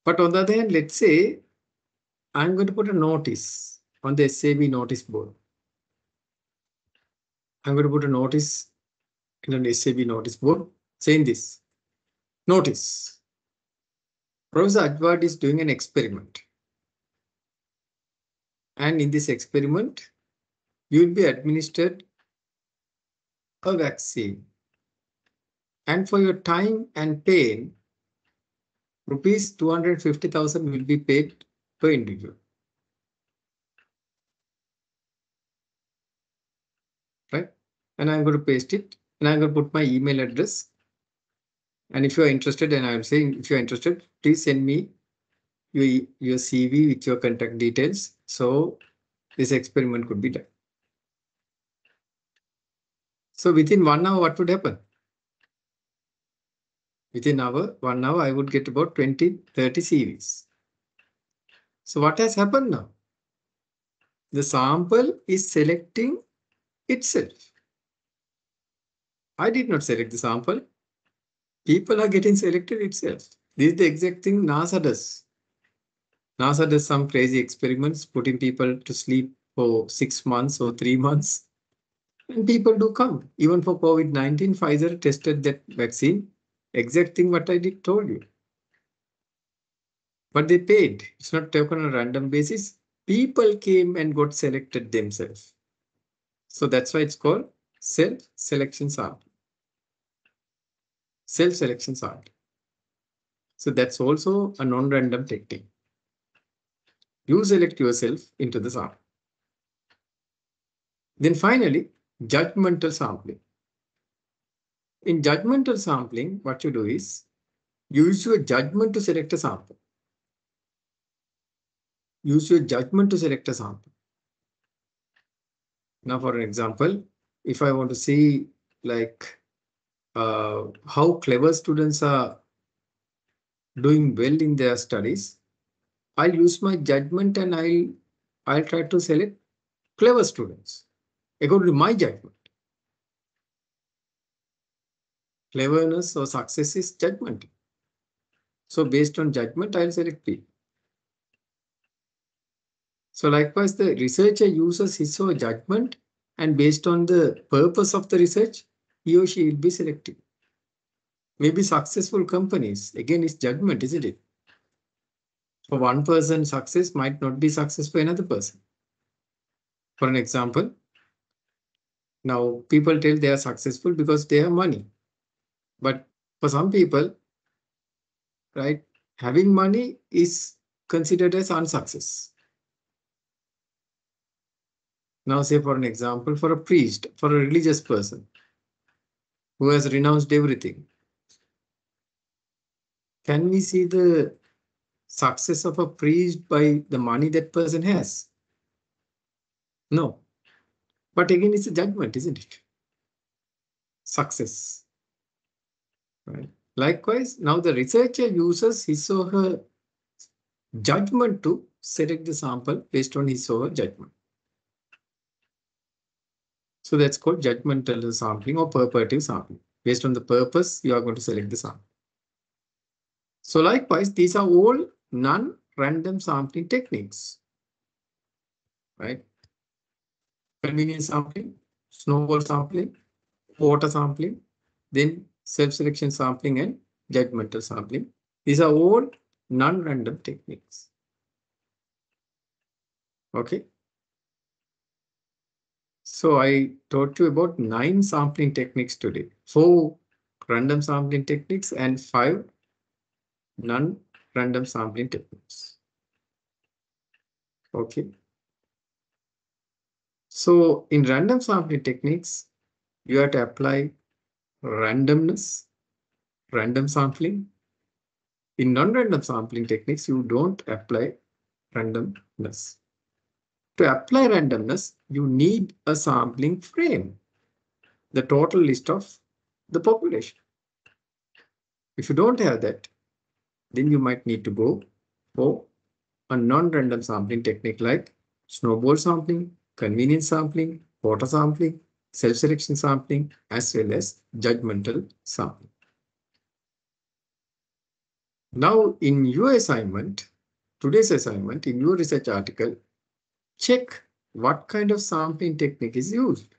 But on the other hand, let's say I'm going to put a notice on the SAB notice board. I'm going to put a notice in an SAB notice board saying this. Notice. Professor Advard is doing an experiment. And in this experiment, you will be administered a vaccine. And for your time and pain, rupees 250,000 will be paid per individual. and I'm going to paste it, and I'm going to put my email address. And if you are interested, and I'm saying if you're interested, please send me your CV with your contact details. So this experiment could be done. So within 1 hour, what would happen? Within 1 hour, I would get about 20, 30 CVs. So what has happened now? The sample is selecting itself. I did not select the sample. People are getting selected itself. This is the exact thing NASA does. NASA does some crazy experiments, putting people to sleep for 6 months or 3 months. And people do come. Even for COVID-19, Pfizer tested that vaccine. Exact thing what I did told you. But they paid. It's not taken on a random basis. People came and got selected themselves. So that's why it's called self-selection sample. Self-selection sample. So that's also a non-random technique. You select yourself into the sample. Then finally, judgmental sampling. In judgmental sampling, what you do is you use your judgment to select a sample. Use your judgment to select a sample. Now, for an example, if I want to see like how clever students are doing well in their studies, I'll use my judgment and I'll try to select clever students according to my judgment. Cleverness or success is judgment. So based on judgment, I'll select people. So likewise, the researcher uses his or her judgment, and based on the purpose of the research, he or she will be selected. Maybe successful companies, again, it's judgment, isn't it? For one person, success might not be success for another person. For an example, now people tell they are successful because they have money. But for some people, right, having money is considered as unsuccess. Now, say for an example, for a priest, for a religious person who has renounced everything, can we see the success of a priest by the money that person has? No. But again, it's a judgment, isn't it? Success. Right. Likewise, now the researcher uses his or her judgment to select the sample based on his or her judgment. So that's called judgmental sampling or purposive sampling. Based on the purpose, you are going to select the sample. So likewise, these are all non-random sampling techniques, right? Convenience sampling, snowball sampling, water sampling, then self-selection sampling and judgmental sampling. These are all non-random techniques. Okay. So I taught you about 9 sampling techniques today. 4 random sampling techniques and 5 non-random sampling techniques. Okay. So in random sampling techniques, you have to apply randomness, random sampling. In non-random sampling techniques, you don't apply randomness. To apply randomness, you need a sampling frame, the total list of the population. If you don't have that, then you might need to go for a non-random sampling technique like snowball sampling, convenience sampling, water sampling, self-selection sampling, as well as judgmental sampling. Now, in your assignment, today's assignment, in your research article, check what kind of sampling technique is used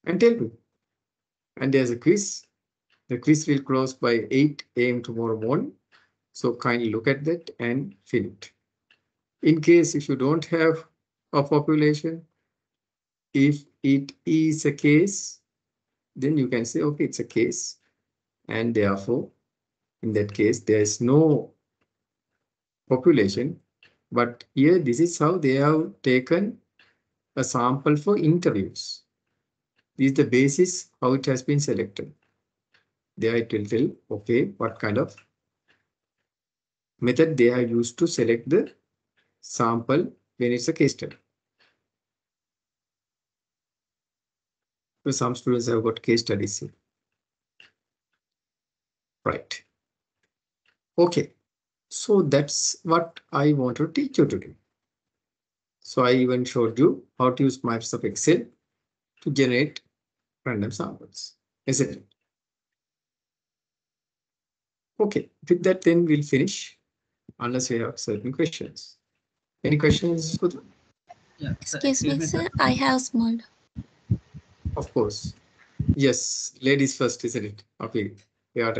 and tell me. And there's a quiz. The quiz will close by 8 a.m. tomorrow morning. So kindly look at that and fill it. In case if you don't have a population, if it is a case, then you can say, okay, it's a case. And therefore, in that case, there is no population. But here, this is how they have taken a sample for interviews. This is the basis how it has been selected. There it will tell, okay, what kind of method they have used to select the sample when it's a case study. So some students have got case studies here. Right. Okay. So that's what I want to teach you today. So I even showed you how to use Microsoft Excel to generate random samples, isn't it? Okay, with that then we'll finish unless you have certain questions. Any questions? Yeah, Excuse me, sir. I have small. Of course. Yes, ladies first, isn't it? Okay. Yeah.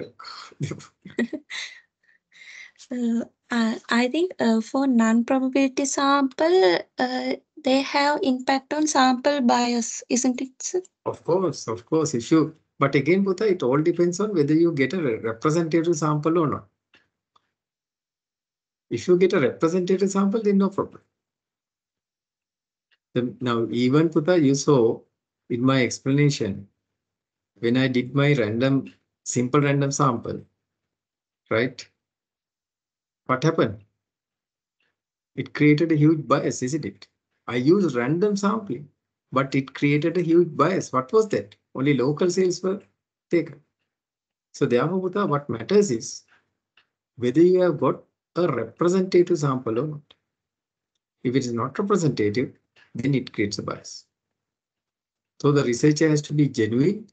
I think for non-probability sample, they have impact on sample bias, isn't it, sir? Of course. If you, but again, Bhuta, it all depends on whether you get a representative sample or not. If you get a representative sample, then no problem. Now, even Bhuta, you saw in my explanation, when I did my simple random sample, right? What happened? It created a huge bias, isn't it? I used random sampling, but it created a huge bias. What was that? Only local sales were taken. So therefore, Bhuta, what matters is whether you have got a representative sample or not. If it is not representative, then it creates a bias. So the researcher has to be genuine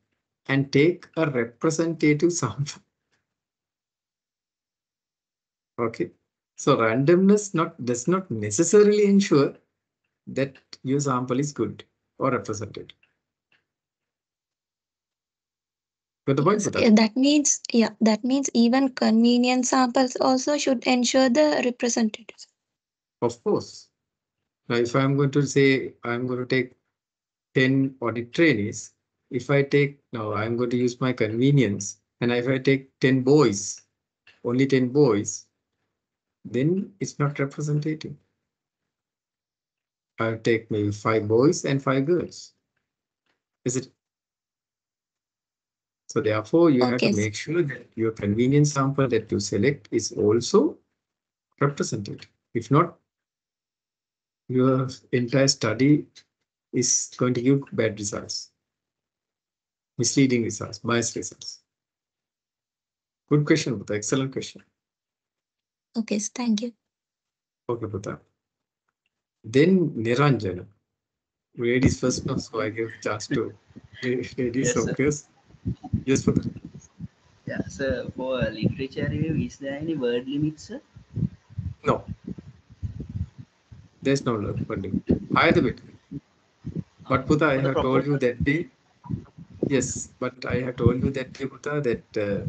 and take a representative sample. Okay. So randomness does not necessarily ensure that your sample is good or representative. Got the point? Yes, that means even convenience samples also should ensure the representatives. Of course. Now, if I'm going to say I'm going to take 10 audit trainees, if I take now I'm going to use my convenience, and if I take 10 boys, only 10 boys, then it's not representative. I'll take maybe 5 boys and 5 girls. Is it? So therefore, you have to make sure that your convenience sample that you select is also representative. If not, your entire study is going to give bad results, misleading results, biased results. Good question, Bhuta. Excellent question. Okay, thank you. Okay, Bhuta. Then Niranjana. Ladies first now, so I give chance to ladies. Yes, Okay. Yes, Bhuta. Yeah, so for literature review, is there any word limit, sir? No. There's no word limit. Either bit. But Bhuta, I have told you that day. Yes, but I have told you that day, Bhuta, that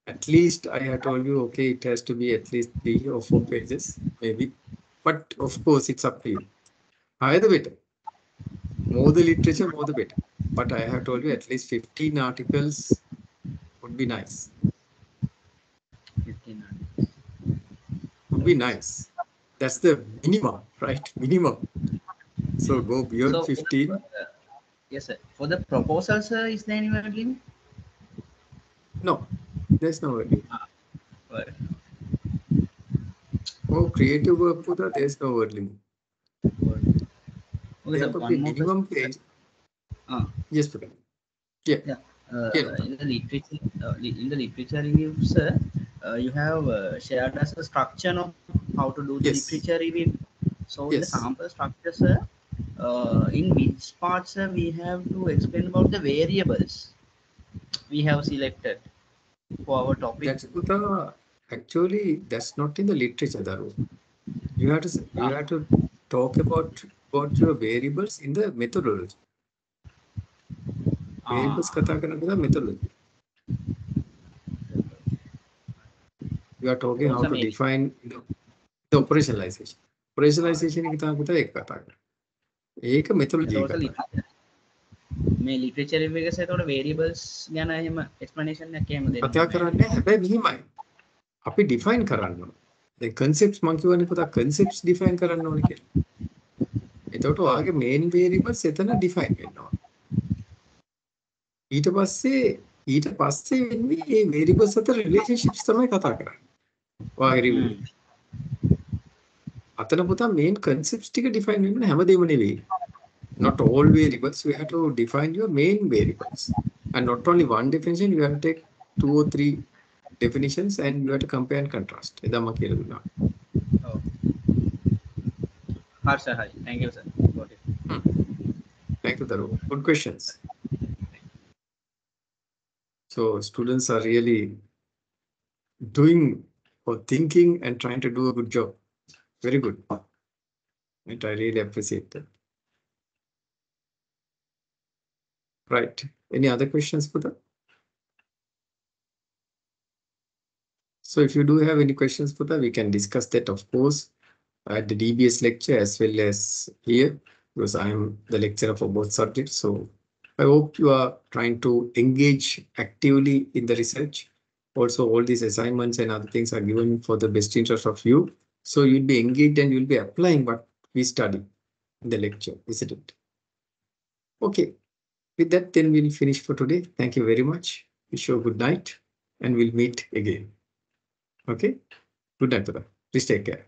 at least I have told you, okay, it has to be at least 3 or 4 pages, maybe. But of course, it's up to you. Either better. More the literature, more the better. But I have told you at least 15 articles would be nice. 15 articles. Would be nice. That's the minimum, right? Minimum. So go beyond 15. Yes, sir. For the proposal, sir, is there any word limit? No, there's no word limit. Right. For creative work, Bhuta, there's no word limit. Okay, there could be minimum page. Yes, Bhuta. Yeah. In the literature review, sir, you have shared us a structure of how to do the literature review. So in the sample structure, sir, in which parts, sir, we have to explain about the variables we have selected for our topic. That's Bhuta. Actually, that's not in the literature, Daru. You have to talk about your variables in the methodology. Variables kata karna methodology. You are talking how to define the operationalization. Operationalization kita kita ek kata karna. Ek methodology kata. මේ literature review එකේ සේතකොට variables ගැන එහෙම explanation එකක් එහෙම දෙන්න. කතා කරන්නේ හැබැයි මෙහිමයි. අපි define කරන්න ඕන. දැන් concepts මම කියවනේ පුතා concepts define කරන්න ඕනේ කියලා. එතකොට ඔයාගේ main variables එතන define වෙනවා. ඊට පස්සේ වෙන්නේ මේ variables අතර relationships තමයි කතා කරන්නේ. ඔයාගේ review. අතන පුතා main concepts ටික define වෙන්න හැමදේම නෙවෙයි. Not all variables, you have to define your main variables. And not only one definition, you have to take 2 or 3 definitions and you have to compare and contrast. එදා මම කියලා දුන්නා. ඔව්. හරි සර් හරි. Thank you sir. Got it. Thank you, Dharu. Good questions. So students are really doing or thinking and trying to do a good job. Very good. And I really appreciate that. Right. Any other questions, Putha? So if you do have any questions, Putha, we can discuss that, of course, at the DBS lecture as well as here, because I am the lecturer for both subjects. So I hope you are trying to engage actively in the research. Also, all these assignments and other things are given for the best interest of you. So you'll be engaged and you'll be applying what we study in the lecture, isn't it? Okay. With that, then we'll finish for today. Thank you very much. Wish you a good night and we'll meet again. Okay? Good night, brother. Please take care.